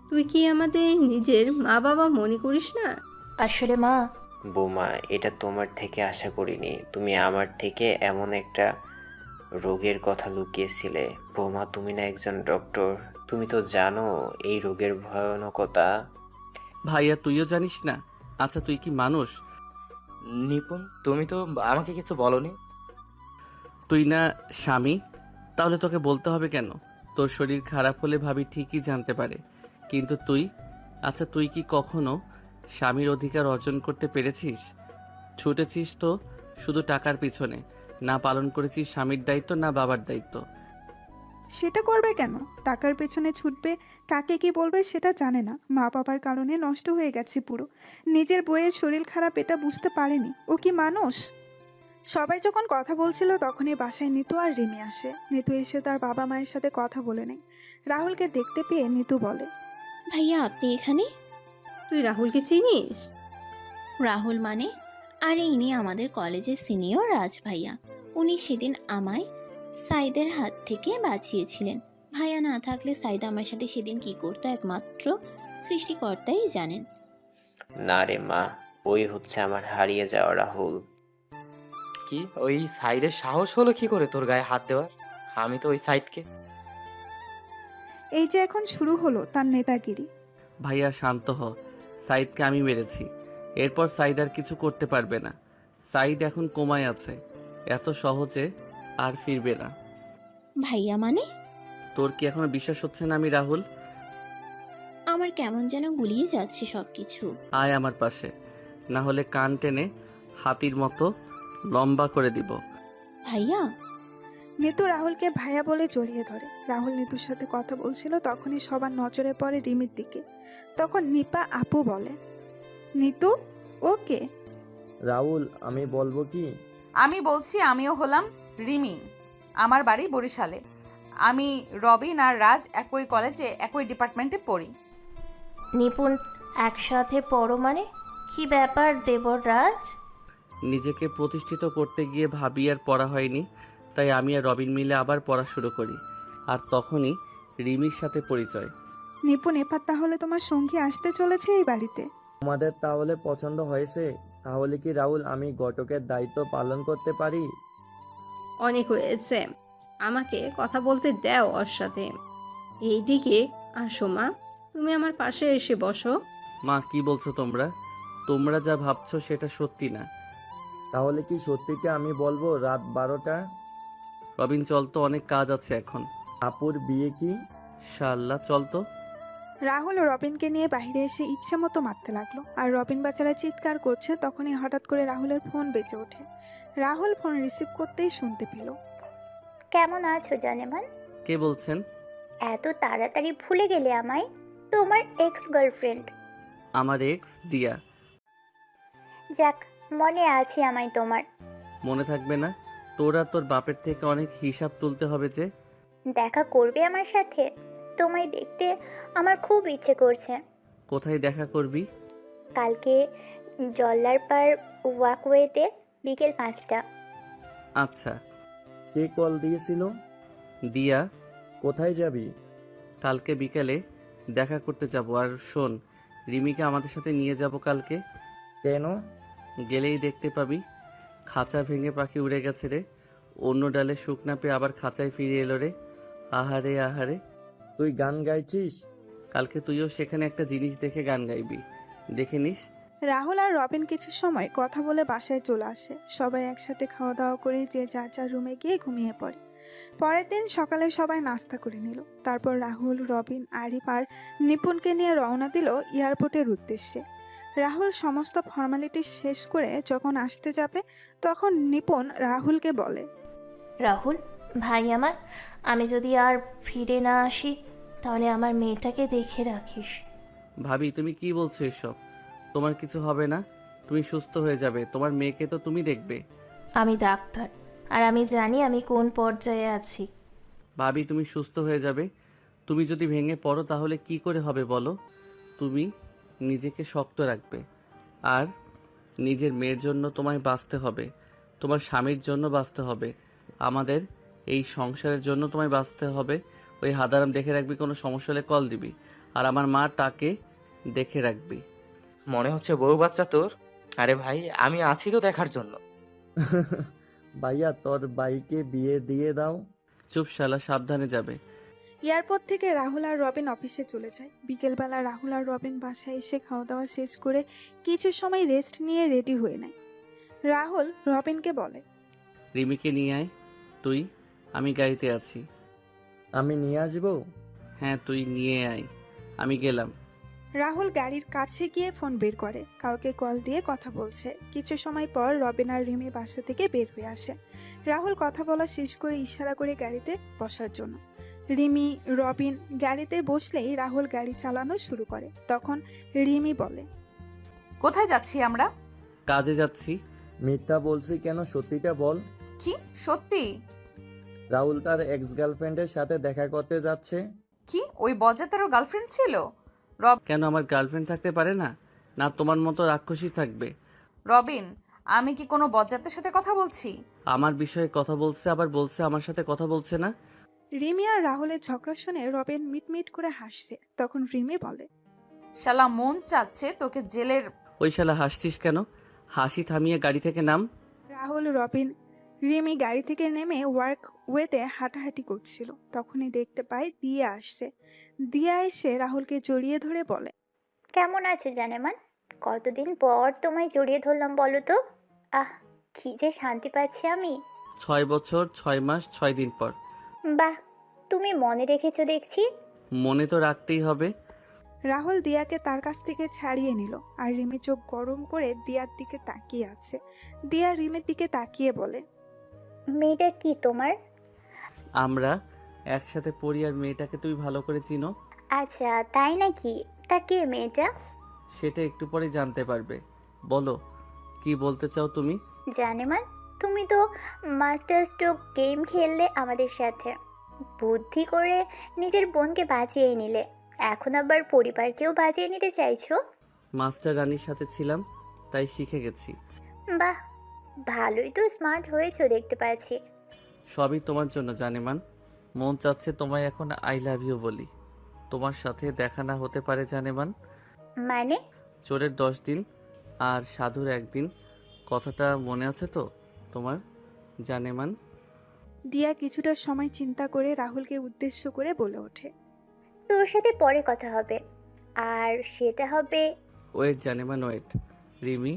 তুই কি আমাদের নিজের মা বাবা মনে করিস না? আসলে মা, বৌমা, এটা তোমার থেকে আশা করিনি। তুমি আমার থেকে এমন একটা রোগের কথা লুকিয়েছিলে। বৌমা, তুমি না একজন ডক্টর, তুমি তো জানো এই রোগের ভয়ানকতা। ভাইয়া, তুইও জানিস না? আচ্ছা, তুই কি মানুষ? নিপুণ, তুমি তো আমাকে কিছু বলনি। তুই না স্বামী? তাহলে তোকে বলতে হবে কেন? তোর শরীর খারাপ হলে ভাবি ঠিকই জানতে পারে, কিন্তু তুই? আচ্ছা, তুই কি কখনো স্বামীর অধিকার অর্জন করতে পেরেছিস? ছুটেছিস তো শুধু টাকার পিছনে, না পালন করেছিস স্বামীর দায়িত্ব, না বাবার দায়িত্ব। সেটা করবে কেন? টাকার পেছনে ছুটবে, কাকে কি বলবে সেটা জানে না। মা বাবার কারণে নষ্ট হয়ে গেছে পুরো। নিজের বইয়ের শরীর খারাপ এটা বুঝতে পারেনি। ও কি মানুষ? সবাই যখন কথা বলছিল তখনই বাসায় নিতু আর রিমি আসে। নিতু এসে তার বাবা মায়ের সাথে কথা বলে নেয়। রাহুলকে দেখতে পেয়ে নিতু বলে, ভাইয়া আপনি এখানে? তুই রাহুলকে চিনিস? রাহুল মানে? আরে ইনি আমাদের কলেজের সিনিয়র রাজ ভাইয়া। উনি সেদিন আমায় সাইদের হাত থেকে বাঁচিয়েছিলেন। ভাইয়া না থাকলে সাইদ আমার সাথে সেদিন কি করতো একমাত্র সৃষ্টিকর্তাই জানেন। না রে মা, ওই হচ্ছে আমার হারিয়ে যাওয়া রাহুল। কি ওই সাইদের সাহস হলো কি করে তোর গায়ে হাত দেওয়ার? আমি তো ওই সাইদকে। এই যে এখন শুরু হলো তার নেতাগিরি। ভাইয়া শান্ত হ। সাইদকে আমি মেরেছি, এরপর সাইদ আর কিছু করতে পারবে না। সাইদ এখন কোমায় আছে, এত সহজে আর ফিরবে না। ভাইয়া মানে? তোর কি এখনো বিশ্বাস হচ্ছে না আমি রাহুল? আমার কেমন যেন গুলিয়ে যাচ্ছে সবকিছু। আয় আমার পাশে, না হলে কান টেনে হাতির মতো লম্বা করে দিব। ভাইয়া। নিতু রাহুলকে ভাইয়া বলে জড়িয়ে ধরে। রাহুল নিতুর সাথে কথা বলছিল, তখনই সবার নজরে পড়ে রিমির দিকে। তখন নিপা আপু বলে, নিতু ওকে? রাহুল, আমি বলবো কি? আমি বলছি, আমিও হলাম রিমি। আমার বাড়ি বরিশালে। আমি রবিন আর রাজ একই কলেজে একই ডিপার্টমেন্টে পড়ি। নিপুণ একসাথে পড়ো মানে? কি ব্যাপার দেবরাজ? নিজেকে প্রতিষ্ঠিত করতে গিয়ে ভাবি আর পড়া হয়নি, তাই আমি আর রবিন মিলে আবার পড়া শুরু করি। আর তখনই রিমির সাথে পরিচয়। নিপুণ, এবার তাহলে তোমার সঙ্গী আসতে চলেছে এই বাড়িতে? তোমাদের তাহলে পছন্দ হয়েছে? তাহলে কি রাহুল আমি ঘটকের দায়িত্ব পালন করতে পারি? অনেক হয়েছে, আমাকে কথা বলতে দাও ওর সাথে। এইদিকে আসো মা, তুমি আমার পাশে এসে বসো। মা কি বলছো তোমরা? তোমরা যা ভাবছো সেটা সত্যি না। তাহলে কি সত্যিটা আমি বলবো রাত 12টা? রবিন চল তো, অনেক কাজ আছে এখন। আপুর বিয়ে কি? শাল্লা চল তো। রাহুল রবিনকে নিয়ে বাইরে এসে ইচ্ছে মতো মারতে লাগলো, আর রবিন বাচ্চারা চিৎকার করছে। তখনই হঠাৎ করে রাহুলের ফোন বেজে ওঠে। রাহুল ফোন রিসিভ করতেই শুনতে পেল। কেমন আছো জানেমান? কে বলছেন? এত তাড়াতাড়ি ভুলে গেলে আমায়? তোমার এক্স গার্লফ্রেন্ড। আমার এক্স দিয়া। যাক, মনে আছে আমায় তোমার। মনে থাকবে না? তোরা তোর বাপের থেকে অনেক হিসাব তুলতে হবে যে। দেখা করবে আমার সাথে? তোমায় দেখতে আমার খুব ইচ্ছে করছে। কোথায় দেখা করবি? কালকে জল্লার পার ওয়াকওয়েতে বিকেল 5টা। আচ্ছা। কে কল দিয়েছিল? দিয়া। কোথায় যাবি? কালকে বিকেলে দেখা করতে যাব। আর শোন, রিমিকে আমাদের সাথে নিয়ে যাব কালকে। কেন? গেলেই দেখতে পাবি। খাঁচা ভেঙে পাখি উড়ে গেছে রে। অন্য ডালে শুকনা পেয়ে আবার খাঁচায় ফিরে এলো রে। আহারে আহারে। তুই গান গাইছিস? কালকে তুইও সেখানে একটা জিনিস দেখে গান গাইবি, দেখে নিস। রাহুল আর রবিন কিছু সময় কথা বলে বাসায় চলে আসে। সবাই একসাথে খাওয়া দাওয়া করে যে যার যার রুমে গিয়ে ঘুমিয়ে পড়ে। পরের দিন সকালে সবাই নাস্তা করে নিল। তারপর রাহুল, রবিন, আরিফ আর নিপুণকে নিয়ে রওনা দিল এয়ারপোর্টের উদ্দেশ্যে। রাহুল সমস্ত ফর্মালিটি শেষ করে যখন আসতে যাবে, তখন নিপুণ রাহুলকে বলে, রাহুল ভাই আমার, আমি যদি আর ফিরে না আসি তাহলে আমার মেয়েটাকে দেখে রাখিস। ভাবি তুমি কি বলছো এসব? তোমার কিছু হবে না, তুমি সুস্থ হয়ে যাবে। তোমার মেয়েকে তো তুমি দেখবে। আমি ডাক্তার, আর আমি জানি আমি কোন পর্যায়ে আছি। ভাবি তুমি সুস্থ হয়ে যাবে। তুমি যদি ভেঙে পড়ো তাহলে কি করে হবে বলো? তুমি নিজেকে শক্ত রাখবে। আর নিজের মেয়ের জন্য তোমায় বাঁচতে হবে, তোমার স্বামীর জন্য বাঁচতে হবে, আমাদের এই সংসারের জন্য তোমায় বাঁচতে হবে। ওই হাদারাম দেখে রাখবি, কোনো সমস্যা হলে কল দিবি। আর আমার মা টাকে দেখে রাখবি। মনে হচ্ছে বউ বাচ্চা তোর। আরে ভাই, আমি আছি তো দেখার জন্য। ভাইয়া তোর বাইকে বিয়ে দিয়ে দাও। চুপ শালা, সাবধানে যাবে। এয়ারপোর্ট থেকে রাহুল আর রবিন অফিসে চলে যায়। বিকেলবেলা রাহুল আর রবিন বাসায় এসে খাওয়া দাওয়া শেষ করে কিছু সময় রেস্ট নিয়ে রেডি হয়ে নেয়। রাহুল রবিনকে বলে, রিমিকে নিয়ে আয় তুই, আমি গাড়িতে আছি। আমি নিয়ে আসবো? হ্যাঁ তুই নিয়ে আয়, আমি গেলাম। রাহুল গাড়ির কাছে গিয়ে ফোন বের করে, কাউকে কল দিয়ে কথা বলছে। কিছু সময় পর রবিন আর রিমি বাসা থেকে বের হয়ে আসে। রাহুল কথা বলা শেষ করে ইশারা করে গাড়িতে বসার জন্য। রিমি, রবিন গাড়িতে বসলেই রাহুল গাড়ি চালানো শুরু করে। তখন রিমি বলে, কোথায় যাচ্ছি আমরা? কাজে যাচ্ছি। মিথ্যা বলছি কেন, সত্যিটা বল। কি সত্যি? রাহুল তার এক্স গার্লফ্রেন্ডের সাথে দেখা করতে যাচ্ছে। কি ওই বজ্জাতেরও গার্লফ্রেন্ড ছিল? কেন আমার গার্লফ্রেন্ড থাকতে পারে না? না তোমার মতো রাক্ষসী থাকবে? রবিন, আমি কি কোনো বজ্জাতের সাথে কথা বলছি? আমার বিষয়ে কথা বলছে, আবার বলছে আমার সাথে কথা বলছে না। রিমি আর রাহুলের ঝগড়া শুনে রবিন মিটমিট করে হাসছে। তখন রিমি বলে, শালা মন চাচ্ছে তোকে জেলের। ওই শালা হাসছিস কেন? হাসি থামিয়ে গাড়ি থেকে নাম। রাহুল, রবিন, রিমি গাড়ি থেকে নেমে ওয়ার্ক ওয়েতে হাঁটাহাঁটি করছিল। তখনই দেখতে পায় দিয়া আসছে। দিয়া এসে রাহুলকে জড়িয়ে ধরে বলে, কেমন আছো জানেমান? কতদিন পর তোমায় জড়িয়ে ধরলাম বলো তো। আহ, কি যে শান্তি পাচ্ছি আমি। 6 বছর 6 মাস 6 দিন পর। বাহ, তুমি মনে রেখেছো দেখছি। মনে তো রাখতেই হবে। রাহুল দিয়াকে তার কাছ থেকে ছাড়িয়ে নিল, আর রিমি চোখ গরম করে দিয়ার দিকে তাকিয়ে আছে। দিয়া রিমির দিকে তাকিয়ে বলে, মেয়েটা কি তোমার? আমরা একসাথে পড়ি, আর মেয়েটাকে তুমি ভালো করে চিনো। আচ্ছা তাই নাকি? তা কে মেয়েটা? সেটা একটু পরে জানতে পারবে। বলো কি বলতে চাও তুমি? জানেমান, তুমি তো মাস্টার স্ট্রোক গেম খেললে আমাদের সাথে, বুদ্ধি করে নিজের বোনকে বাঁচিয়ে নিলে, এখন আবার পরিবারকেও বাঁচিয়ে নিতে চাইছো। মাস্টার রানীর সাথে ছিলাম, তাই শিখে গেছি। বাহ, ভালোই তো স্মার্ট হয়েছো দেখতে পাচ্ছি। সবই তোমার জন্য জানেমান। মন চাচ্ছে তোমায় এখন আই লাভ ইউ বলি। তোমার সাথে দেখা না হতে পারে জানেমান। মানে? চোরের 10 দিন আর সাধুর 1 দিন, কথাটা মনে আছে তো তোমার জানেমান? দিয়া কিছুটা সময় চিন্তা করে রাহুলকে উদ্দেশ্য করে বলে ওঠে। তোর সাথে পরে কথা হবে, আর সেটা হবে। Wait জানেমান wait. রিমি,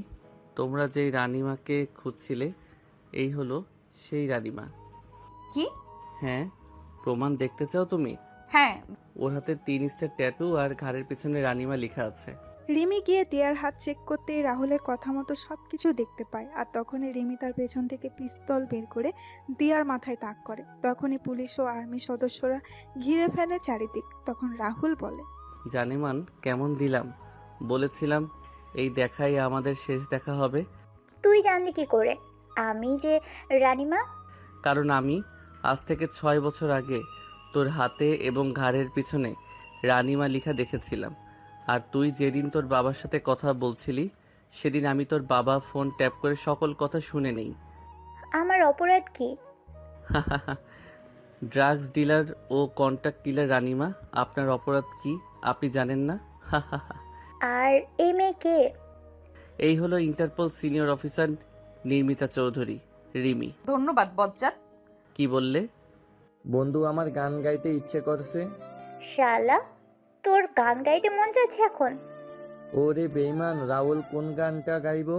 তোমরা যেই রানীমাকে খুঁজছিলে, এই হলো সেই রানীমা। কি? হ্যাঁ, প্রমাণ দেখতে চাও তুমি? হ্যাঁ। ওর হাতে 3 স্টার ট্যাটু আর ঘাড়ের পিছনে রানীমা লেখা আছে। রিমি গিয়ে দিয়ার হাত চেক করতেই রাহুলের কথা মতো সবকিছু দেখতে পায়, আর তখনই রিমি তার পেছন থেকে পিস্তল বের করে দিয়ার মাথায় তাক করে। তখনই পুলিশ ও আর্মি সদস্যরা ঘিরে ফেলে চারিদিক। তখন রাহুল বলে, জানেমান কেমন দিলাম? বলেছিলাম এই দেখাই আমাদের শেষ দেখা হবে। তুই জানলি কি করে আমি যে রানীমা? কারণ আমি আজ থেকে 6 বছর আগে তোর হাতে এবং ঘাড়ের পিছনে রানীমা লেখা দেখেছিলাম। আর তুই যেদিন তোর বাবার সাথে কথা বলছিলি, সেদিন আমি তোর বাবা ফোন ট্যাপ করে সকল কথা শুনে নেই। আমার অপরাধ কি? ড্রাগস ডিলার ও কন্ট্রাক্ট কিলার রানীমা, আপনার অপরাধ কি আপনি জানেন না? আর এই মেয়ে কে? এই হলো Interpol senior officer Nirmita Chowdhury, Rimi. ধন্যবাদ বজ্জাত। কি বললে? বন্ধু, আমার গান গাইতে ইচ্ছে করছে। শালা, তোর গান গাইতে মন যাচ্ছে এখন? ওরে বেইমান, রাহুল কোন গানটা গাইবো?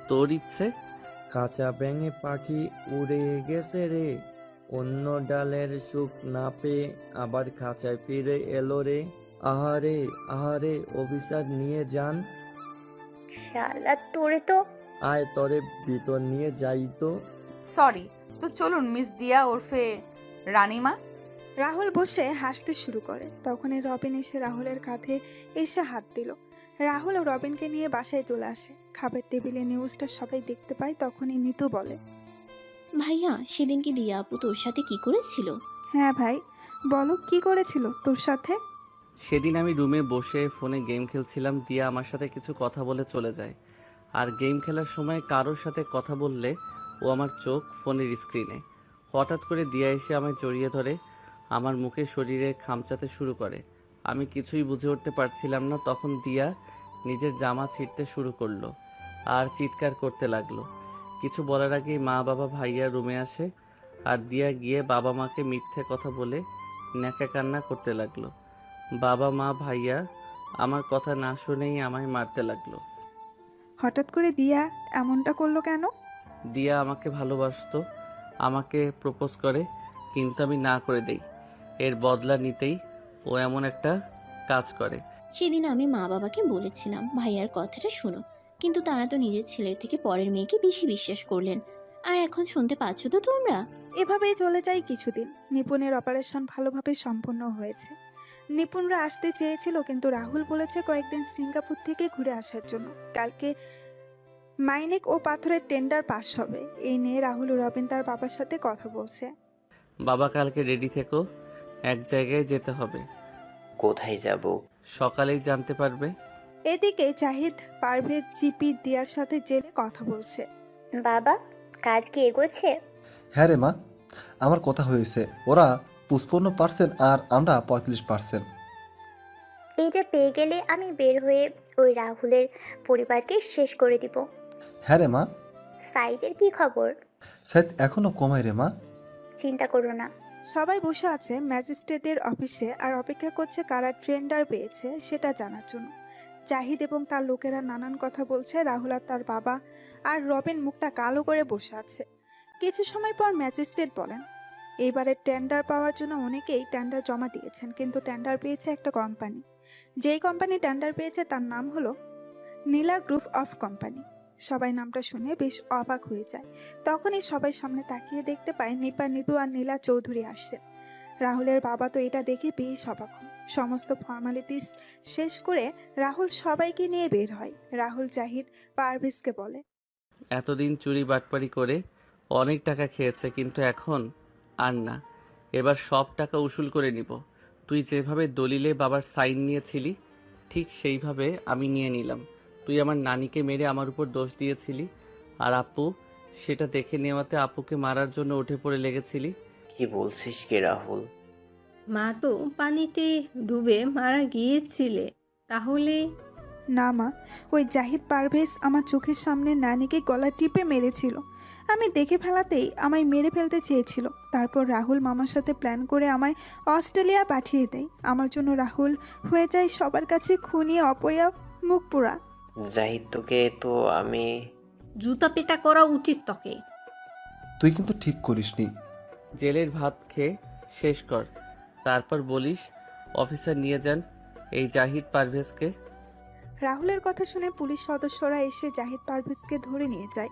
তোর ইচ্ছে? কাঁচা ব্যাঙে পাখি উড়ে গেছে রে, অন্য ডালের সুখ না পেয়ে আবার খাঁচায় ফিরে এলো রে। আহারে আহারে, অফিসার নিয়ে যান। শালা, তোরে তো। আয় তরে ভিতর নিয়ে যাই তো। সরি, তো চলুন মিস দিয়া ওরফে রানীমা। রাহুল বসে হাসতে শুরু করে। তখনই রবিন এসে রাহুলের কাঁধে এসে হাত দিল। রাহুল ও রবিনকে নিয়ে বাসায় চলে আসে। খাবার টেবিলে নিউজটা সবাই দেখতে পায়। তখনই নিতু বলে, ভাইয়া সেদিন কি দিয়া আপু তোর সাথে কি করেছিল? হ্যাঁ ভাই, বলো কি করেছিল তোর সাথে? সেদিন আমি রুমে বসে ফোনে গেম খেলছিলাম, দিয়া আমার সাথে কিছু কথা বলে চলে যায়। আর গেম খেলার সময় কারোর সাথে কথা বললে ও আমার চোখ ফোনের স্ক্রিনে। হঠাৎ করে দিয়া এসে আমায় জড়িয়ে ধরে, আমার মুখে শরীরে খামচাতে শুরু করে। আমি কিছুই বুঝে উঠতে পারছিলাম না। তখন দিয়া নিজের জামা ছিঁড়তে শুরু করলো আর চিৎকার করতে লাগলো। কিছু বলার আগেই মা বাবা ভাইয়া রুমে আসে, আর দিয়া গিয়ে বাবা মাকে মিথ্যে কথা বলে ন্যাকা কান্না করতে লাগলো। বাবা মা ভাইয়া আমার কথা না শুনেই আমায় মারতে লাগলো। হঠাৎ করে দিয়া এমনটা করলো কেন? দিয়া আমাকে ভালোবাসতো, আমাকে প্রপোজ করে, কিন্তু আমি না করে দেই। এর বদলা নিতেই ও এমন একটা কাজ করে। সেদিন আমি মা বাবাকে বলেছিলাম ভাইয়ার কথাটা শুনো, কিন্তু তারা তো নিজের ছেলের থেকে পরের মেয়েকে বেশি বিশ্বাস করলেন। আর এখন শুনতে পাচ্ছ তো তোমরা? এভাবেই চলে যায় কিছুদিন। নিপুণের অপারেশন ভালোভাবে সম্পন্ন হয়েছে। নিপুণরা আসতে চেয়েছিল, কিন্তু রাহুল বলেছে কয়েকদিন সিঙ্গাপুর থেকে ঘুরে আসার জন্য। কালকে মাইনেক ও পাথরের টেন্ডার পাস হবে। এই নিয়ে রাহুল ও রবিন তার বাবার সাথে কথা বলছে। বাবা কালকে রেডি থেকো, এক জায়গায় যেতে হবে। কোথায় যাব? সকালেই জানতে পারবে। এদিকে জাহিদ পারভেজ জিপি দিয়ার সাথে জেলে কথা বলছে। বাবা, কাজ কি এগোচ্ছে? হ্যাঁ রে মা, আমার কথা হয়েছে। ওরা 55% আর আমরা 35%। এইটা পেয়ে গেলে আমি বের হয়ে ওই রাহুলের পরিবারকে শেষ করে দিব। হ্যাঁ রে মা। সাইদের কি খবর? সাইদ এখনো কমায় রে মা। চিন্তা করো না। সবাই বসে আছে ম্যাজিস্ট্রেটের অফিসে আর অপেক্ষা করছে কারা টেন্ডার পেয়েছে সেটা জানার জন্য। জাহিদ এবং তার লোকেরা নানান কথা বলছে। রাহুল আর তার বাবা আর রবিন মুখটা কালো করে বসে আছে। কিছু সময় পর ম্যাজিস্ট্রেট বলেন, এইবারের টেন্ডার পাওয়ার জন্য অনেকেই টেন্ডার জমা দিয়েছেন, কিন্তু টেন্ডার পেয়েছে একটা কোম্পানি। যেই কোম্পানি টেন্ডার পেয়েছে তার নাম হলো নীলা গ্রুপ অফ কোম্পানি। সবাই নামটা শুনে বেশ অবাক হয়ে যায়। তখনই সবাই সামনে তাকিয়ে দেখতে পায় নিপা, নিতু আর নীলা চৌধুরী আসছে। রাহুলের বাবা তো এটা দেখে বেশ অবাক হন। সমস্ত ফর্মালিটিস শেষ করে রাহুল সবাইকে নিয়ে বের হয়। রাহুল জাহিদ পারভেজকে বলে, এতদিন চুরি বাটপারি করে অনেক টাকা খেয়েছে, কিন্তু এখন আর না। এবার সব টাকা উসুল করে নিব। তুই যেভাবে দলিলে বাবার সাইন নিয়েছিলি, ঠিক সেইভাবে আমি নিয়ে নিলাম। তুই আমার নানিকে মেরে আমার উপর দোষ দিয়েছিলি, আর আপু সেটা দেখে নেওয়াতে আপুকে মারার জন্য উঠে পড়ে লেগেছিলি। কি বলছিস কি রাহুল? মা তো পানিতে ডুবে মারা গিয়েছিলে, তাহলে? না মা, ওই জাহিদ পারভেজ আমার চোখের সামনে নানিকে গলা টিপে মেরেছিল। আমি দেখে ফেলাতেই আমায় মেরে ফেলতে চেয়েছিল। তারপর রাহুল মামার সাথে প্ল্যান করে আমায় অস্ট্রেলিয়া পাঠিয়ে দেয়। আমার জন্য রাহুল হয়ে যায় সবার কাছে খুনি, অপয়া, মুখ পোড়া। জাহিদ তোকে তো আমি জুতা পেটা করা উচিত তোকে। তুই কিন্তু ঠিক করিসনি। জেলের ভাত খেয়ে শেষ কর, তারপর বলিস অফিসার নিয়ে যান এই জাহিদ পারভেজকে। রাহুলের কথা শুনে পুলিশ সদস্যরা এসে জাহিদ পারভেজকে ধরে নিয়ে যায়।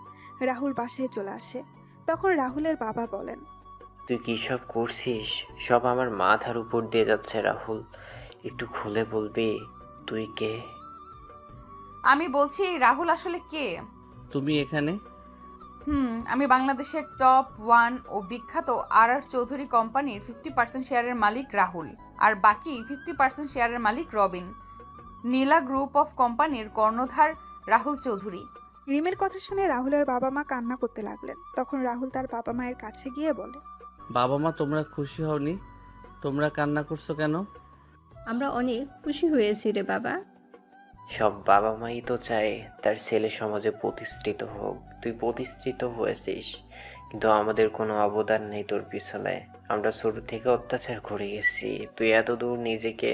রাহুল বাসায় চলে আসে। তখন রাহুলের বাবা বলেন, তুই কী সব করছিস? সব আমার মাথার উপর দিয়ে যাচ্ছে রাহুল। একটু খুলে বলবি তুই কে? আমি বলছি রাহুল আসলে কে? তুমি এখানে? আমি বাংলাদেশের টপ 1 ও বিখ্যাত আর চৌধুরী কোম্পানির 50% শেয়ারের মালিক রাহুল, আর বাকি 50% শেয়ারের মালিক রবিন। নীলা গ্রুপ অফ কোম্পানির কর্ণধার রাহুল চৌধুরী। রিমের কথা শুনে রাহুলের বাবা মা কান্না করতে লাগলেন। তখন রাহুল তার বাবা মায়ের কাছে গিয়ে বলে, বাবা মা তোমরা খুশি হওনি? তোমরা কান্না করছো কেন? আমরা অনেক খুশি হয়েছি রে বাবা। সব বাবা মাই তো চায় তার ছেলে সমাজে প্রতিষ্ঠিত হোক। তুই প্রতিষ্ঠিত হয়েছিস, কিন্তু আমাদের কোনো অবদান নেই তোর পিছনে। আমরা ছোট থেকে অত্যাচার করে গেছি। তুই এত দূর নিজেকে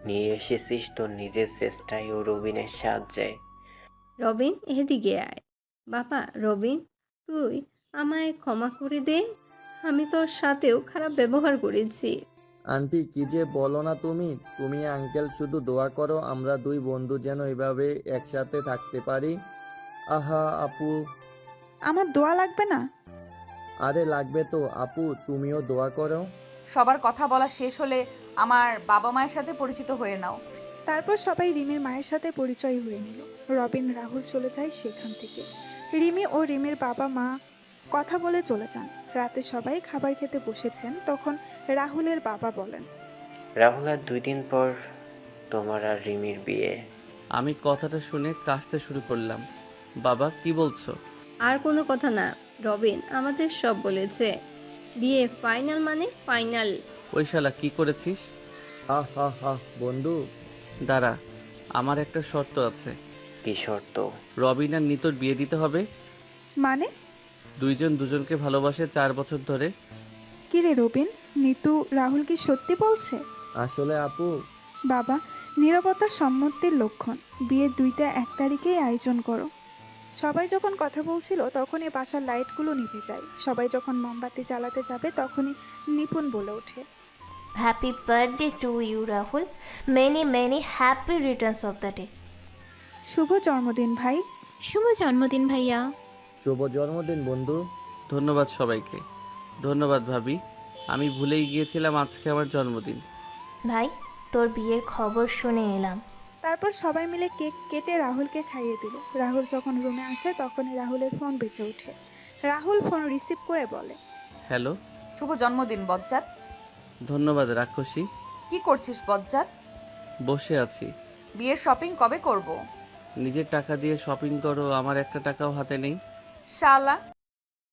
নিয়ে এসেছিস তোর নিজের চেষ্টায় ও রবিনের সাহায্যে। রবিন, এদিকে আয়। বাবা রবিন, তুই আমায় ক্ষমা করে দে। আমি তোর সাথেও খারাপ ব্যবহার করেছি। আন্টি কি যে বলো না তুমি আঙ্কেল শুধু দোয়া করো আমরা দুই বন্ধু যেন এভাবে একসাথে থাকতে পারি। আহা আপু। আমার দোয়া লাগবে না? আরে লাগবে তো আপু, তুমিও দোয়া করো। সবার কথা বলা শেষ হলে আমার বাবা মায়ের সাথে পরিচিত হয়ে নাও। তারপর সবাই রিমির মায়ের সাথে পরিচয় হয়ে নিল। রবিন রাহুল চলে যায় সেখান থেকে। রিমি ও রিমির বাবা মা কথা বলে চলে যান। রাতে সবাই খাবার খেতে বসেছেন। তখন রাহুলের বাবা বলেন, রাহুল, আর 2 দিন পর তোমার আর রিমির বিয়ে। আমি কথাটা শুনে কাশতে শুরু করলাম। বাবা কি বলছো? আর কোনো কথা না, রবিন আমাদের সব বলেছে। বিয়ে ফাইনাল মানে ফাইনাল। ওই শালা কি করেছিস? হা হা হা বন্ধু। দাঁড়া, আমার একটা শর্ত আছে। কি শর্ত? রবিন আর নিতোর বিয়ে দিতে হবে। মানে? দুইজন দুজনকে ভালোবাসে 4 বছর ধরে। কি রে রবিন, নিতু রাহুল কি সত্যি বলছে? আসলে আপু, বাবা, নীরবতা সম্মতির লক্ষণ। বিয়ের 2টা 1 তারিখেই আয়োজন করো। সবাই যখন কথা বলছিল তখনই বাসার লাইটগুলো নিভে যায়। সবাই যখন মোমবাতি জ্বালাতে যাবে তখনই নিপুণ বলে ওঠে, happy birthday to you Rahul, many many happy returns of the day. শুভ জন্মদিন ভাই। শুভ জন্মদিন ভাইয়া। শুভ জন্মদিন বন্ধু। ধন্যবাদ সবাইকে। ধন্যবাদ ভাবি, আমি ভুলেই গিয়েছিলাম আজকে আমার জন্মদিন। ভাই, তোর বিয়ের খবর শুনে এলাম। তারপর সবাই মিলে কেক কেটে রাহুলকে খাইয়ে দিল। রাহুল যখন রুমে আসে তখনই রাহুলের ফোন বেজে ওঠে। রাহুল ফোন রিসিভ করে বলে, হ্যালো। শুভ জন্মদিন বজ্জাত। ধন্যবাদ রাক্ষসী। কি করছিস বজ্জাত? বসে আছি। বিয়ের শপিং কবে করব? নিজের টাকা দিয়ে শপিং করো, আমার একটা টাকাও হাতে নেই। শালা,